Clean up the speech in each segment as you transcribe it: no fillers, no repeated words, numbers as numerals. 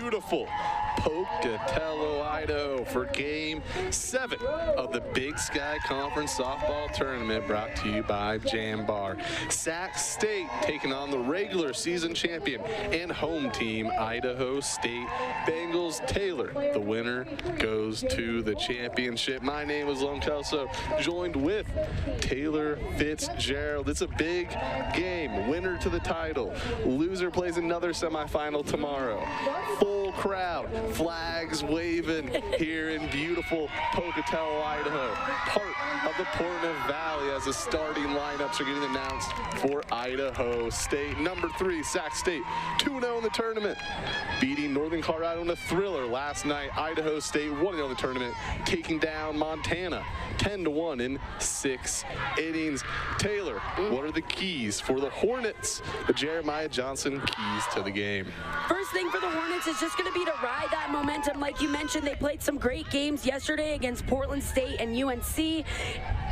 beautiful Pocatello, Idaho for Game 7 of the Big Sky Conference Softball Tournament, brought to you by Jam Bar. Sac State taking on the regular season champion and home team, Idaho State Bengals. Taylor, the winner, goes to the championship. My name is Lone Kelso, joined with Taylor Fitzgerald. It's a big game. Winner to the title. Loser plays another semifinal tomorrow. Full crowd, flags waving here in beautiful Pocatello, Idaho. Part of the Portneuf Valley as the starting lineups are getting announced for Idaho State. Number 3, Sac State, 2-0 in the tournament, beating Northern Colorado in a thriller last night. Idaho State 1-0 in the tournament, taking down Montana 10-1 in 6 innings. Taylor, what are the keys for the Hornets? The Jeremiah Johnson keys to the game. First thing for the Hornets is just going to be to ride that momentum. Like you mentioned, they played some great games yesterday against Portland State and UNC.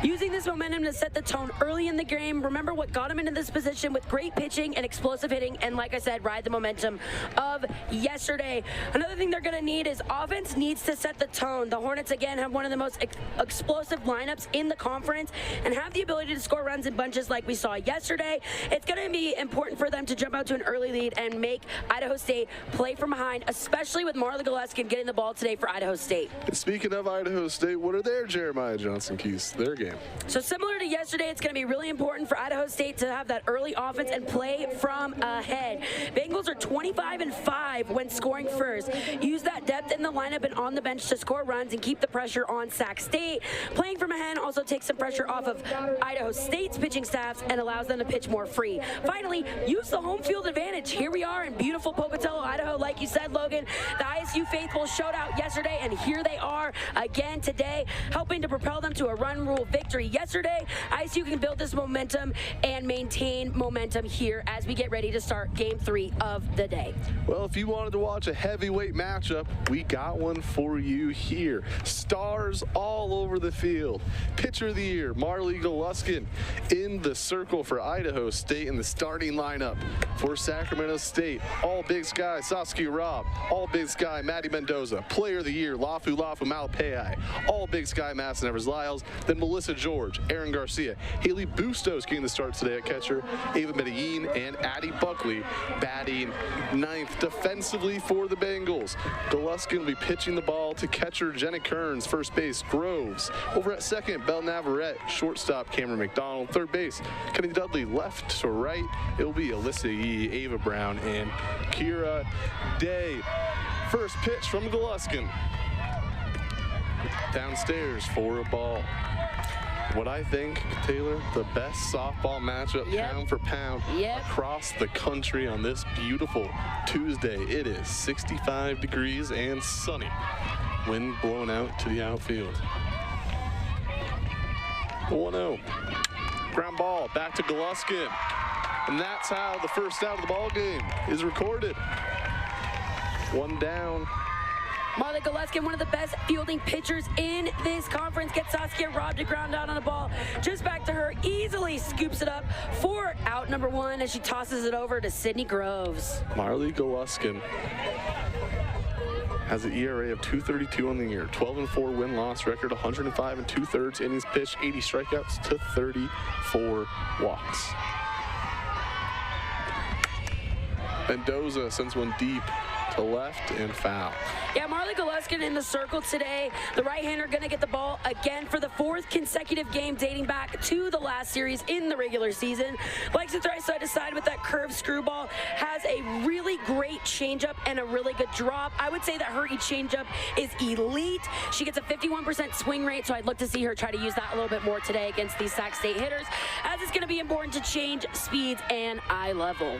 Using this momentum to set the tone early in the game. Remember what got them into this position with great pitching and explosive hitting, and like I said, ride the momentum of yesterday. Another thing they're going to need is offense needs to set the tone. The Hornets, again, have one of the most explosive lineups in the conference and have the ability to score runs in bunches like we saw yesterday. It's going to be important for them to jump out to an early lead and make Idaho State play from behind, especially with Marley Gillespie getting the ball today for Idaho State. And speaking of Idaho State, what are their Jeremiah Johnson keys to their game? So similar to yesterday, it's going to be really important for Idaho State to have that early offense and play from ahead. Bengals are 25-5 when scoring first. Use that depth in the lineup and on the bench to score runs and keep the pressure on Sac State. Playing from ahead also takes some pressure off of Idaho State's pitching staffs and allows them to pitch more free. Finally, use the home field advantage. Here we are in beautiful Pocatello, Idaho. Like you said, Logan, the ISU faithful showed out yesterday, and here they are again today, helping to propel them to a run rule victory yesterday. ISU can build this momentum and maintain momentum here as we get ready to start Game 3 of the day. Well, if you wanted to watch a heavyweight matchup, we got one for you here. Stars all over the field. Pitcher of the year, Marley Gillespie in the circle for Idaho State in the starting lineup. For Sacramento State, all Big Sky, Saskia Robb. All Big Sky, Maddie Mendoza. Player of the year, Lafu Malapai. All Big Sky, Madison Evers Lyles. Then Melissa George, Aaron Garcia, Haley Bustos getting the start today at catcher, Ava Medellin, and Addie Buckley batting ninth. Defensively for the Bengals, Gillespie will be pitching the ball to catcher Jenna Kearns, first base Groves. Over at second, Belle Navarrete, shortstop Cameron McDonald, third base Kenny Dudley, left to right it will be Alyssa Yee, Ava Brown, and Kira Day. First pitch from Gillespie. Downstairs for a ball. What I think, Taylor, the best softball matchup pound for pound across the country on this beautiful Tuesday. It is 65 degrees and sunny. Wind blowing out to the outfield. 1-0. Ground ball back to Gillespie. And that's how the first out of the ball game is recorded. One down. Marley Gillespie, one of the best fielding pitchers in this conference, gets Saskia Robb to ground out on a ball. Just back to her, easily scoops it up for out number 1 as she tosses it over to Sydney Groves. Marley Gillespie has an ERA of 2.32 on the year, 12-4 win-loss record, 105 2/3 innings pitched, 80 strikeouts to 34 walks. Mendoza sends one deep to left and foul. Yeah, Marley Gillespie in the circle today. The right-hander going to get the ball again for the 4th consecutive game dating back to the last series in the regular season. Likes to throw side to side with that curved screwball. Has a really great changeup and a really good drop. I would say that her changeup is elite. She gets a 51% swing rate, so I'd look to see her try to use that a little bit more today against these Sac State hitters, as it's going to be important to change speeds and eye level.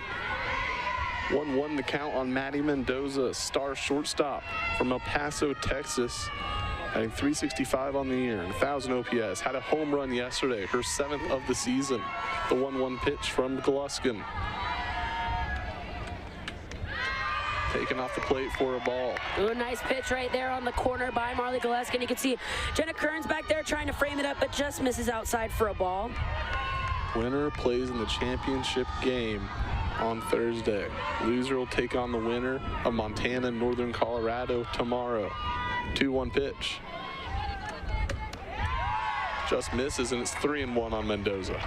1-1 the count on Maddie Mendoza, star shortstop from El Paso, Texas. Having 365 on the year, 1,000 OPS. Had a home run yesterday, her 7th of the season. The 1-1 pitch from Gillespie. Taken off the plate for a ball. Ooh, nice pitch right there on the corner by Marley Gillespie. And you can see Jenna Kearns back there trying to frame it up, but just misses outside for a ball. Winner plays in the championship game on Thursday. Loser will take on the winner of Montana and Northern Colorado tomorrow. 2-1 pitch. Just misses, and it's 3-1 on Mendoza.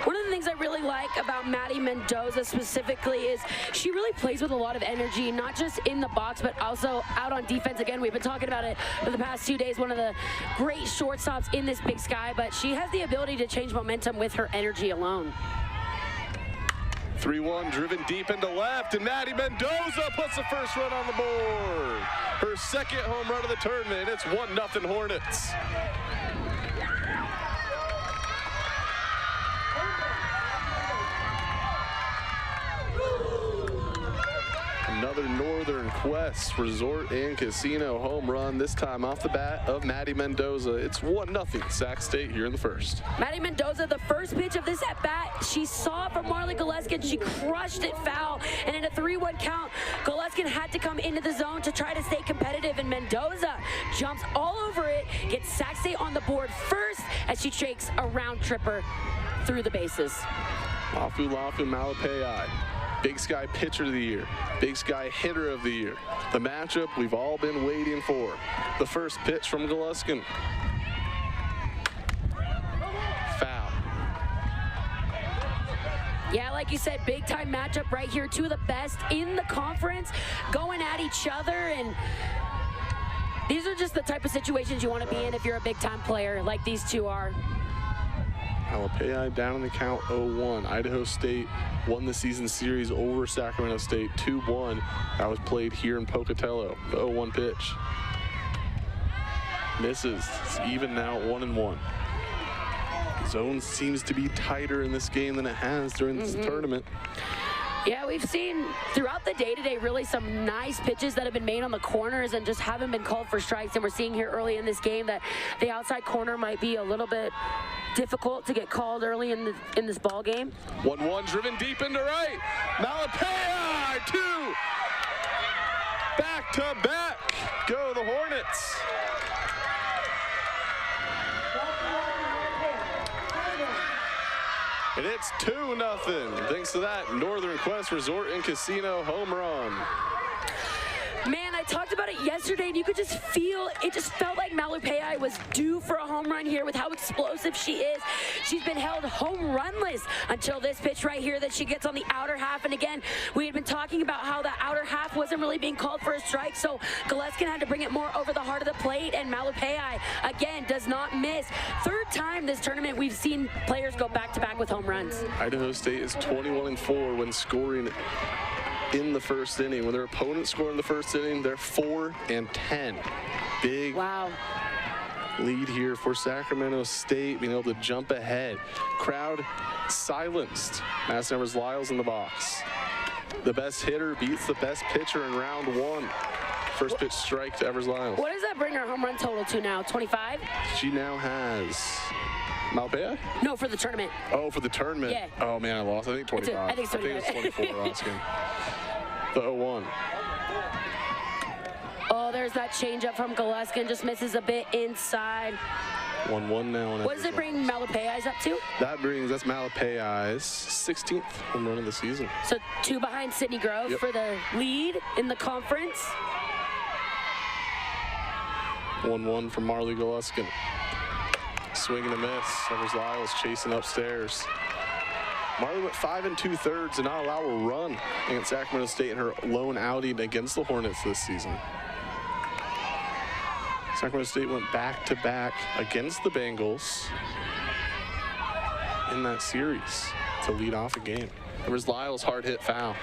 One of the things I really like about Maddie Mendoza specifically is she really plays with a lot of energy, not just in the box, but also out on defense. Again, we've been talking about it for the past 2 days, one of the great shortstops in this Big Sky, but she has the ability to change momentum with her energy alone. 3-1 driven deep into left, and Maddie Mendoza puts the first run on the board. Her second home run of the tournament. It's 1-0 Hornets. Another Northern Quest Resort and Casino home run, this time off the bat of Maddie Mendoza. It's 1-0 Sac State here in the first. Maddie Mendoza, the first pitch of this at-bat, she saw it from Marley Gillespie. She crushed it foul, and in a 3-1 count, Gillespie had to come into the zone to try to stay competitive, and Mendoza jumps all over it, gets Sac State on the board first as she shakes a round tripper through the bases. Lafu Malapei, Big Sky Pitcher of the Year, Big Sky Hitter of the Year. The matchup we've all been waiting for. The first pitch from Gillespie. Foul. Yeah, like you said, big time matchup right here. Two of the best in the conference going at each other, and these are just the type of situations you want to be in if you're a big time player like these two are. Malapei down in the count 0-1. Idaho State won the season series over Sacramento State 2-1. That was played here in Pocatello. The 0-1 pitch. Misses. It's even now 1-1. Zone seems to be tighter in this game than it has during this tournament. Yeah, we've seen throughout the day today really some nice pitches that have been made on the corners and just haven't been called for strikes. And we're seeing here early in this game that the outside corner might be a little bit difficult to get called early in this ball game. 1-1 driven deep into right. Malapei, 2. Back to back. Go the Hornets. And it's 2-0. Thanks to that Northern Quest Resort and Casino home run. Man, I talked about it yesterday, and you could just feel, it just felt like Malapei was due for a home run here with how explosive she is. She's been held home runless until this pitch right here that she gets on the outer half. And again, we had been talking about how the outer half wasn't really being called for a strike, so Gillespie had to bring it more over the heart of the plate, and Malapei, again, does not miss. Third time this tournament we've seen players go back-to-back with home runs. Idaho State is 21-4 when scoring in the first inning. When their opponents score in the first inning, they're 4-10. Big lead here for Sacramento State, being able to jump ahead. Crowd silenced. Madison Evers-Lyles in the box. The best hitter beats the best pitcher in round 1. First pitch strike to Evers-Lyles. What does that bring her home run total to now, 25? She now has... Malapei? No, for the tournament. Oh, for the tournament? Yeah. Oh, man, I lost. I think 25. I think it's 24, Oscar. The 0-1. Oh, there's that changeup from Gillespie, just misses a bit inside. 1-1 now. What does it bring Malapei's up to? That's Malapei's 16th home run of the season. So 2 behind Sydney Grove for the lead in the conference. 1-1 from Marley Gillespie. Swing and a miss. Evers-Lyles chasing upstairs. Marley went 5 2/3 and not allow a run against Sacramento State in her lone outing against the Hornets this season. Sacramento State went back-to-back against the Bengals in that series to lead off a game. Evers-Lyles hard hit foul.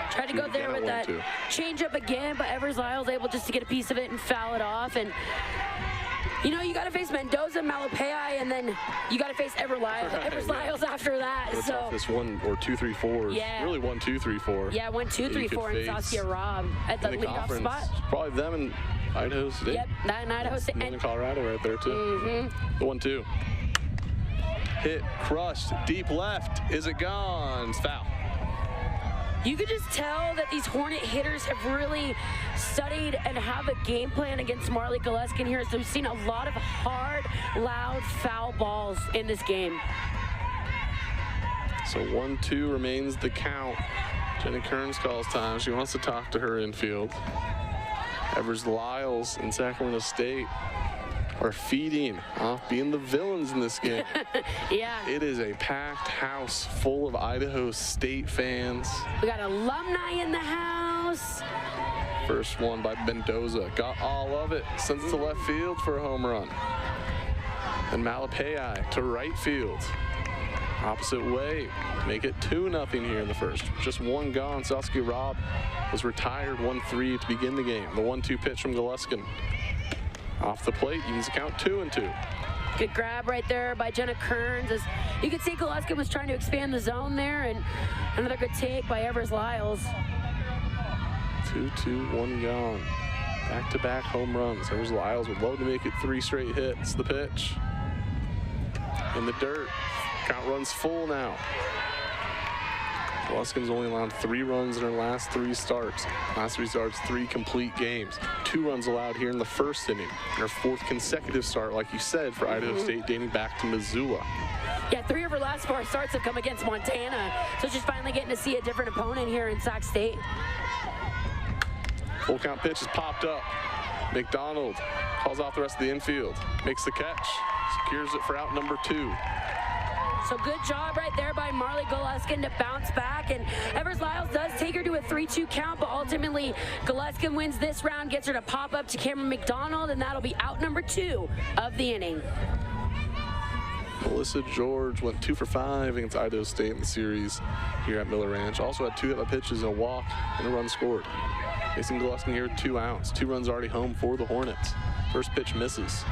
Tried to go there with that changeup again, but Evers-Lyles able just to get a piece of it and foul it off. And you know, you got to face Mendoza, Malapei, and then you got to face Evers-Lyles after that. The toughest 1 or 2, 3, 4. Yeah. Really 1, 2, 3, 4. Yeah, 1, 2, 3, 4 in Saskia Robb at the leadoff spot. Probably them and Idaho State. Yep, that in Idaho State. And Colorado right there, too. The 1-2. Hit, crushed, deep left. Is it gone? It's foul. You could just tell that these Hornet hitters have really studied and have a game plan against Marley Gillespie here. So we've seen a lot of hard, loud, foul balls in this game. So 1-2 remains the count. Jenny Kearns calls time. She wants to talk to her infield. Evers Lyles and Sacramento State are feeding off being the villains in this game. Yeah. It is a packed house full of Idaho State fans. We got alumni in the house. First one by Mendoza. Got all of it. Sends it to left field for a home run. And Malapei to right field. Opposite way. Make it 2-0 here in the first. Just one gone. Sasuke Robb was retired 1-3 to begin the game. The 1-2 pitch from Goluskin. Off the plate, evens the count 2-2. Good grab right there by Jenna Kearns. As you can see, Goluskin was trying to expand the zone there, and another good take by Evers Lyles. 2-2, one gone. Back-to-back home runs. Evers Lyles would love to make it 3 straight hits. The pitch. In the dirt. Count runs full now. Goluskin's only allowed 3 runs in her last 3 starts. Last 3 starts, 3 complete games. 2 runs allowed here in the first inning. And her 4th consecutive start, like you said, for Idaho State, dating back to Missoula. Yeah, 3 of her last 4 starts have come against Montana. So she's finally getting to see a different opponent here in Sac State. Full count pitch is popped up. McDonald calls off the rest of the infield. Makes the catch. Secures it for out number 2. So good job right there by Marley Goluskin to bounce back. And Evers Lyles does take her to a 3-2 count, but ultimately Goluskin wins this round, gets her to pop up to Cameron McDonald, and that'll be out number 2 of the inning. Melissa George went 2 for 5 against Idaho State in the series here at Miller Ranch. Also had 2 pitches, a walk, and a run scored. Mason Goluskin here with 2 outs. 2 runs already home for the Hornets. First pitch misses.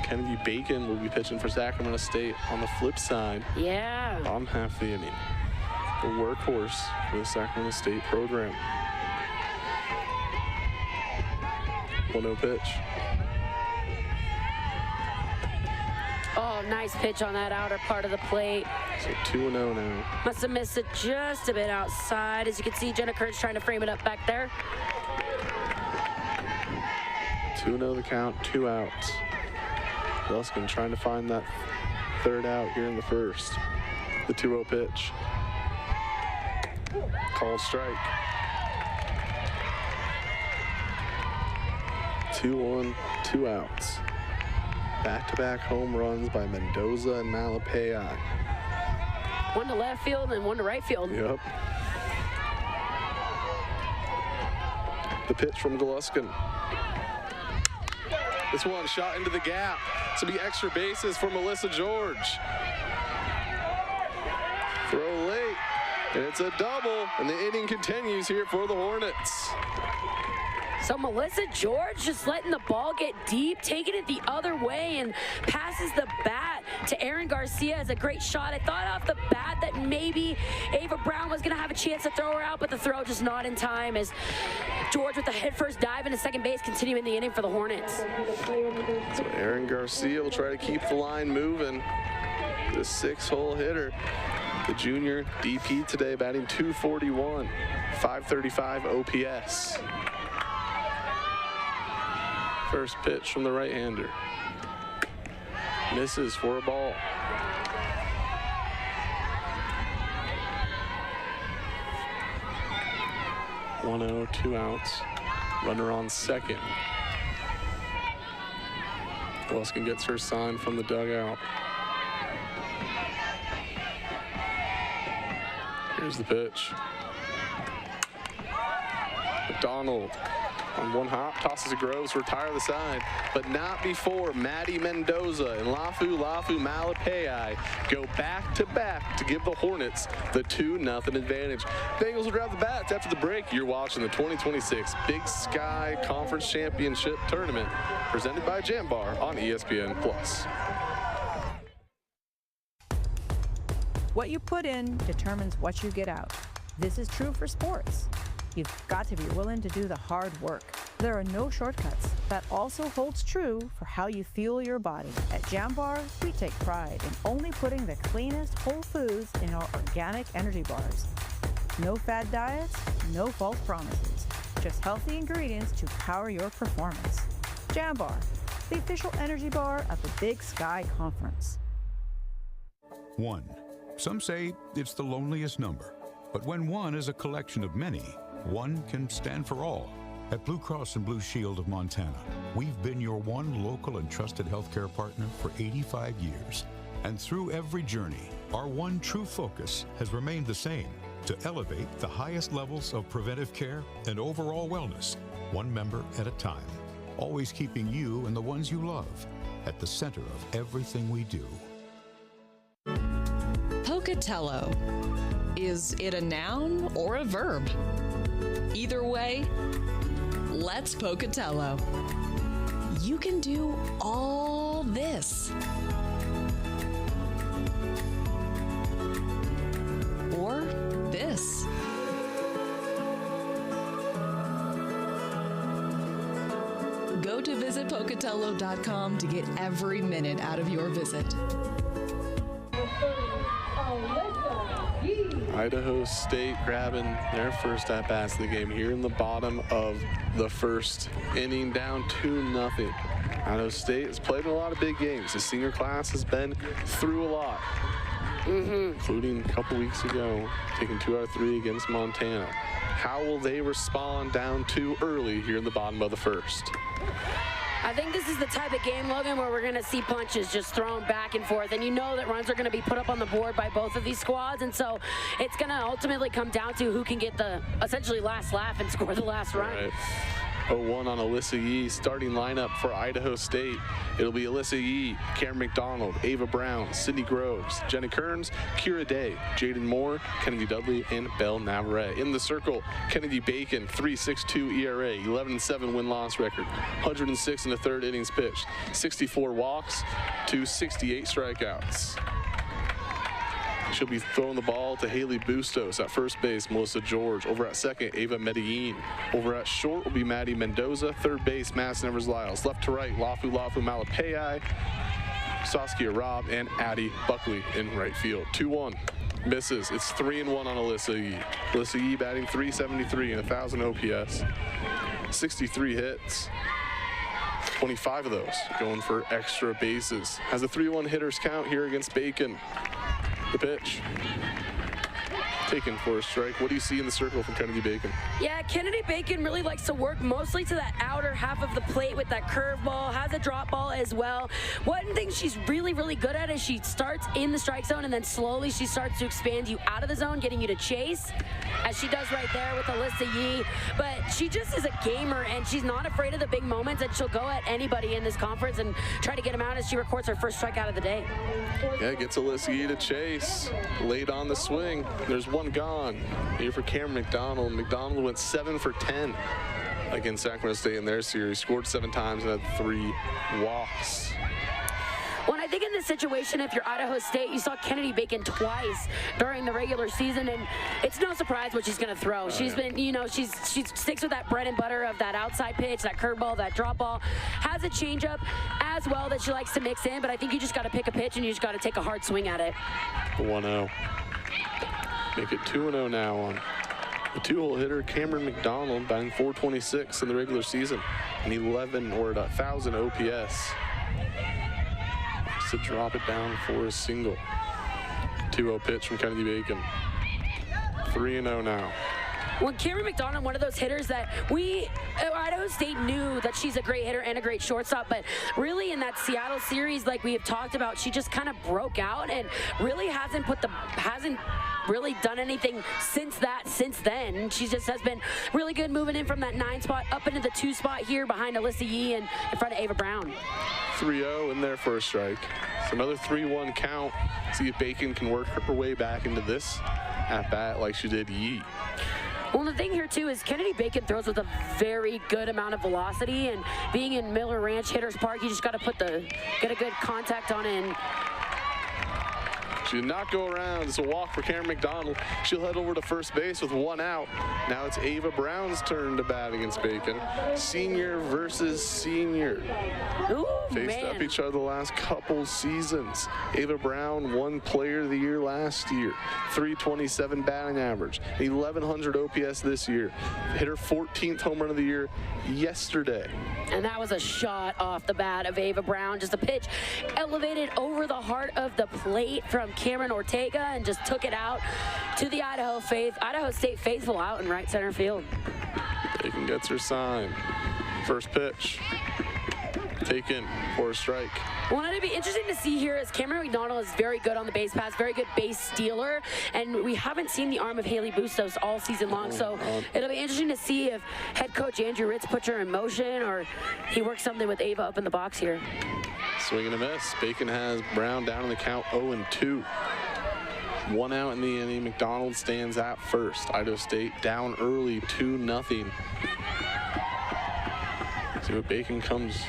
Kennedy Bacon will be pitching for Sacramento State on the flip side. Yeah. Bottom half of the inning. The workhorse for the Sacramento State program. 1-0 pitch. Oh, nice pitch on that outer part of the plate. So 2-0 now. Must have missed it just a bit outside. As you can see, Jenna Kearns trying to frame it up back there. 2-0 the count, 2 outs. Goluskin trying to find that 3rd out here in the first. The 2-0 pitch. Called strike. 2-1, 2 outs. Back-to-back home runs by Mendoza and Malapei. 1 to left field and 1 to right field. Yep. The pitch from Goluskin. This one shot into the gap. This will be extra bases for Melissa George. Throw late, and it's a double, and the inning continues here for the Hornets. So Melissa George just letting the ball get deep, taking it the other way, and passes the bat to Erin Garcia as a great shot. I thought off the bat that maybe Ava Brown was going to have a chance to throw her out, but the throw just not in time as George with the head-first dive into second base, continuing the inning for the Hornets. So Erin Garcia will try to keep the line moving. The 6-hole hitter. The junior DP today batting .241, 535 OPS. First pitch from the right-hander. Misses for a ball. One out, 2 outs. Runner on second. Goluskin gets her sign from the dugout. Here's the pitch. McDonald on one hop, tosses to Groves, retire the side, but not before Maddie Mendoza and Lafu Malapei go back-to-back to give the Hornets the 2-0 advantage. Bengals will grab the bats after the break. You're watching the 2026 Big Sky Conference Championship Tournament presented by Jambar on ESPN+. What you put in determines what you get out. This is true for sports. You've got to be willing to do the hard work. There are no shortcuts. That also holds true for how you fuel your body. At Jambar, we take pride in only putting the cleanest whole foods in our organic energy bars. No fad diets, no false promises. Just healthy ingredients to power your performance. Jambar, the official energy bar of the Big Sky Conference. 1. Some say it's the loneliest number. But when one is a collection of many, one can stand for all. At Blue Cross and Blue Shield of Montana, we've been your one local and trusted healthcare partner for 85 years. And through every journey, our one true focus has remained the same: to elevate the highest levels of preventive care and overall wellness, one member at a time. Always keeping you and the ones you love at the center of everything we do. Pocatello. Is it a noun or a verb? Either way, let's Pocatello. You can do all this. Or this. Go to visitpocatello.com to get every minute out of your visit. Idaho State grabbing their first at-bats of the game here in the bottom of the first inning, down 2-0. Idaho State has played in a lot of big games. The senior class has been through a lot, including a couple weeks ago, taking 2 out of 3 against Montana. How will they respond down 2 early here in the bottom of the first? I think this is the type of game, Logan, where we're going to see punches just thrown back and forth. And you know that runs are going to be put up on the board by both of these squads. And so it's going to ultimately come down to who can get the essentially last laugh and score the last run. Right. 0-1 on Alyssa Yee. Starting lineup for Idaho State. It'll be Alyssa Yee, Karen McDonald, Ava Brown, Sydney Groves, Jenna Kearns, Kira Day, Jaden Moore, Kennedy Dudley, and Belle Navarrete. In the circle, Kennedy Bacon, 3.62 ERA, 11-7 win-loss record, 106 in the third innings pitched, 64 walks to 68 strikeouts. She'll be throwing the ball to Haley Bustos. At first base, Melissa George. Over at second, Ava Medellin. Over at short will be Maddie Mendoza. Third base, Madison Evers-Lyles. Left to right, Lafu Malapei, Saskia Robb, and Addie Buckley in right field. 2-1. Misses. It's 3-1 on Alyssa Yee. Alyssa Yee batting .373 and 1,000 OPS. 63 hits. 25 of those going for extra bases. Has a 3-1 hitters count here against Bacon. The pitch. Taken for a strike. What do you see in the circle from Kennedy Bacon? Yeah, Kennedy Bacon really likes to work mostly to that outer half of the plate with that curveball, has a drop ball as well. One thing she's really, really good at is she starts in the strike zone and then slowly she starts to expand you out of the zone, getting you to chase, as she does right there with Alyssa Yee. But she just is a gamer and she's not afraid of the big moments, and she'll go at anybody in this conference and try to get them out as she records her first strikeout of the day. Yeah, gets Alyssa Yee to chase. Late on the swing. There's one gone. Here for Cameron McDonald. McDonald went 7 for 10 against Sacramento State in their series. Scored 7 times and had 3 walks. Well, I think in this situation, if you're Idaho State, you saw Kennedy Bacon twice during the regular season, and it's no surprise what she's going to throw. She's been, you know, she sticks with that bread and butter of that outside pitch, that curveball, that drop ball. Has a changeup as well that she likes to mix in, but I think you just got to pick a pitch and you just got to take a hard swing at it. 1-0. Make it 2-0 now on the 2-hole hitter, Cameron McDonald, batting .426 in the regular season, and 1,000 OPS. To drop it down for a single. 2-0 pitch from Kennedy Bacon. 3-0 now. Well, Cameron McDonald, one of those hitters that Idaho State knew that she's a great hitter and a great shortstop, but really in that Seattle series, like we have talked about, she just kind of broke out and really hasn't really done anything since then. She just has been really good moving in from that 9 spot up into the 2 spot here behind Alyssa Yee and in front of Ava Brown. 3-0 in there for a strike. So another 3-1 count. See if Bacon can work her way back into this at bat like she did Yee. Well, the thing here, too, is Kennedy Bacon throws with a very good amount of velocity, and being in Miller Ranch Hitters Park, you just got to get a good contact on it. And she did not go around. It's a walk for Karen McDonald. She'll head over to first base with 1 out. Now it's Ava Brown's turn to bat against Bacon. Senior versus senior. Ooh, Faced up each other the last couple seasons. Ava Brown won Player of the Year last year. .327 batting average. 1,100 OPS this year. Hit her 14th home run of the year yesterday. And that was a shot off the bat of Ava Brown. Just a pitch elevated over the heart of the plate from Cameron Ortega and just took it out to the Idaho State faithful out in right center field. Bacon gets her sign. First pitch. Taken for a strike. Well, it'll be interesting to see here as Cameron McDonald is very good on the base pass, very good base stealer, and we haven't seen the arm of Haley Bustos all season long, so it'll be interesting to see if head coach Andrew Ritz puts her in motion or he works something with Ava up in the box here. Swing and a miss. Bacon has Brown down in the count 0-2. 1 out in the inning. McDonald stands at first. Idaho State down early 2-0. See what Bacon comes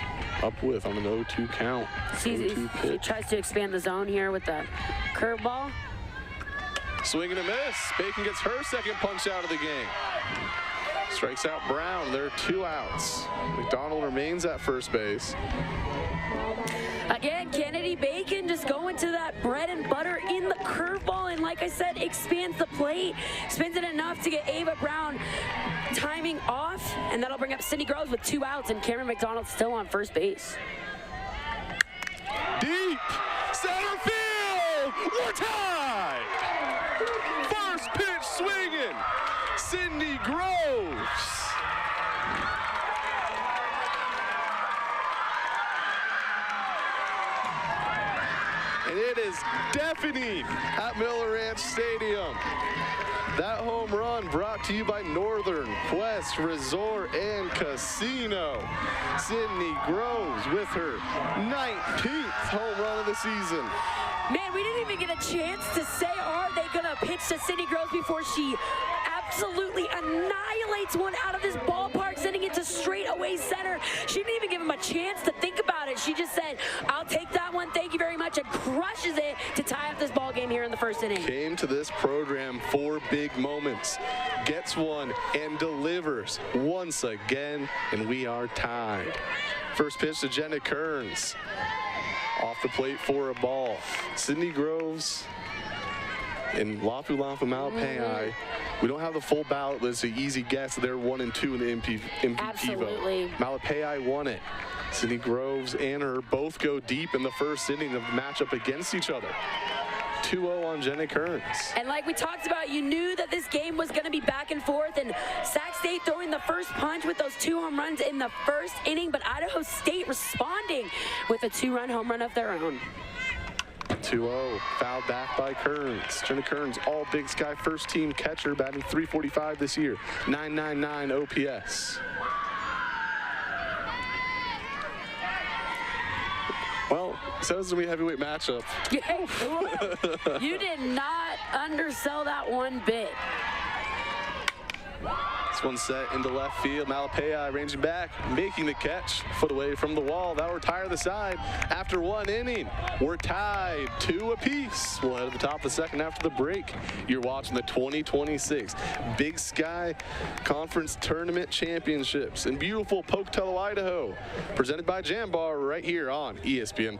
up with on an 0-2 count. He tries to expand the zone here with the curveball. Swing and a miss. Bacon gets her second punch out of the game. Strikes out Brown. There are 2 outs. McDonald remains at first base. Again, Kennedy Bacon just going to that bread and butter in the curveball, and like I said, expands the plate, spins it enough to get Ava Brown timing off, and that'll bring up Cindy Groves with 2 outs, and Cameron McDonald still on first base. Deep center field. We're tied. First pitch swinging. Cindy Groves. And it is deafening at Miller Ranch Stadium. That home run brought to you by Northern Quest Resort and Casino. Sydney Groves with her 19th home run of the season. Man, we didn't even get a chance to say, are they going to pitch to Cindy Groves before she absolutely annihilates one out of this ballpark, sending it to straight away center. She didn't even give him a chance to think about it. She just said, I'll take that one, thank you very much, and crushes it to tie up this ball game here in the first inning. Came to this program for big moments, gets one and delivers once again, and we are tied. First pitch to Jenna Kearns. Off the plate for a ball. Sydney Groves and Lapu Malapai. We don't have the full ballot, but it's an easy guess. They're 1 and 2 in the MVP Absolutely. vote. Malapai won it. Sydney Groves and her both go deep in the first inning of the matchup against each other. 2-0 on Jenna Kearns. And like we talked about, you knew that this game was going to be back and forth, and Sac State throwing the first punch with those 2 home runs in the first inning, but Idaho State responding with a 2-run home run of their own. 2-0, fouled back by Kearns. Jenna Kearns, all Big Sky first team catcher, batting .345 this year, .999 OPS. Well, so this is going to be a heavyweight matchup. Yeah, you did not undersell that one bit. This one set into left field. Malapai ranging back, making the catch. Foot away from the wall. That'll retire the side. After 1 inning, we're tied 2 apiece. We'll head to the top of the second after the break. You're watching the 2026 Big Sky Conference Tournament Championships in beautiful Pocatello, Idaho. Presented by Jambar right here on ESPN+.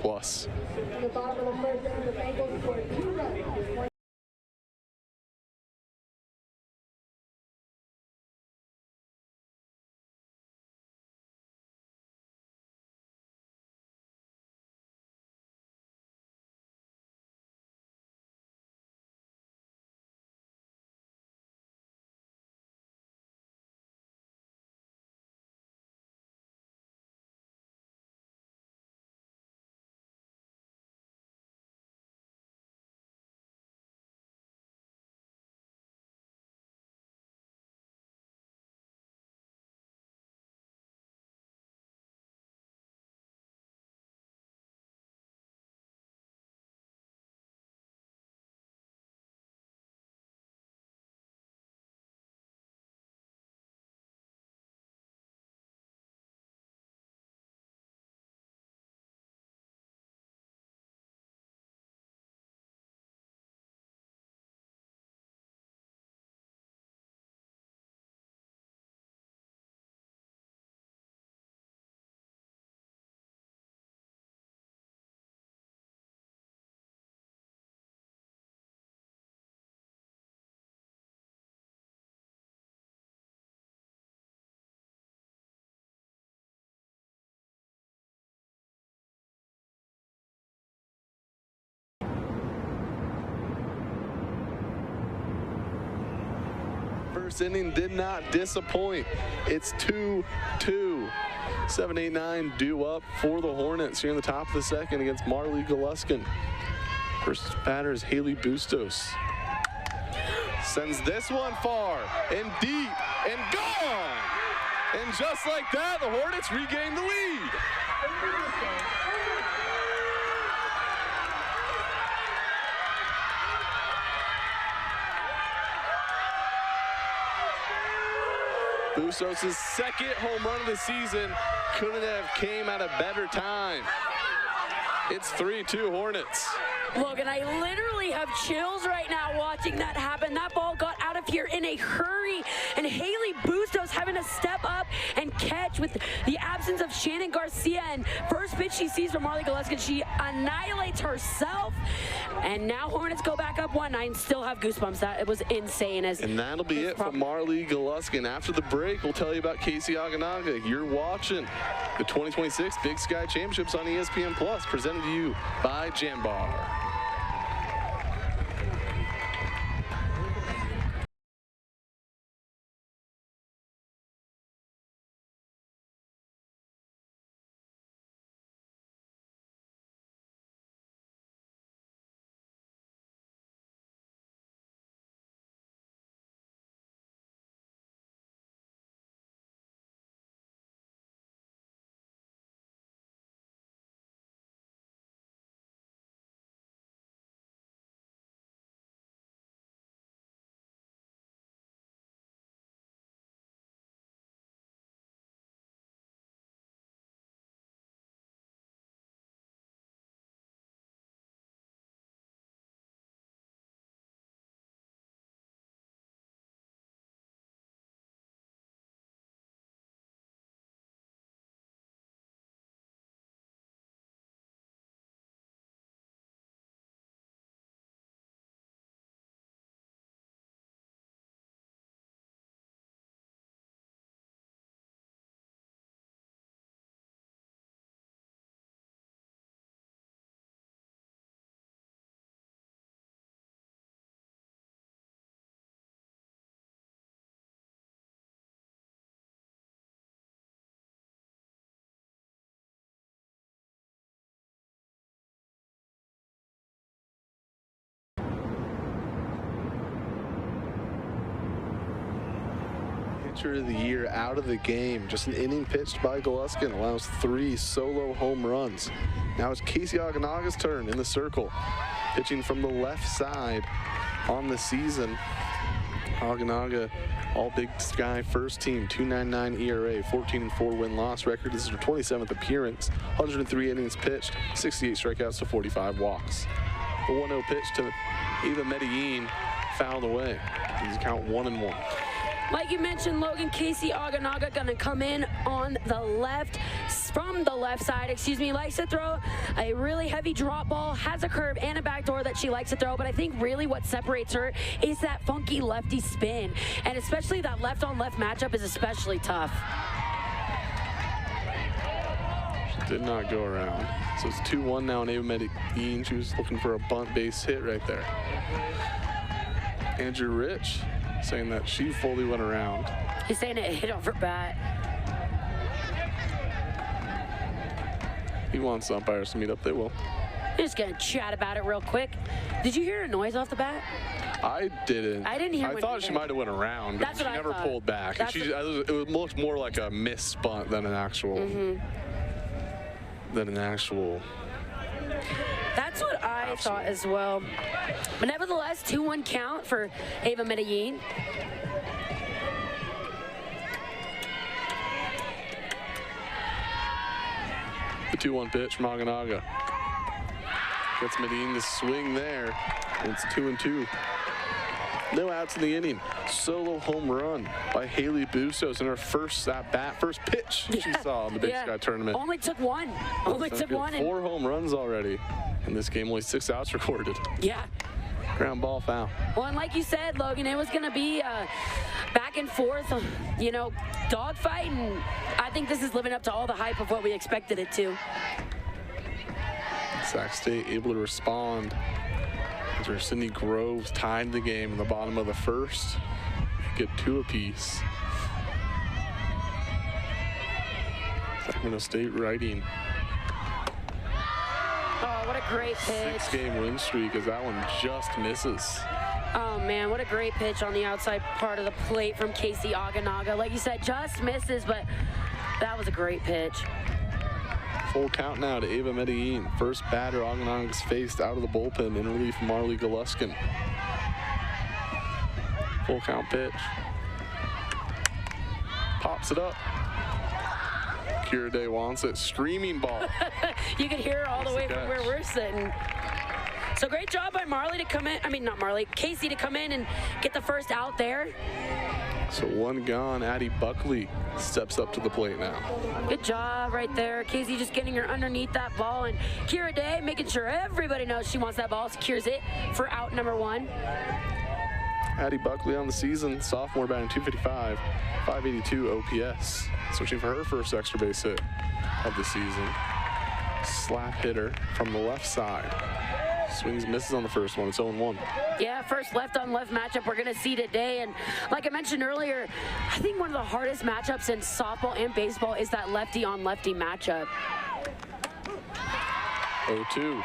first inning did not disappoint. It's 2-2. 7-8-9 due up for the Hornets here in the top of the second against Marley Galuskin. First batter is Haley Bustos. Sends this one far and deep and gone. And just like that, the Hornets regain the lead. Bustos' second home run of the season couldn't have came at a better time. It's 3-2 Hornets. Logan, I literally have chills right now watching that happen. That ball got out of here in a hurry, and Haley Bustos having to step up and catch with the absence of Shannon Garcia. And first pitch she sees from Marley Galuskin, she annihilates herself. And now Hornets go back up 1-9. I still have goosebumps. That it was insane. And that'll be it for Marley Galuskin. After the break, we'll tell you about Casey Aganaga. You're watching the 2026 Big Sky Championships on ESPN Plus, presented to you by Jambar. Pitcher of the year out of the game. Just an inning pitched by Galuskin, allows 3 solo home runs. Now it's Casey Aganaga's turn in the circle. Pitching from the left side on the season. Aganaga, all Big Sky first team, 2.99 ERA, 14-4 win-loss record. This is her 27th appearance, 103 innings pitched, 68 strikeouts to 45 walks. The 1-0 pitch to Eva Medellin fouled away. These count 1-1. Like you mentioned, Logan, Casey Aganaga gonna come in on the left, from the left side, likes to throw a really heavy drop ball, has a curve and a backdoor that she likes to throw, but I think really what separates her is that funky lefty spin, and especially that left-on-left matchup is especially tough. She did not go around. So it's 2-1 now on Ava Medellin. She was looking for a bunt base hit right there. Andrew Rich saying that she fully went around. He's saying it hit off her bat. He wants umpires to meet up. They will. They're just gonna chat about it real quick. Did you hear a noise off the bat? I didn't. I didn't hear. I thought she might have went around, but she never pulled back. And it looked more like a missed bunt than an actual. Than an actual. That's what I thought as well. But nevertheless, 2-1 count for Ava Medellin. The 2-1 pitch from Aganaga. Gets Medellin to swing there. And it's 2-2. No outs in the inning. Solo home run by Haley Bustos in her first at-bat, first pitch she saw in the Big Sky tournament. Only took one. Only took one. 4 home runs already. In this game, only 6 outs recorded. Yeah. Ground ball foul. Well, and like you said, Logan, it was going to be back and forth, dogfight, and I think this is living up to all the hype of what we expected it to. Sac State able to respond. Sydney Groves tied the game in the bottom of the first. get 2 apiece. Sacramento State riding. Oh, what a great pitch. 6-game win streak as that one just misses. Oh, man, what a great pitch on the outside part of the plate from Casey Aganaga. Like you said, just misses, but that was a great pitch. Full count now to Ava Medellin. First batter Aganaga's faced out of the bullpen in relief from Marley Goluskin. Full count pitch. Pops it up. Kira wants it. Streaming ball. You could hear her all the way from where we're sitting. So great job by Marley to come in. I mean, not Marley, Casey to come in and get the first out there. So 1 gone. Addie Buckley steps up to the plate now. Good job right there. Casey just getting her underneath that ball. And Kira Day making sure everybody knows she wants that ball. Secures it for out number 1. Addie Buckley on the season. Sophomore batting .255. 582 OPS. Searching for her first extra base hit of the season. Slap hitter from the left side. Swings, misses on the first one. It's 0-1. Yeah, first left-on-left matchup we're going to see today. And like I mentioned earlier, I think one of the hardest matchups in softball and baseball is that lefty-on-lefty matchup. 0-2.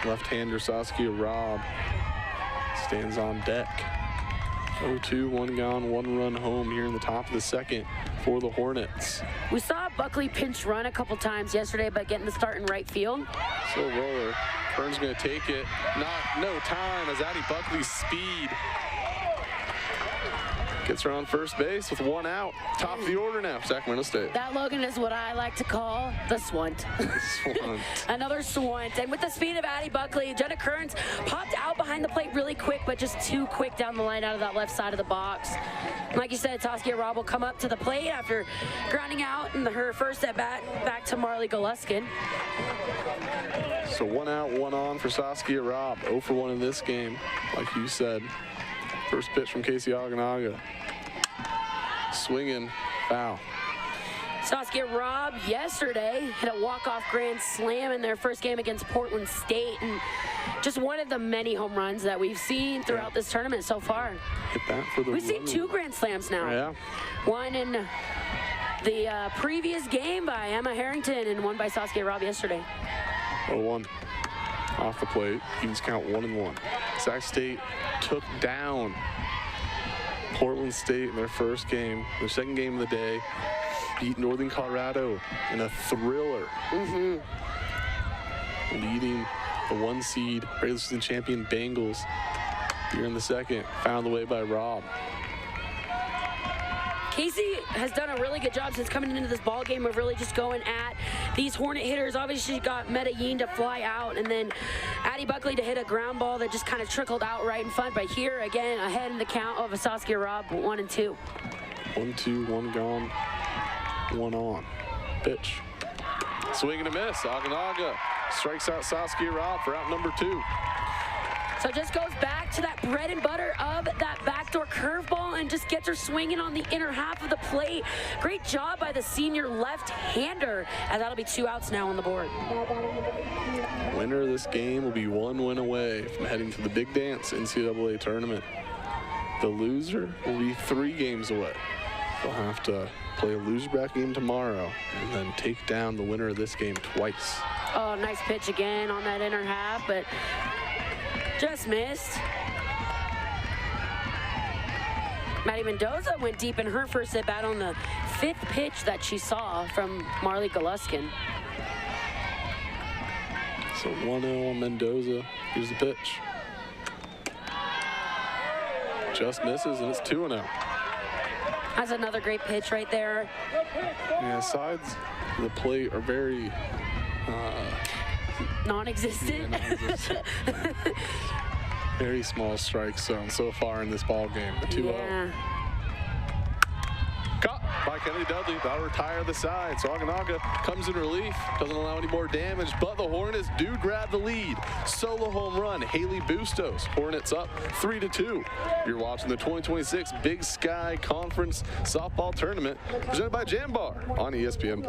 Left-hander Saskia Robb stands on deck. 0-2, 1 gone, 1 run home here in the top of the second for the Hornets. We saw Buckley pinch run a couple times yesterday by getting the start in right field. Slow roller. Kern's going to take it. No time as Addie Buckley's speed gets her on first base with 1 out. Top of the order now, Sacramento State. That, Logan, is what I like to call the swunt. Swunt. Another swunt. And with the speed of Addie Buckley, Jenna Kearns popped out behind the plate really quick, but just too quick down the line out of that left side of the box. Like you said, Saskia Robb will come up to the plate after grounding out in her first at-bat back to Marley Goluskin. So 1 out, 1 on for Saskia Robb. 0 for 1 in this game, like you said. First pitch from Casey Aganaga. Swinging, foul. Saskia Robb yesterday hit a walk-off grand slam in their first game against Portland State, and just one of the many home runs that we've seen throughout this tournament so far. Hit that for the We've seen 2 grand slams now. Yeah. One in the previous game by Emma Harrington and one by Saskia Robb yesterday. 0-1 off the plate. Evens count 1-1. Sac State took down Portland State in their first game, their second game of the day. Beat Northern Colorado in a thriller. Leading the 1 seed regular season champion Bengals here in the second. Found the way by Robb. Casey has done a really good job since coming into this ball game of really just going at these Hornet hitters. Obviously, she got Medellin to fly out, and then Addie Buckley to hit a ground ball that just kind of trickled out right in front. But here again, ahead in the count of a Saskia Robb, 1-2. 1-2, 1 gone, 1 on. Pitch. Swing and a miss. Aganaga strikes out Saskia Robb for out number 2. So it just goes back to that bread and butter of that backdoor curveball and just gets her swinging on the inner half of the plate. Great job by the senior left-hander, and that'll be 2 outs now on the board. Winner of this game will be 1 win away from heading to the Big Dance NCAA tournament. The loser will be 3 games away. They'll have to play a loser bracket game tomorrow and then take down the winner of this game twice. Oh, nice pitch again on that inner half, but just missed. Maddie Mendoza went deep in her first at bat on the 5th pitch that she saw from Marley Goluskin. So 1-0 on Mendoza. Here's the pitch. Just misses, and it's 2-0. That's another great pitch right there. Yeah, sides of the plate are very Non-existent. Yeah, non-existent. Very small strike zone so far in this ball game. The 2-0. Yeah. Caught by Kennedy Dudley. That'll retire the side. So Aganaga comes in relief. Doesn't allow any more damage, but the Hornets do grab the lead. Solo home run. Haley Bustos. Hornets up 3-2. You're watching the 2026 Big Sky Conference Softball Tournament presented by Jambar on ESPN+.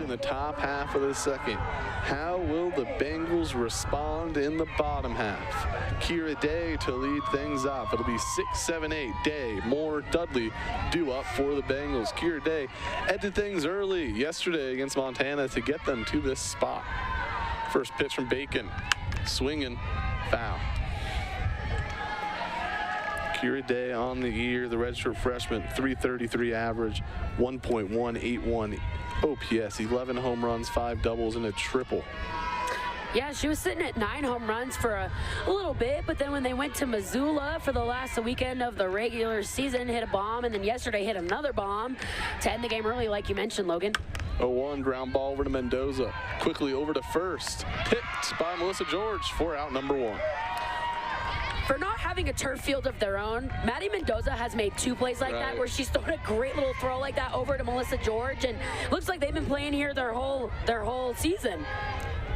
in the top half of the second. How will the Bengals respond in the bottom half? Kira Day to lead things off. It'll be 6, 7, 8. Day, Moore, Dudley due up for the Bengals. Kira Day ended things early yesterday against Montana to get them to this spot. First pitch from Bacon. Swinging. Foul. Kira Day on the year, the redshirt freshman, 333 average, 1.181 OPS, 11 home runs, 5 doubles, and a triple. Yeah, she was sitting at 9 home runs for a little bit, but then when they went to Missoula for the last weekend of the regular season, hit a bomb, and then yesterday hit another bomb to end the game early, like you mentioned, Logan. 0-1 ground ball over to Mendoza. Quickly over to first. Picked by Melissa George for out number 1. For not having a turf field of their own, Maddie Mendoza has made 2 plays like that where she's thrown a great little throw like that over to Melissa George, and looks like they've been playing here their whole season.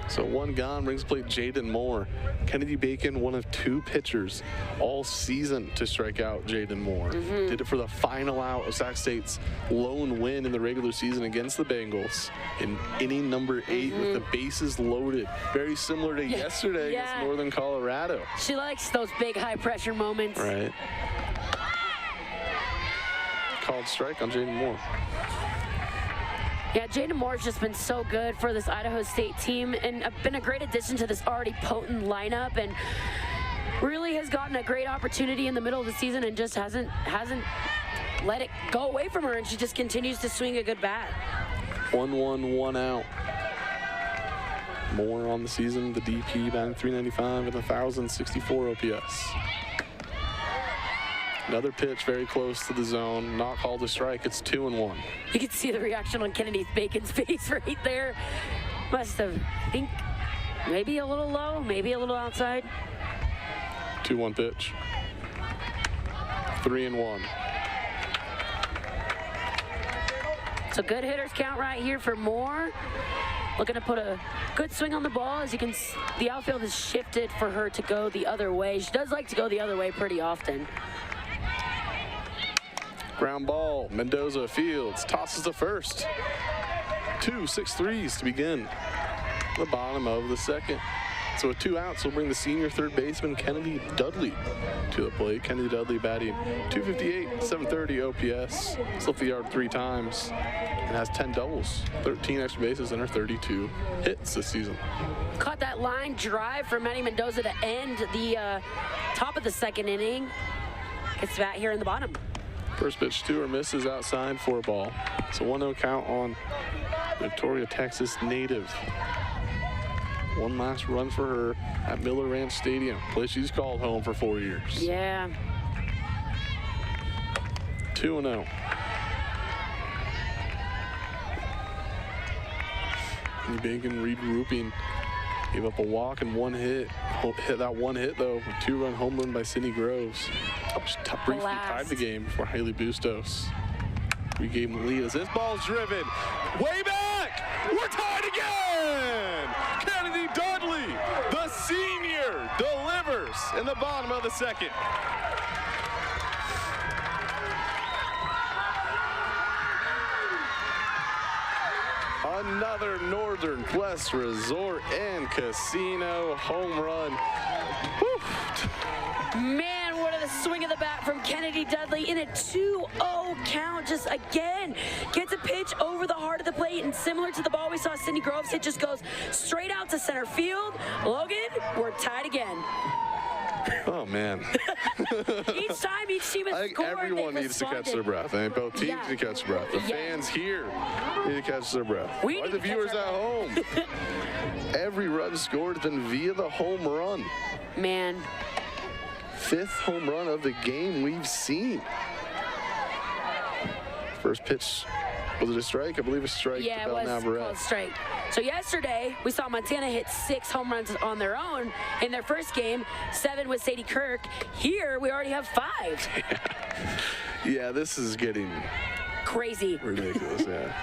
So 1 gone, brings plate Jaden Moore. Kennedy Bacon, one of 2 pitchers all season to strike out Jaden Moore. Did it for the final out of Sac State's lone win in the regular season against the Bengals in inning number 8 with the bases loaded. Very similar to yesterday against Northern Colorado. She likes those big high pressure moments. Right. Called strike on Jaden Moore. Yeah, Jaden Moore's just been so good for this Idaho State team and been a great addition to this already potent lineup, and really has gotten a great opportunity in the middle of the season and just hasn't let it go away from her, and she just continues to swing a good bat. 1-1, 1 out. Moore on the season, the DP batting .395 and 1,064 OPS. Another pitch very close to the zone, not called a strike. It's 2-1. You can see the reaction on Kennedy Bacon's face right there. Must have, I think, maybe a little low, maybe a little outside. 2-1 pitch. 3-1. So good hitters count right here for Moore. Looking to put a good swing on the ball. As you can see, the outfield has shifted for her to go the other way. She does like to go the other way pretty often. Ground ball, Mendoza fields, tosses to first. 2 6-3s to begin the bottom of the second. So with 2 outs, we'll bring the senior third baseman Kennedy Dudley to the plate. Kennedy Dudley batting .258, 730 OPS, slipped the yard 3 times, and has 10 doubles, 13 extra bases, and her 32 hits this season. Caught that line drive for Maddie Mendoza to end the top of the second inning. Gets back here in the bottom. First pitch to her, misses outside for a ball. It's a 1-0 count on Victoria, Texas native. One last run for her at Miller Ranch Stadium, place she's called home for 4 years. Yeah. 2-0. Bacon regrouping. Gave up a walk and 1 hit. Hit that 1 hit though. 2-run home run by Sydney Groves. Just briefly tied the game before Haley Bustos regave the lead as this ball's driven way back. We're tied again. Kennedy Dudley, the senior, delivers in the bottom of the second. Another Northern Quest Resort and Casino home run. Woo. Man, what a swing of the bat from Kennedy Dudley in a 2-0 count. Just again, gets a pitch over the heart of the plate, and similar to the ball we saw Sydney Groves, it just goes straight out to center field. Logan, we're tied again. Oh, man. Each time each team has scored, everyone needs to catch their breath. I mean, both teams need to catch their breath. The fans here need to catch their breath. We the viewers at home. Every run scored has been via the home run. Man. 5th home run of the game we've seen. First pitch, was it a strike? I believe a strike. Yeah, it was called strike. So yesterday, we saw Montana hit 6 home runs on their own in their first game, 7 with Sadie Kirk. Here, we already have 5. Yeah, this is getting crazy. Ridiculous, yeah.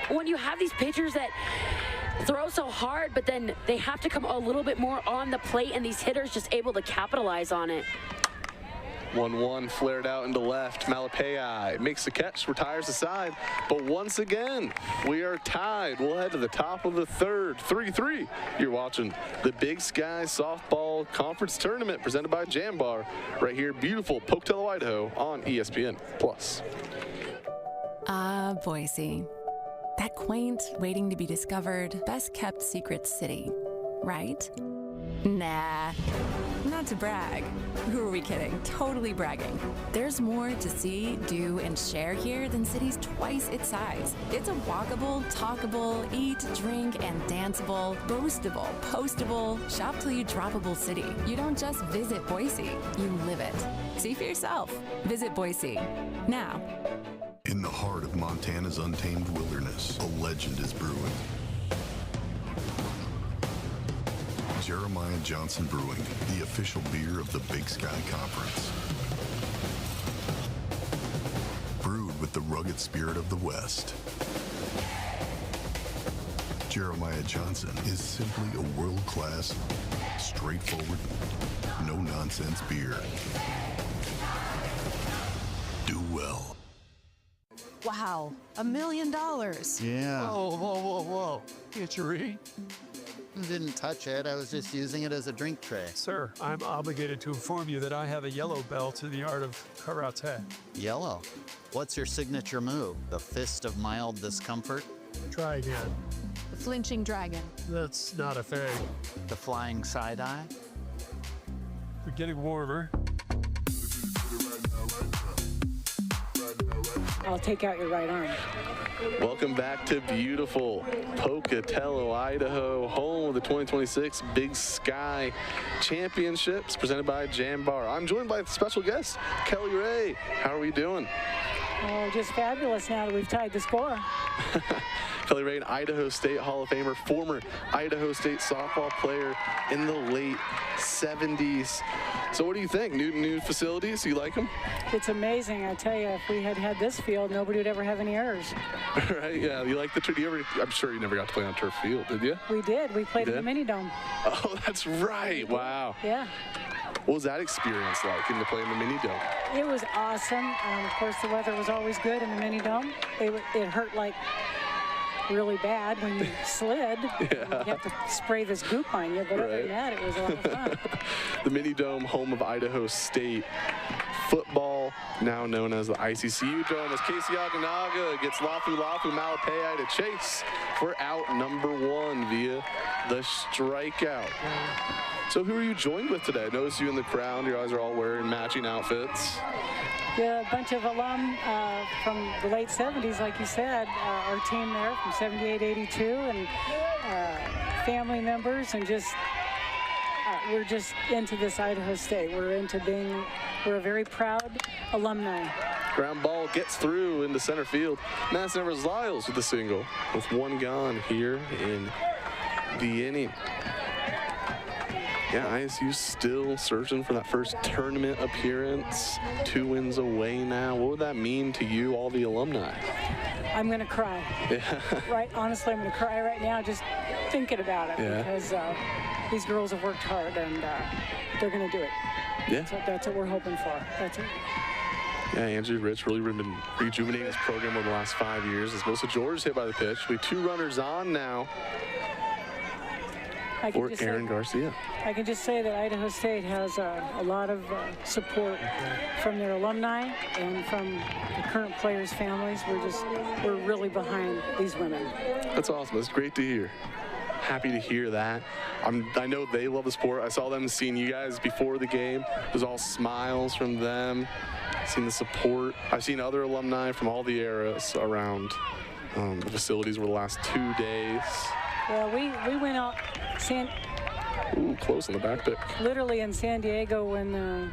When you have these pitchers that throw so hard, but then they have to come a little bit more on the plate, and these hitters just able to capitalize on it. 1-1 flared out into left. Malapei makes the catch, retires the side. But once again, we are tied. We'll head to the top of the third. 3-3. You're watching the Big Sky Softball Conference Tournament presented by Jambar right here, beautiful Pocatello, Idaho on ESPN+. Boise. That quaint, waiting to be discovered, best-kept secret city, right? Nah, not to brag. Who are we kidding? Totally bragging. There's more to see, do, and share here than cities twice its size. It's a walkable, talkable, eat, drink, and danceable, boastable, postable, shop till you droppable city. You don't just visit Boise, you live it. See for yourself. Visit Boise. Now. In the heart of Montana's untamed wilderness, a legend is brewing. Jeremiah Johnson Brewing, the official beer of the Big Sky Conference. Brewed with the rugged spirit of the West. Jeremiah Johnson is simply a world-class, straightforward, no-nonsense beer. Do well. Wow, $1 million. Yeah. Whoa. Itchery. Didn't touch it. I was just using it as a drink tray. Sir, I'm obligated to inform you that I have a yellow belt to the art of karate. Yellow. What's your signature move? The fist of mild discomfort? Try again. The flinching dragon. That's not a thing. The flying side eye? We're getting warmer. I'll take out your right arm. Welcome back to beautiful Pocatello, Idaho, home of the 2026 Big Sky Championships presented by Jambar. I'm joined by special guest, Kelly Ray. How are we doing? Oh, just fabulous now that we've tied the score. Kelly Ray, an Idaho State Hall of Famer, former Idaho State softball player in the late 70s. So what do you think? New facilities, you like them? It's amazing. I tell you, if we had had this field, nobody would ever have any errors. Right, yeah. You like the turf? I'm sure you never got to play on turf field, did you? We did. We played in the mini dome. Oh, that's right. Wow. Yeah. What was that experience like, getting to play in the mini dome? It was awesome. Of course, the weather was always good in the mini dome. It hurt like really bad when you slid. Yeah. You have to spray this goop on you, but other than that, it was a lot of fun. The mini dome, home of Idaho State football, now known as the ICCU Dome, as Casey Aganaga gets Lafu Malapei to chase for out number 1 via the strikeout. So who are you joined with today? I noticed you in the crowd. You guys are all wearing matching outfits. Yeah, a bunch of alum from the late 70s, like you said, our team there from 78, 82, and family members, and just we're just into this Idaho State. We're a very proud alumni. Ground ball gets through into center field. Madison Evers-Lyles with the single with 1 gone here in the inning. Yeah, ISU still searching for that first tournament appearance. 2 wins away now. What would that mean to you, all the alumni? I'm going to cry. Yeah. Right, honestly, I'm going to cry right now just thinking about it, because these girls have worked hard, and they're going to do it. Yeah. So that's what we're hoping for. That's it. Yeah, Andrew Rich really been rejuvenating his program over the last 5 years. As Melissa George hit by the pitch. We have 2 runners on now. Or Aaron Garcia. I can just say that Idaho State has a lot of support from their alumni and from the current players' families. We're really behind these women. That's awesome. That's great to hear. Happy to hear that. I know they love the sport. I saw them seeing you guys before the game. It was all smiles from them. Seen the support. I've seen other alumni from all the eras around the facilities over the last 2 days. Well, we went out close on the back pick. Literally in San Diego when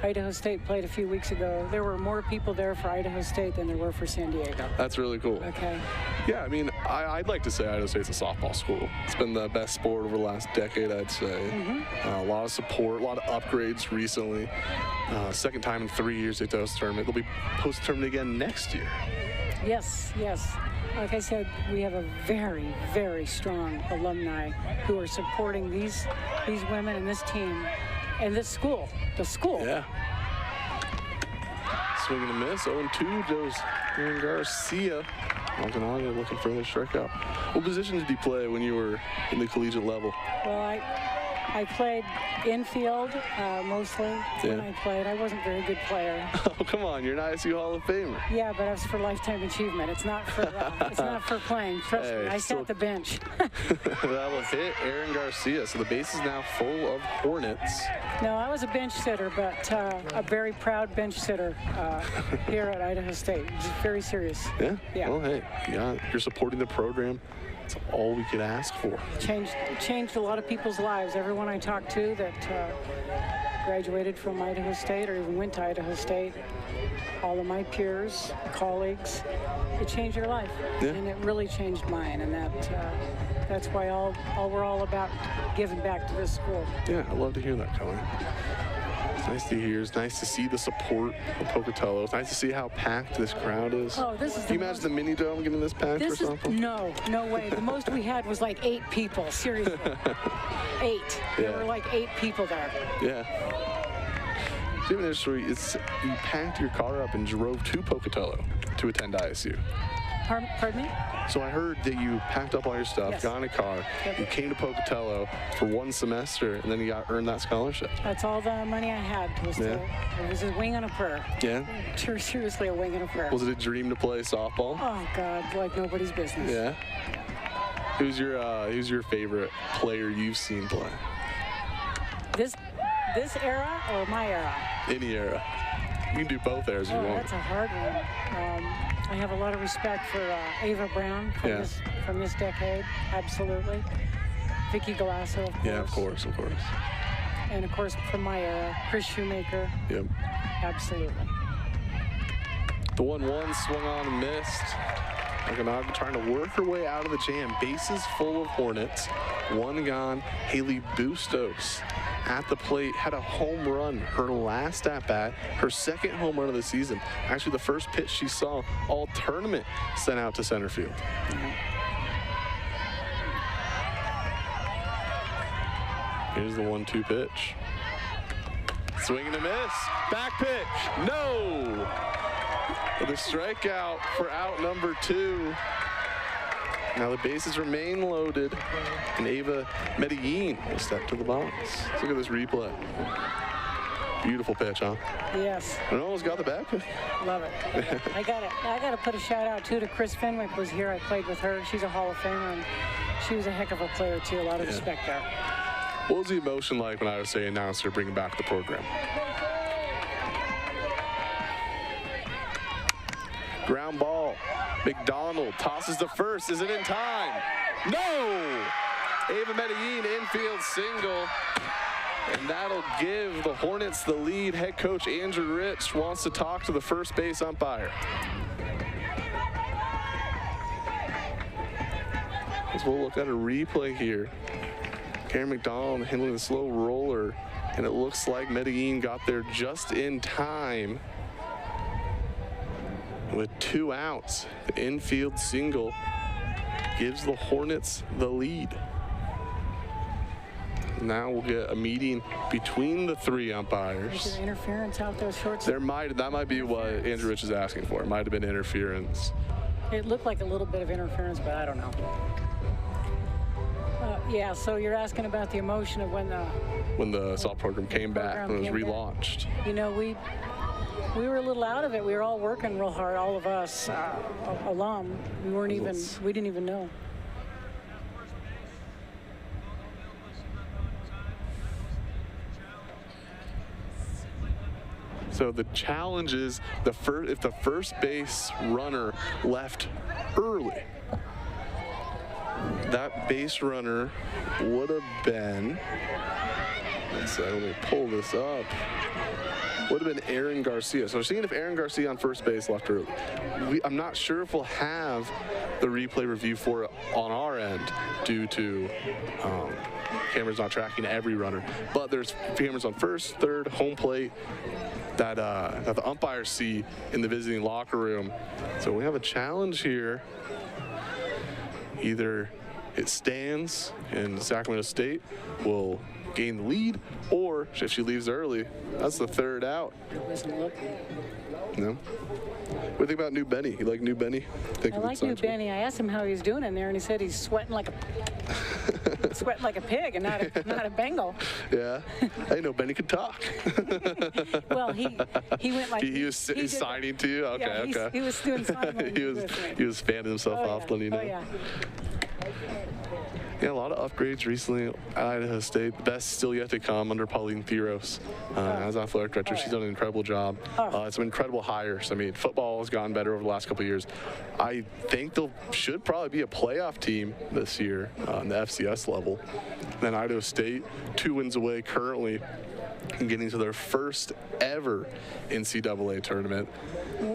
Idaho State played a few weeks ago. There were more people there for Idaho State than there were for San Diego. That's really cool. Okay. Yeah, I mean, I'd like to say Idaho State's a softball school. It's been the best sport over the last decade, I'd say. Mm-hmm. A lot of support, a lot of upgrades recently. Second time in 3 years they host a tournament. They'll be post-tournament again next year. Yes. Like I said, we have a very, very strong alumni who are supporting these women and this team and this school, the school. Yeah. swing and a miss. 0-2 goes Aaron Garcia. Okanagan looking for another strikeout. What position did you play when you were in the collegiate level? Well, I played infield mostly when I played. I wasn't a very good player. Oh, come on. You're an ISU Hall of Famer. Yeah, but that's for lifetime achievement. It's not for playing. Trust me, I sat the bench. That will hit Aaron Garcia. So the base is now full of Hornets. No, I was a bench sitter, but a very proud bench sitter here at Idaho State. It's very serious. Yeah? Yeah. Well, hey, you're supporting the program. That's all we could ask for. Changed a lot of people's lives. Everyone I talked to that graduated from Idaho State or even went to Idaho State, all of my peers, colleagues, it changed their life. Yeah. And it really changed mine. And that's why we're all about giving back to this school. Yeah, I love to hear that, Kelly. It's nice to hear. It's nice to see the support of Pocatello. It's nice to see how packed this crowd is. Oh, this is. Can you imagine the mini dome getting this packed for something? No way. The most we had was like 8 people. Seriously, 8. There were like 8 people there. Yeah. Even interesting, you packed your car up and drove to Pocatello to attend ISU. Pardon me? So I heard that you packed up all your stuff, Yes. got in a car, you came to Pocatello for 1 semester, and then you earned that scholarship. That's all the money I had. It was a wing and a prayer. Yeah? Seriously, a wing and a prayer. Was it a dream to play softball? Oh, God, like nobody's business. Yeah? Who's your favorite player you've seen play? This era or my era? Any era. You can do both eras if you want. That's a hard one. I have a lot of respect for Ava Brown from this decade, absolutely. Vicky Galasso, of course. Yeah, of course. And of course, from my era, Chris Shoemaker. Yep. Absolutely. The 1-1 swung on and missed. Okanagan trying to work her way out of the jam. Bases full of Hornets. 1 gone. Haley Bustos at the plate, had a home run her last at-bat, her 2nd home run of the season. Actually, the first pitch she saw all tournament sent out to center field. Here's the 1-2 pitch. Swing and a miss. Back pitch. No! With a strikeout for out number 2. Now the bases remain loaded, and Ava Medellin will step to the box. Let's look at this replay. Beautiful pitch, huh? Yes. And almost got the back pitch. Love it. I got to put a shout out too to Chris Fenwick was here. I played with her. She's a Hall of Famer, and she was a heck of a player too. A lot of respect there. What was the emotion like when Idaho State announced they're bringing back the program? Ground ball. McDonald tosses to first. Is it in time? No! Ava Medellin infield single. And that'll give the Hornets the lead. Head coach Andrew Rich wants to talk to the first base umpire. As we'll look at a replay here. Karen McDonald handling the slow roller. And it looks like Medellin got there just in time. With 2 outs, the infield single gives the Hornets the lead. Now we'll get a meeting between the 3 umpires. Is there interference out there, shorts? That might be what Andrew Rich is asking for. It might have been interference. It looked like a little bit of interference, but I don't know. Yeah, so you're asking about the emotion of when the soft program came back, when it was relaunched. You know, we were a little out of it. We were all working real hard, all of us alum. We didn't even know. So the challenge is if the first base runner left early, that base runner would have been, let me pull this up, would have been Aaron Garcia. So we're seeing if Aaron Garcia on first base left early. I'm not sure if we'll have the replay review for it on our end due to cameras not tracking every runner. But there's cameras on first, third, home plate that the umpires see in the visiting locker room. So we have a challenge here. Either it stands and Sacramento State will gain the lead, or if she leaves early, that's the third out. I wasn't looking. No? What do you think about New Benny? You like New Benny? I like New Benny. I asked him how he's doing in there, and he said he's sweating like a pig and not a Bengal. Yeah. I know Benny could talk. Well, he went like he was signing to you. Okay, yeah, okay. He was doing sign language. He was fanning himself off, letting you know. Oh yeah. Yeah, a lot of upgrades recently at Idaho State. The best still yet to come under Pauline Theros as athletic director. She's done an incredible job. Some incredible hires. I mean, football has gotten better over the last couple of years. I think should probably be a playoff team this year on the FCS level. Then Idaho State, 2 wins away currently and getting to their first ever NCAA tournament.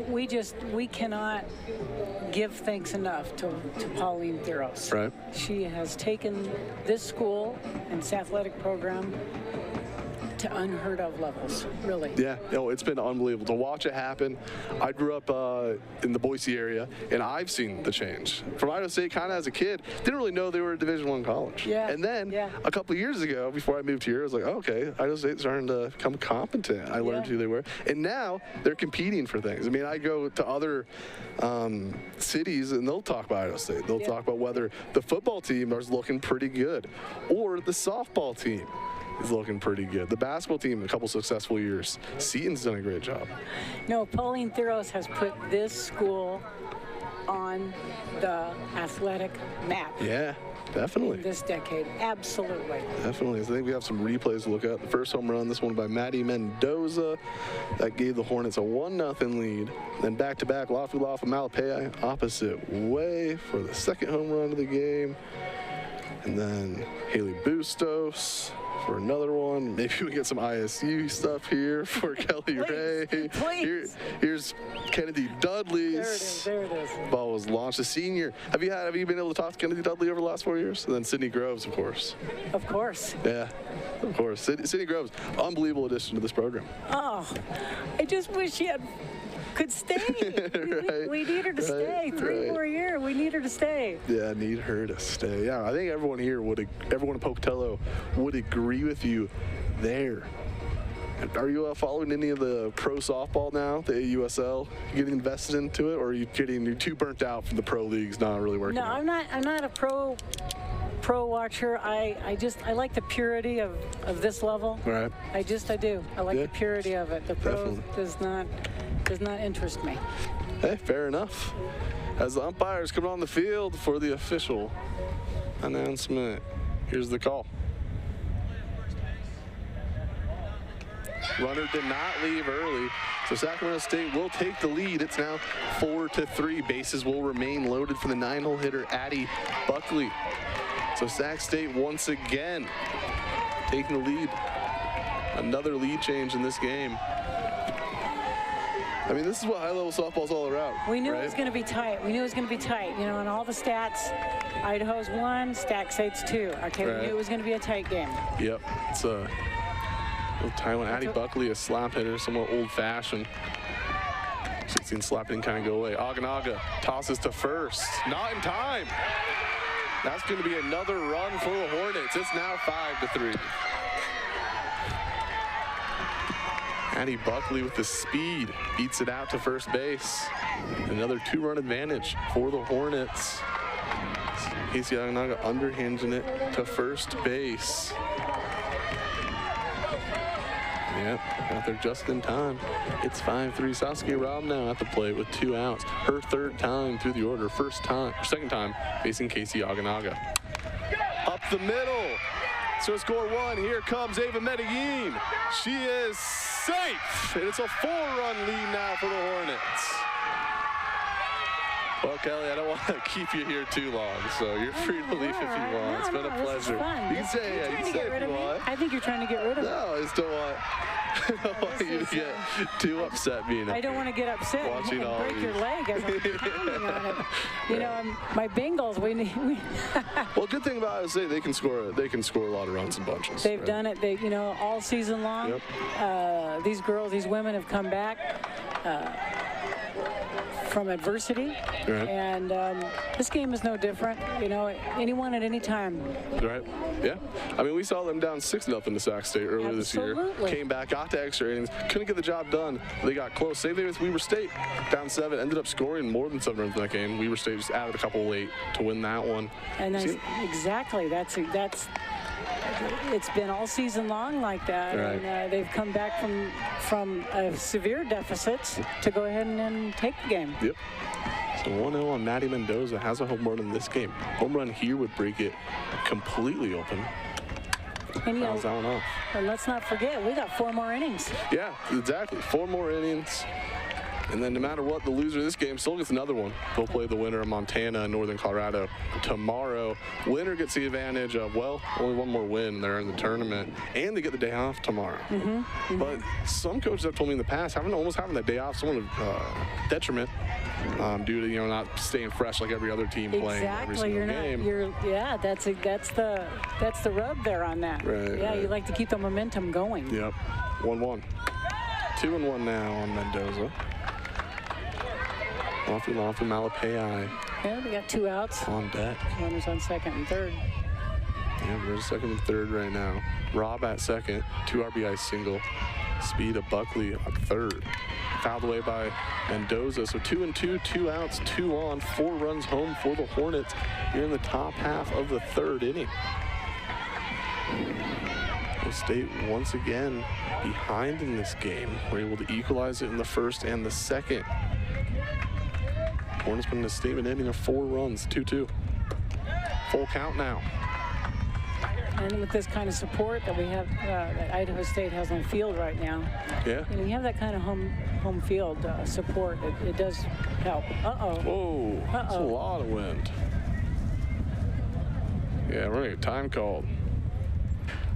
We cannot give thanks enough to Pauline Theros. Right. She has taken this school and its athletic program to unheard of levels, really. Yeah, it's been unbelievable to watch it happen. I grew up in the Boise area, and I've seen the change. From Idaho State, kind of as a kid, didn't really know they were a Division I college. Yeah. And then a couple of years ago, before I moved here, I was like, oh, okay, Idaho State's starting to become competent. I learned who they were. And now they're competing for things. I mean, I go to other cities, and they'll talk about Idaho State. They'll talk about whether the football team is looking pretty good or the softball team is looking pretty good. The basketball team, a couple successful years. Seton's done a great job. No, Pauline Theros has put this school on the athletic map. Yeah, definitely. In this decade, absolutely. Definitely. I think we have some replays to look at. The first home run, this one by Maddie Mendoza, that gave the Hornets a 1-0 lead. Then back-to-back, Lafu Malapaya, opposite way for the second home run of the game. And then Haley Bustos for another one. Maybe we get some ISU stuff here for Kelly Ray. Please. Here's Kennedy Dudley's. There it is. Ball was launched. A senior. Have you been able to talk to Kennedy Dudley over the last 4 years? And then Sydney Groves, of course. Of course. Yeah, of course. Sydney Groves, unbelievable addition to this program. Oh, I just wish she could stay. We need her to stay. 3 more years. We need her to stay. Yeah, need her to stay. Yeah, I think everyone in Pocatello would agree with you there. Are you following any of the pro softball now, the AUSL? You getting invested into it, or are you too burnt out from the pro leagues, not really working? No, I'm not a pro watcher. I like the purity of this level. Right. I do. I like the purity of it. The pro does not interest me. Hey, fair enough. As the umpires come on the field for the official announcement, here's the call. Runner did not leave early, so Sacramento State will take the lead. It's now 4-3. Bases will remain loaded for the 9-hole hitter, Addie Buckley. So Sac State once again taking the lead. Another lead change in this game. I mean, this is what high-level softball's all about. We knew it was going to be tight. You know, and all the stats, Idaho's 1, Sac State's 2. Okay, we knew it was going to be a tight game. Yep, it's a little tight one. Addie Buckley, a slap hitter, somewhat old-fashioned. 16 slapping kind of go away. Aganaga tosses to first. Not in time. That's going to be another run for the Hornets. It's now 5-3. Addie Buckley with the speed beats it out to first base. Another 2-run advantage for the Hornets. Casey Aganaga underhanding it to first base. Yep, got there just in time. It's 5-3. Saskia Robb now at the plate with 2 outs. Her 3rd time through the order. Second time facing Casey Aganaga. Up the middle. So score 1. Here comes Ava Medellin. She is safe. And it's a 4-run lead now for the Hornets. Well, Kelly, I don't want to keep you here too long, so you're free to leave if you want. It's been a pleasure. You can say if you want. I think you're trying to get rid of me. No, I just don't want you to get too upset being up I don't here. want to get upset Watching and all break your these. leg as I'm pounding on it. You know, my Bengals, Well, good thing about it is they can score a lot of runs in bunches. They've done it. They, all season long. Yep. These women have come back. from adversity. Right. And this game is no different. You know, anyone at any time. Right. Yeah. I mean, we saw them down 6-0 to Sac State earlier this year. Came back, got to extra innings, couldn't get the job done. They got close. Same thing with Weber State. Down 7, ended up scoring more than 7 runs in that game. Weber State just added a couple late to win that one. And exactly. That's it's been all season long like that. Right. And they've come back from a severe deficit to go ahead and take the game. Yep. So 1-0 on Maddie Mendoza, has a home run in this game. Home run here would break it completely open. And fouls that one off. And let's not forget, we got 4 more innings. Yeah, exactly. 4 more innings. And then no matter what, the loser of this game still gets another one. They'll play the winner of Montana and Northern Colorado tomorrow. Winner gets the advantage of, well, only 1 more win. They're in the tournament. And they get the day off tomorrow. But some coaches have told me in the past, almost having that day off, somewhat of detriment due to, not staying fresh like every other team playing every single game. That's the rub there on that. Right, yeah, right. you like to keep the momentum going. Yep. 1-1. 2-1 now on Mendoza. Laffy Malapei Yeah, we got 2 outs. on deck. Runners on second and third. Yeah, we're second and third right now. Rob at second, 2 RBI single. Speed of Buckley at third. Fouled away by Mendoza. So 2-2, 2 outs, 2 on, 4 runs home for the Hornets here in the top half of the 3rd inning. Ohio State once again behind in this game. We're able to equalize it in the 1st and the 2nd. Hornets put in a statement ending of 4 runs, 2-2. Full count now. And with this kind of support that we have, that Idaho State has on field right now, Yeah. you have that kind of home field support. It does help. Whoa, that's a lot of wind. Yeah, we're gonna get time called.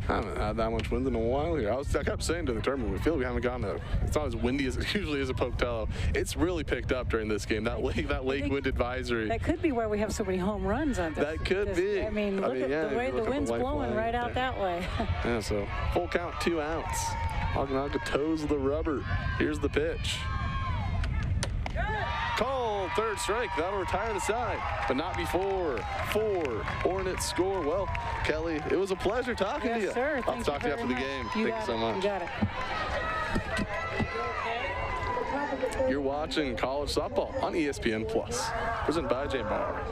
I haven't had that much wind in a while here. I kept saying during the tournament, we feel we haven't gotten it's not as windy as it usually is at Pocatello. It's really picked up during this game. That lake wind advisory. That could be why we have so many home runs on this. That could be. I mean, look at the way the wind's blowing right out that way. Yeah, so full count, 2 outs. Oganaga toes the rubber. Here's the pitch. Called, 3rd strike. That'll retire the side, but not before 4 Hornets score. Well, Kelly, it was a pleasure talking to you. Yes, sir. I'll talk to you after the game. Thank you so much. You got it. You're watching college softball on ESPN Plus, presented by J-Bar.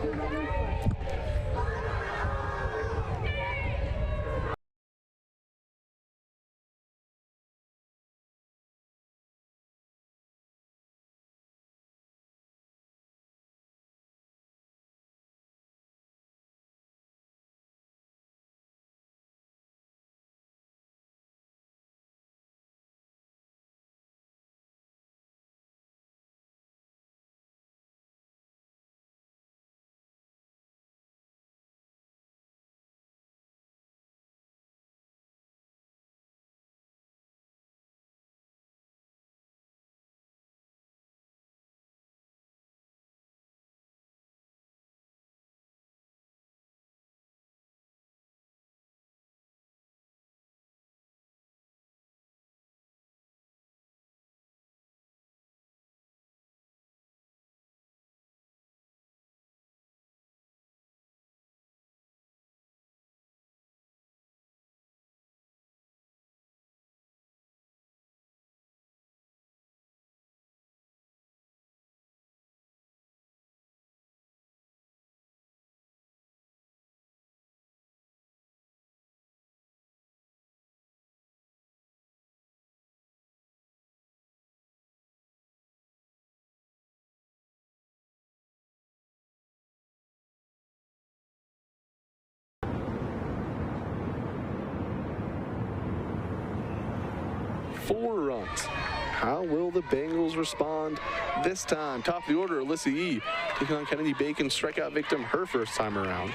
Four runs. How will the Bengals respond this time? Top of the order, Alyssa Yee taking on Kennedy Bacon, strikeout victim her first time around.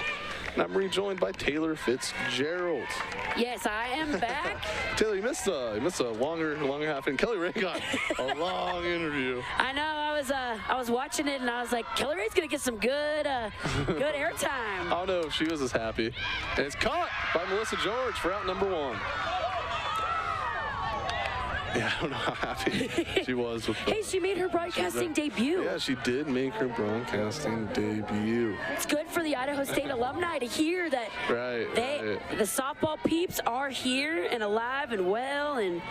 And I'm rejoined by Taylor Fitzgerald. Yes, I am back. Taylor, you missed a longer half, and Kelly Ray got a long interview. I know. I was watching it, and I was like, Kelly Ray's gonna get some good airtime. I don't know if she was as happy. And it's caught by Melissa George for out number 1. Yeah, I don't know how happy she was with Hey, she made her broadcasting debut. Yeah, she did make her broadcasting debut. It's good for the Idaho State alumni to hear that the softball peeps are here and alive and well and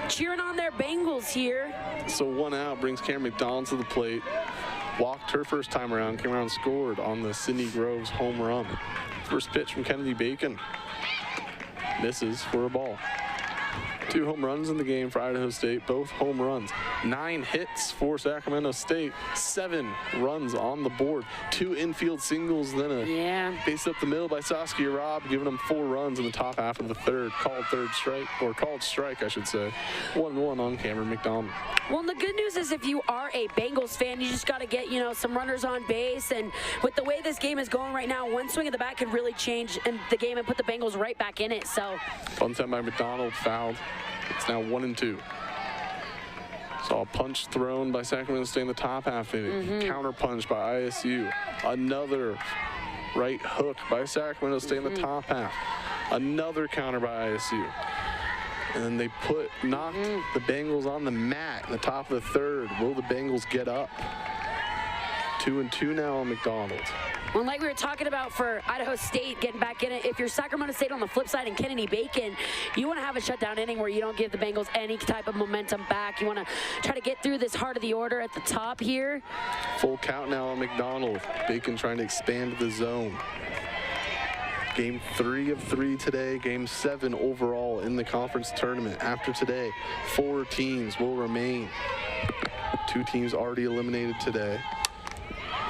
cheering on their Bengals here. So 1 out brings Karen McDonald to the plate. Walked her first time around, came around and scored on the Sydney Groves home run. First pitch from Kennedy Bacon. Misses for a ball. 2 home runs in the game for Idaho State, both home runs. 9 hits for Sacramento State, 7 runs on the board. 2 infield singles, then a base up the middle by Saskia Robb, giving them 4 runs in the top half of the third. Called strike, I should say. 1-1 on Cameron McDonald. Well, and the good news is if you are a Bengals fan, you just got to get, some runners on base. And with the way this game is going right now, one swing of the bat could really change the game and put the Bengals right back in it. So, one time by McDonald, fouled. It's now 1-2. Saw a punch thrown by Sacramento State in the top half inning. Counter punch by ISU. Another right hook by Sacramento State in the top half. Another counter by ISU. And then they knocked the Bengals on the mat in the top of the third. Will the Bengals get up? 2-2 now on McDonald. Well, like we were talking about for Idaho State getting back in it, if you're Sacramento State on the flip side and Kennedy Bacon, you want to have a shutdown inning where you don't give the Bengals any type of momentum back. You want to try to get through this heart of the order at the top here. Full count now on McDonald. Bacon trying to expand the zone. Game 3 of 3 today, game 7 overall in the conference tournament. After today, 4 teams will remain. 2 teams already eliminated today.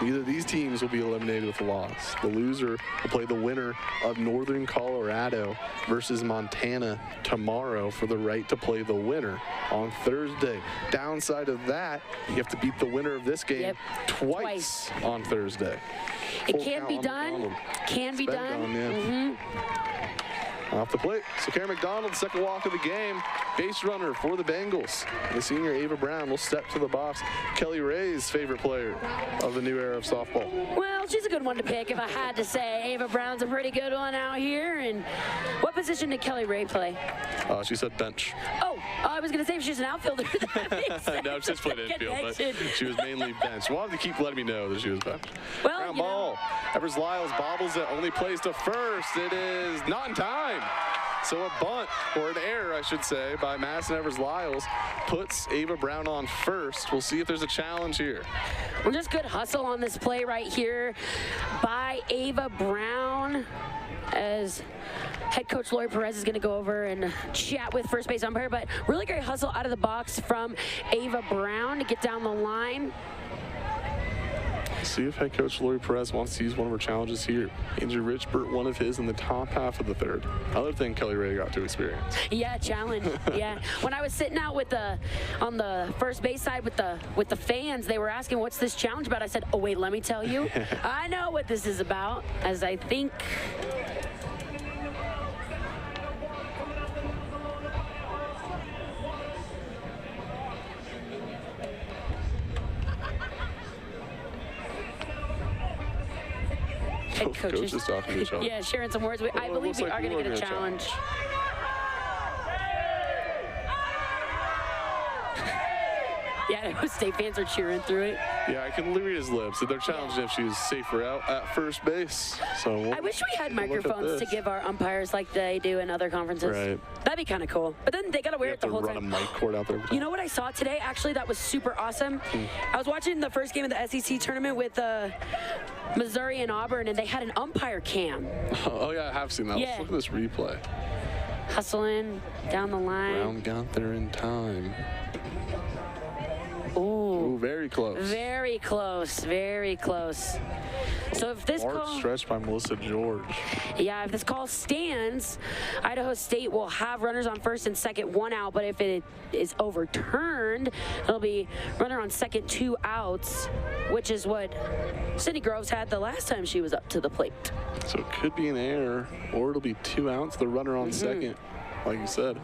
Neither of these teams will be eliminated with a loss. The loser will play the winner of Northern Colorado versus Montana tomorrow for the right to play the winner on Thursday. Downside of that, you have to beat the winner of this game twice on Thursday. It can be done. Can be done. Off the plate, so Karen McDonald, second walk of the game, base runner for the Bengals. The senior Ava Brown will step to the box. Kelly Ray's favorite player of the new era of softball. Well, she's a good one to pick if I had to say. Ava Brown's a pretty good one out here. And what position did Kelly Ray play? She said bench. Oh, I was going to say if she's an outfielder. No, she just played infield, but she was mainly bench. Wanted to keep letting me know that she was bench. Well, ground ball. Evers Lyles bobbles it, only plays to first. It is not in time. So a bunt, or an error, I should say, by Madison Evers Lyles puts Ava Brown on first. We'll see if there's a challenge here. Well, just good hustle on this play right here by Ava Brown, as head coach Lori Perez is going to go over and chat with first base umpire. But really great hustle out of the box from Ava Brown to get down the line. See if head coach Lori Perez wants to use one of her challenges here. Andrew Richbert, one of his in the top half of the third. Other thing Kelly Ray got to experience. Yeah, challenge. Yeah. When I was sitting out with on the first base side with the fans, they were asking, what's this challenge about? I said, oh, wait, let me tell you. I know what this is about, as I think... Head coaches talking to each other. Yeah, sharing some words. I believe we are going to get a challenge. Yeah, Idaho State fans are cheering through it. Yeah, I can read his lips. They're challenging if she was safer out at first base. So I wish we had microphones to give our umpires like they do in other conferences. Right. That'd be kind of cool. But then they got to wear it the whole time. Run a mic cord out there. You know what I saw today? Actually, that was super awesome. I was watching the first game of the SEC tournament with Missouri and Auburn, and they had an umpire cam. Oh, yeah, I have seen that. Yeah. Let's look at this replay. Hustling down the line. Brown got there in time. Ooh, very close. Very close. Very close. So if this Large call... stretch by Melissa George. Yeah, if this call stands, Idaho State will have runners on first and second, 1 out. But if it is overturned, it'll be runner on second, 2 outs, which is what Sydney Groves had the last time she was up to the plate. So it could be an error, or it'll be 2 outs, the runner on second. like you said,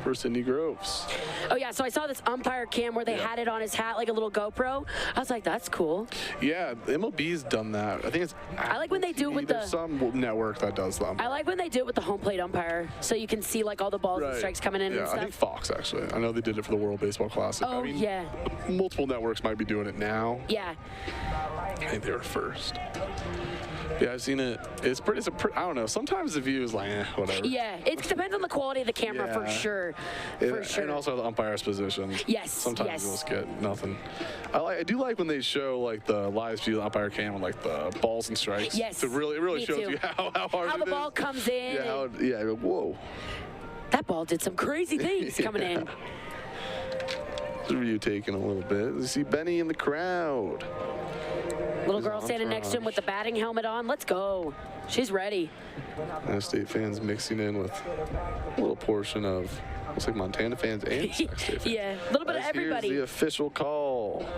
for Cindy Groves. Oh, yeah, so I saw this umpire cam where they had it on his hat like a little GoPro. I was like, that's cool. Yeah, MLB's done that. I think it's... I like when they do it with There's some network that does them. I like when they do it with the home plate umpire, so you can see like all the balls and strikes coming in and stuff. I think Fox, actually. I know they did it for the World Baseball Classic. Oh, I mean, yeah. Multiple networks might be doing it now. Yeah. I think they were first. Yeah, I've seen it. It's pretty, I don't know. Sometimes the view is like, whatever. Yeah, it depends on the quality of the camera for sure. For sure. And also the umpire's position. Yes. Sometimes you'll just get nothing. I do like when they show like the live view of the umpire cam with like the balls and strikes. Yes. It really shows you how hard how the ball comes in. Yeah, whoa. That ball did some crazy things coming in. Review taking a little bit. You see Benny in the crowd. Little girl standing next to him with the batting helmet on. Let's go. She's ready. Idaho State fans mixing in with a little portion of, looks like Montana fans and Sac State fans. Yeah, a little bit of everybody. Here's the official call.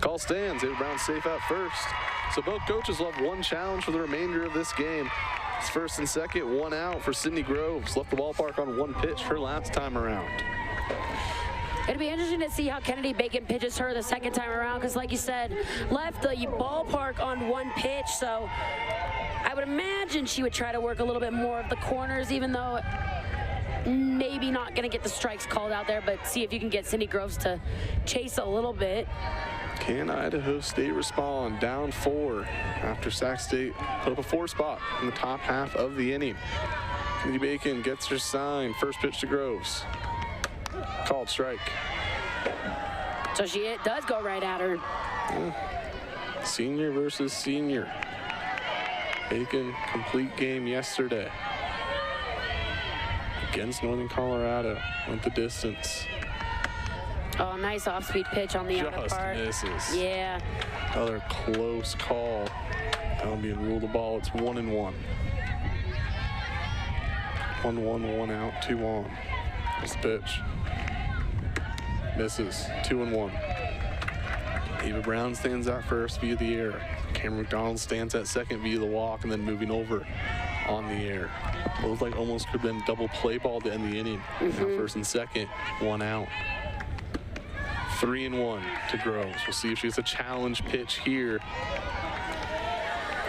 Call stands. David Brown safe out first. So both coaches will have one challenge for the remainder of this game. It's first and second, one out for Sydney Groves. Left the ballpark on one pitch her last time around. It'll be interesting to see how Kennedy Bacon pitches her the second time around because, like you said, left the ballpark on one pitch. So I would imagine she would try to work a little bit more of the corners, even though maybe not going to get the strikes called out there, but see if you can get Sydney Groves to chase a little bit. Can Idaho State respond? Down 4 after Sac State put up a 4 spot in the top half of the inning. Kennedy Bacon gets her sign. First pitch to Groves. Called strike. So she does go right at her. Yeah. Senior versus senior. Bacon, complete game yesterday. Against Northern Colorado. Went the distance. Oh, nice off-speed pitch on the outer part. Just misses. Yeah. Another close call. That'll be ruled the ball. It's 1-1. 1-1, 1 out, 2 on. This pitch. Misses. 2-1. Ava Brown stands out first via the air. Cameron McDonald stands at second via the walk and then moving over on the air. Both like almost could have been double play ball to end the inning. Now first and second, 1 out. 3-1 to Groves. We'll see if she gets a challenge pitch here.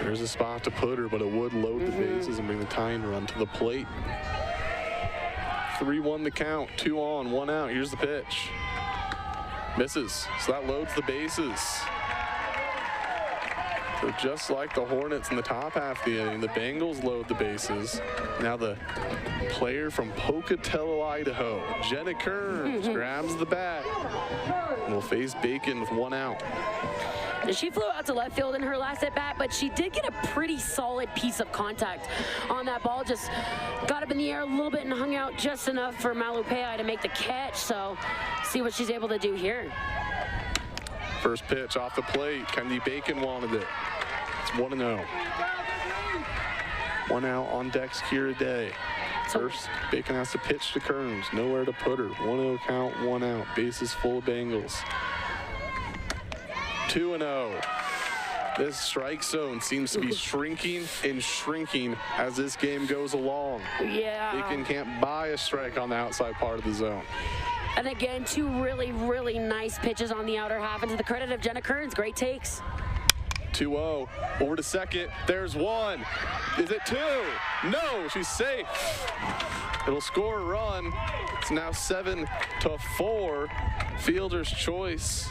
There's a spot to put her, but it would load the bases and bring the tying run to the plate. 3-1 the count, 2 on, 1 out. Here's the pitch. Misses, so that loads the bases. So just like the Hornets in the top half of the inning, the Bengals load the bases. Now the player from Pocatello, Idaho, Jenna Kearns, grabs the bat and will face Bacon with 1 out. She flew out to left field in her last at bat, but she did get a pretty solid piece of contact on that ball. Just got up in the air a little bit and hung out just enough for Malupea to make the catch. So see what she's able to do here. First pitch off the plate. Kennedy Bacon wanted it. It's 1-0. 1 out on decks here today. First, Bacon has to pitch to Kearns. Nowhere to put her. 1-0 count, 1 out. Bases full of Bengals. 2-0. This strike zone seems to be shrinking and shrinking as this game goes along. Yeah. Bacon can't buy a strike on the outside part of the zone. And again, 2 really, really nice pitches on the outer half. And to the credit of Jenna Kearns, great takes. 2-0. Over to second. There's 1. Is it 2? No, she's safe. It'll score a run. It's now 7-4. Fielder's choice.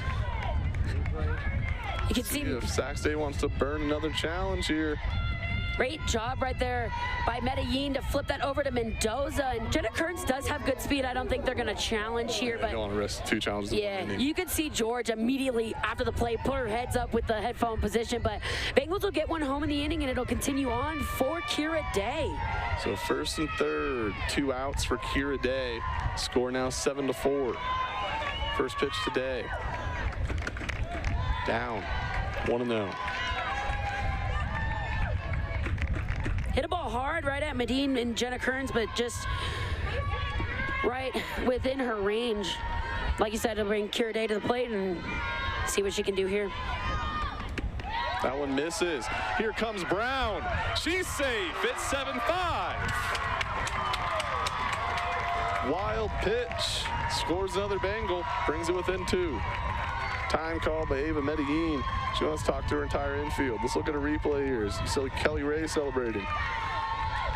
You can see if Sac State wants to burn another challenge here. Great job right there by Medellin to flip that over to Mendoza. And Jenna Kearns does have good speed. I don't think they're going to challenge here. But don't want to risk 2 challenges. Yeah, you could see George immediately after the play put her heads up with the headphone position. But Bengals will get 1 home in the inning, and it'll continue on for Kira Day. So first and third, 2 outs for Kira Day. Score now 7-4. First pitch today. Down. 1-0. Hit a ball hard right at Medine and Jenna Kearns, but just right within her range. Like you said, it'll bring Kira Day to the plate and see what she can do here. That one misses. Here comes Brown. She's safe. It's 7-5. Wild pitch. Scores another Bengal. Brings it within 2. Time call by Ava Medellin. She wants to talk to her entire infield. Let's look at a replay here. So Kelly Ray celebrating.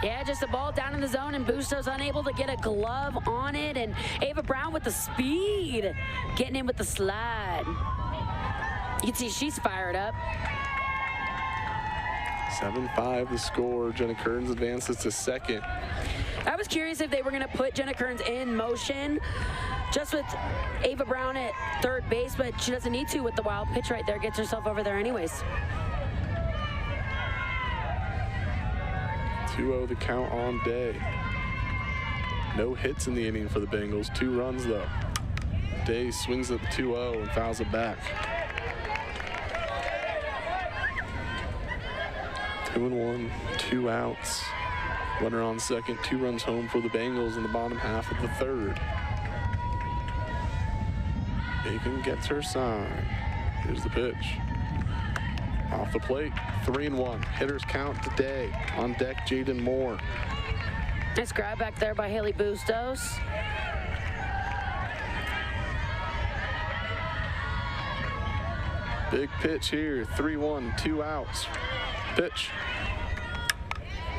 Yeah, just a ball down in the zone, and Bustos unable to get a glove on it, and Ava Brown with the speed, getting in with the slide. You can see she's fired up. 7-5 the score. Jenna Kearns advances to second. I was curious if they were going to put Jenna Kearns in motion just with Ava Brown at third base, but she doesn't need to with the wild pitch right there. Gets herself over there anyways. 2-0 the count on Day. No hits in the inning for the Bengals. 2 runs though. Day swings at the 2-0 and fouls it back. 2-1, 2 outs. Runner on second, 2 runs home for the Bengals in the bottom half of the third. Bacon gets her sign. Here's the pitch. Off the plate, 3-1. Hitters count today. On deck, Jaden Moore. Nice grab back there by Haley Bustos. Big pitch here, 3-1, 2 outs. Pitch.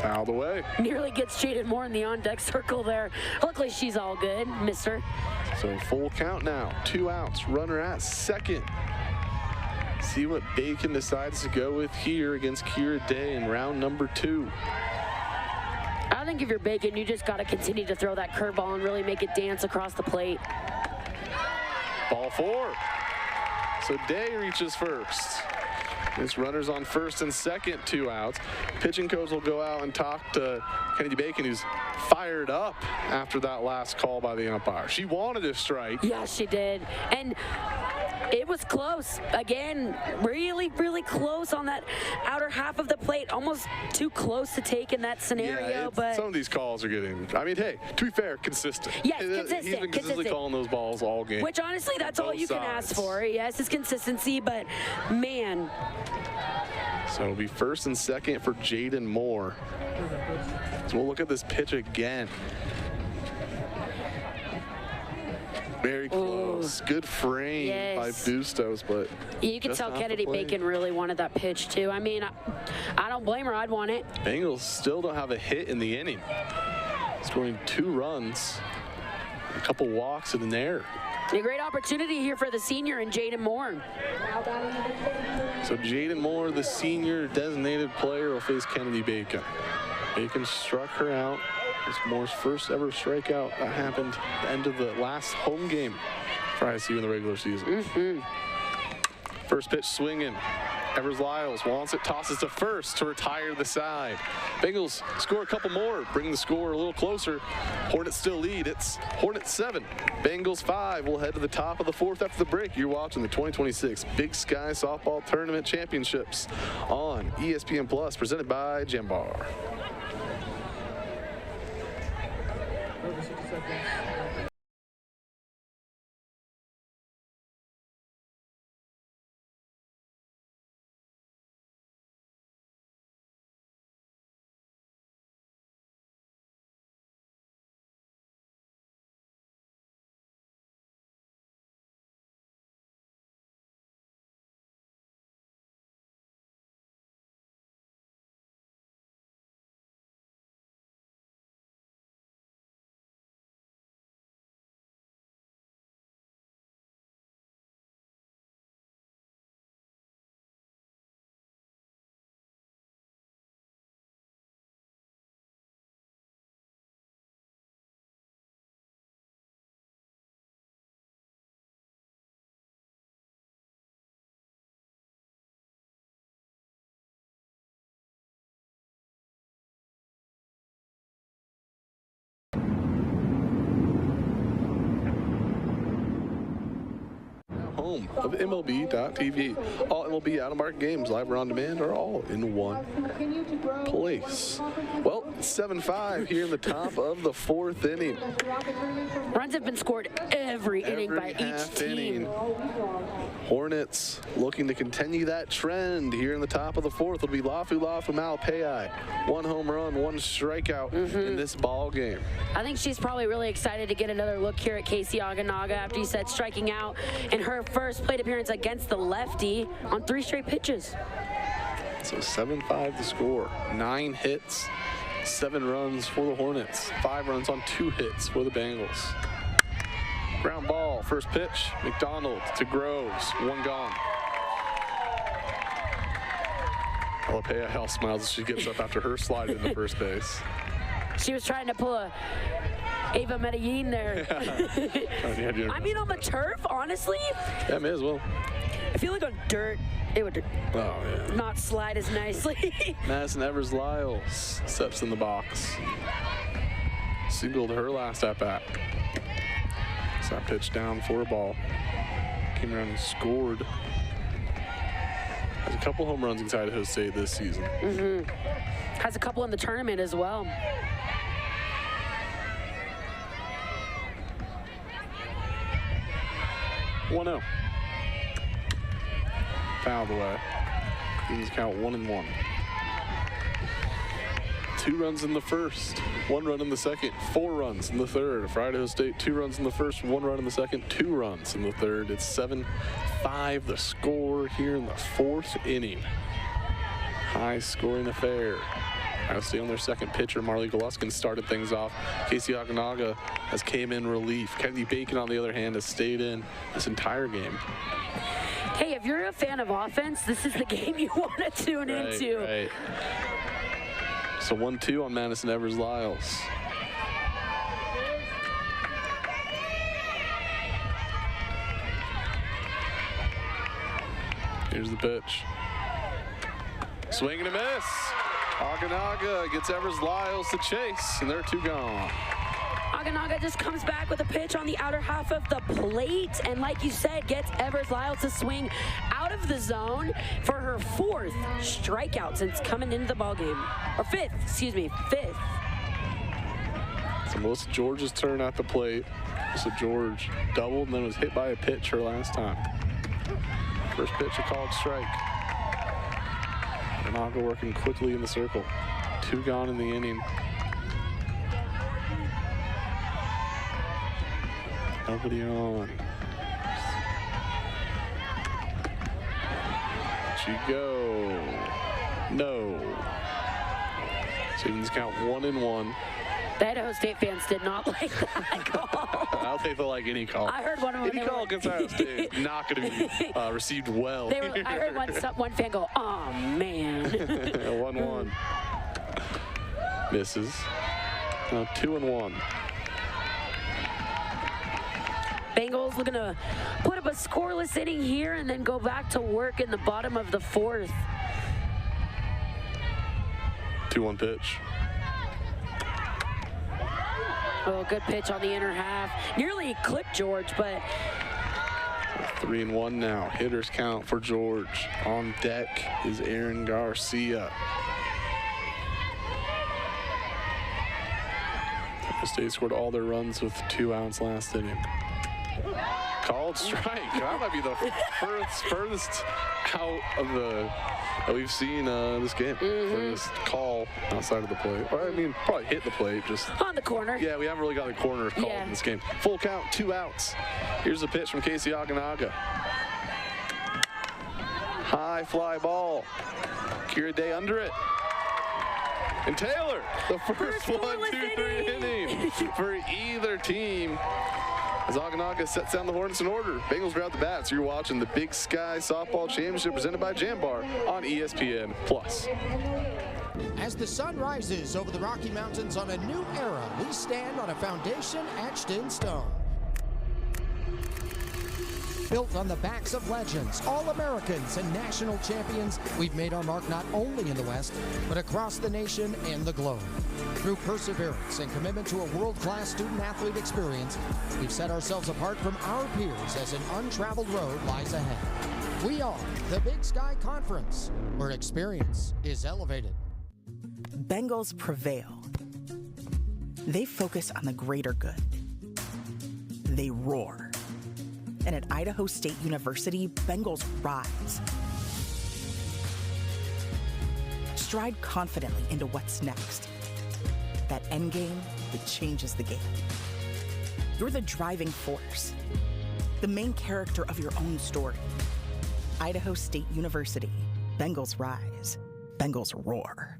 Fouled away. Nearly gets Jaden Moore in the on-deck circle there. Luckily, she's all good, mister. So full count now, 2 outs. Runner at second. See what Bacon decides to go with here against Kira Day in round number 2. I think if you're Bacon, you just got to continue to throw that curveball and really make it dance across the plate. Ball 4. So Day reaches first. This runner's on first and second, 2 outs. Pitching coach will go out and talk to Kennedy Bacon, who's fired up after that last call by the umpire. She wanted a strike. Yeah, she did. And it was close. Again, really, really close on that outer half of the plate. Almost too close to take in that scenario. Yeah, but some of these calls are getting, I mean, hey, to be fair, consistent. Yes, consistent. He's been consistently calling those balls all game. Which, honestly, that's all you can ask for. Yes, it's consistency, but, man. So it'll be first and second for Jaden Moore. So we'll look at this pitch again. Very close. Ooh. Good frame by Bustos, but you can tell Kennedy Bacon really wanted that pitch too. I mean, I don't blame her. I'd want it. Bengals still don't have a hit in the inning. Scoring 2 runs, a couple walks in an error. A great opportunity here for the senior and Jaden Moore. So Jaden Moore, the senior designated player, will face Kennedy Bacon. Bacon struck her out. It's Moore's first ever strikeout. That happened at the end of the last home game for ISU in the regular season. First pitch swinging. Evers-Lyles wants it, tosses to first to retire the side. Bengals score a couple more, bring the score a little closer. Hornets still lead. It's Hornets 7, Bengals 5. We'll head to the top of the 4th after the break. You're watching the 2026 Big Sky Softball Tournament Championships on ESPN Plus, presented by Jambar. home of MLB.tv. All MLB out-of-market games, live or on demand, are all in one place. Well, it's 7-5 here in the top of the 4th inning. Runs have been scored every inning by each team. Hornets looking to continue that trend here in the top of the 4th. It'll be Lafu Malapai. 1 home run, 1 strikeout in this ball game. I think she's probably really excited to get another look here at Casey Aganaga after you said striking out in her first plate appearance against the lefty on 3 straight pitches. So 7-5 the score. 9 hits, 7 runs for the Hornets. 5 runs on 2 hits for the Bengals. Ground ball, first pitch, McDonald to Groves, 1 gone. Alapea Hell smiles as she gets up after her slide into first base. She was trying to pull a Ava Medellin there. Yeah. I mean, on the turf, honestly. Yeah, may as well. I feel like on dirt, it would not slide as nicely. Madison Evers-Lyles steps in the box. Singled her last at-bat. So that pitch down for a ball. Came around and scored. Has a couple home runs inside Idaho State this season. Has a couple in the tournament as well. One-0. Fouled away. Teams count 1-1. 2 runs in the first, 1 run in the second, 4 runs in the third. For Idaho State, 2 runs in the first, 1 run in the second, 2 runs in the third. It's 7-5 the score here in the 4th inning. High scoring affair. Idaho State on their second pitcher, Marley Goluskin, started things off. Casey Aganaga has came in relief. Kennedy Bacon, on the other hand, has stayed in this entire game. Hey, if you're a fan of offense, this is the game you want to tune into. Right. So 1-2 on Madison Evers-Lyles. Here's the pitch. Swing and a miss. Aganaga gets Evers-Lyles to chase, and they're 2 gone. Aganaga just comes back with a pitch on the outer half of the plate, and like you said, gets Evers-Lyles to swing out of the zone for her 4th strikeout since coming into the ballgame. Or 5th, excuse me, 5th. So Melissa George's turn at the plate. So George doubled and then was hit by a pitch her last time. First pitch, a called strike. Aganaga working quickly in the circle. 2 gone in the inning. Nobody on. She go. No. Teams count 1-1. The Idaho State fans did not like that call. I don't think they'll like any call. I heard one of them. Any call against Idaho State is not going to be received well. I heard one fan go, "Oh man." 1-1. Misses. Now 2-1. Bengals looking to put up a scoreless inning here and then go back to work in the bottom of the 4th. 2-1 pitch. Oh, good pitch on the inner half. Nearly clipped George, but 3-1 now. Hitters count for George. On deck is Aaron Garcia. Idaho State scored all their runs with 2 outs last inning. Called strike. That might be the furthest out of that we've seen this game. Furthest call outside of the plate. Or, I mean, probably hit the plate. Just on the corner. Yeah, we haven't really got the corner called in this game. Full count, 2 outs. Here's the pitch from Casey Aganaga. High fly ball. Kira Day under it. And Taylor, the first 1-2-3 inning for either team. As Aganaga sets down the Hornets in order. Bengals grab the bats. You're watching the Big Sky Softball Championship presented by Jambar on ESPN+. As the sun rises over the Rocky Mountains on a new era, we stand on a foundation etched in stone. Built on the backs of legends, All-Americans, and national champions, we've made our mark not only in the West, but across the nation and the globe. Through perseverance and commitment to a world-class student-athlete experience, we've set ourselves apart from our peers as an untraveled road lies ahead. We are the Big Sky Conference, where experience is elevated. Bengals prevail. They focus on the greater good. They roar. And at Idaho State University, Bengals rise. Stride confidently into what's next. That end game that changes the game. You're the driving force, the main character of your own story. Idaho State University. Bengals rise. Bengals roar.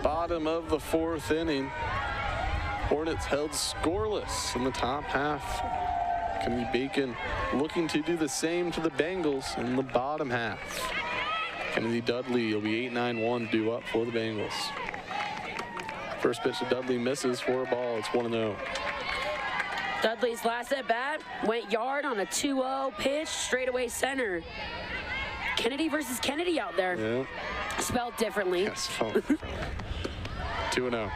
Bottom of the fourth inning. Hornets held scoreless in the top half. Kennedy Bacon looking to do the same to the Bengals in the bottom half. Kennedy Dudley will be 8-9-1 due up for the Bengals. First pitch to Dudley misses for a ball. It's 1-0. Dudley's last at bat went yard on a 2-0 pitch, straightaway center. Kennedy versus Kennedy out there. Yeah. Spelled differently. Yeah, spelled differently. 2-0.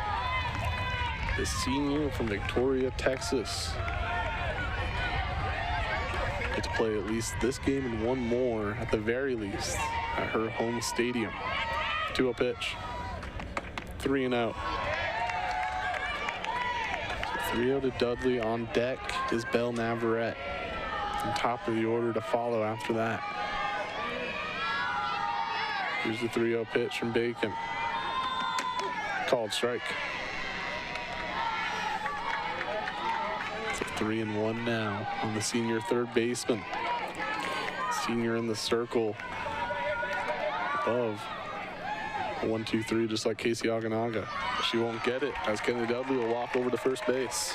The senior from Victoria, Texas. Get to play at least this game and one more, at the very least, at her home stadium. 2-0 pitch. 3-0. 3-0 to Dudley. On deck is Belle Navarrete. On top of the order to follow after that. Here's the 3-0 pitch from Bacon. Called strike. It's a 3-1 now on the senior third baseman. Senior in the circle above. 1-2-3, just like Casey Aganaga. She won't get it as Kennedy Dudley will walk over to first base.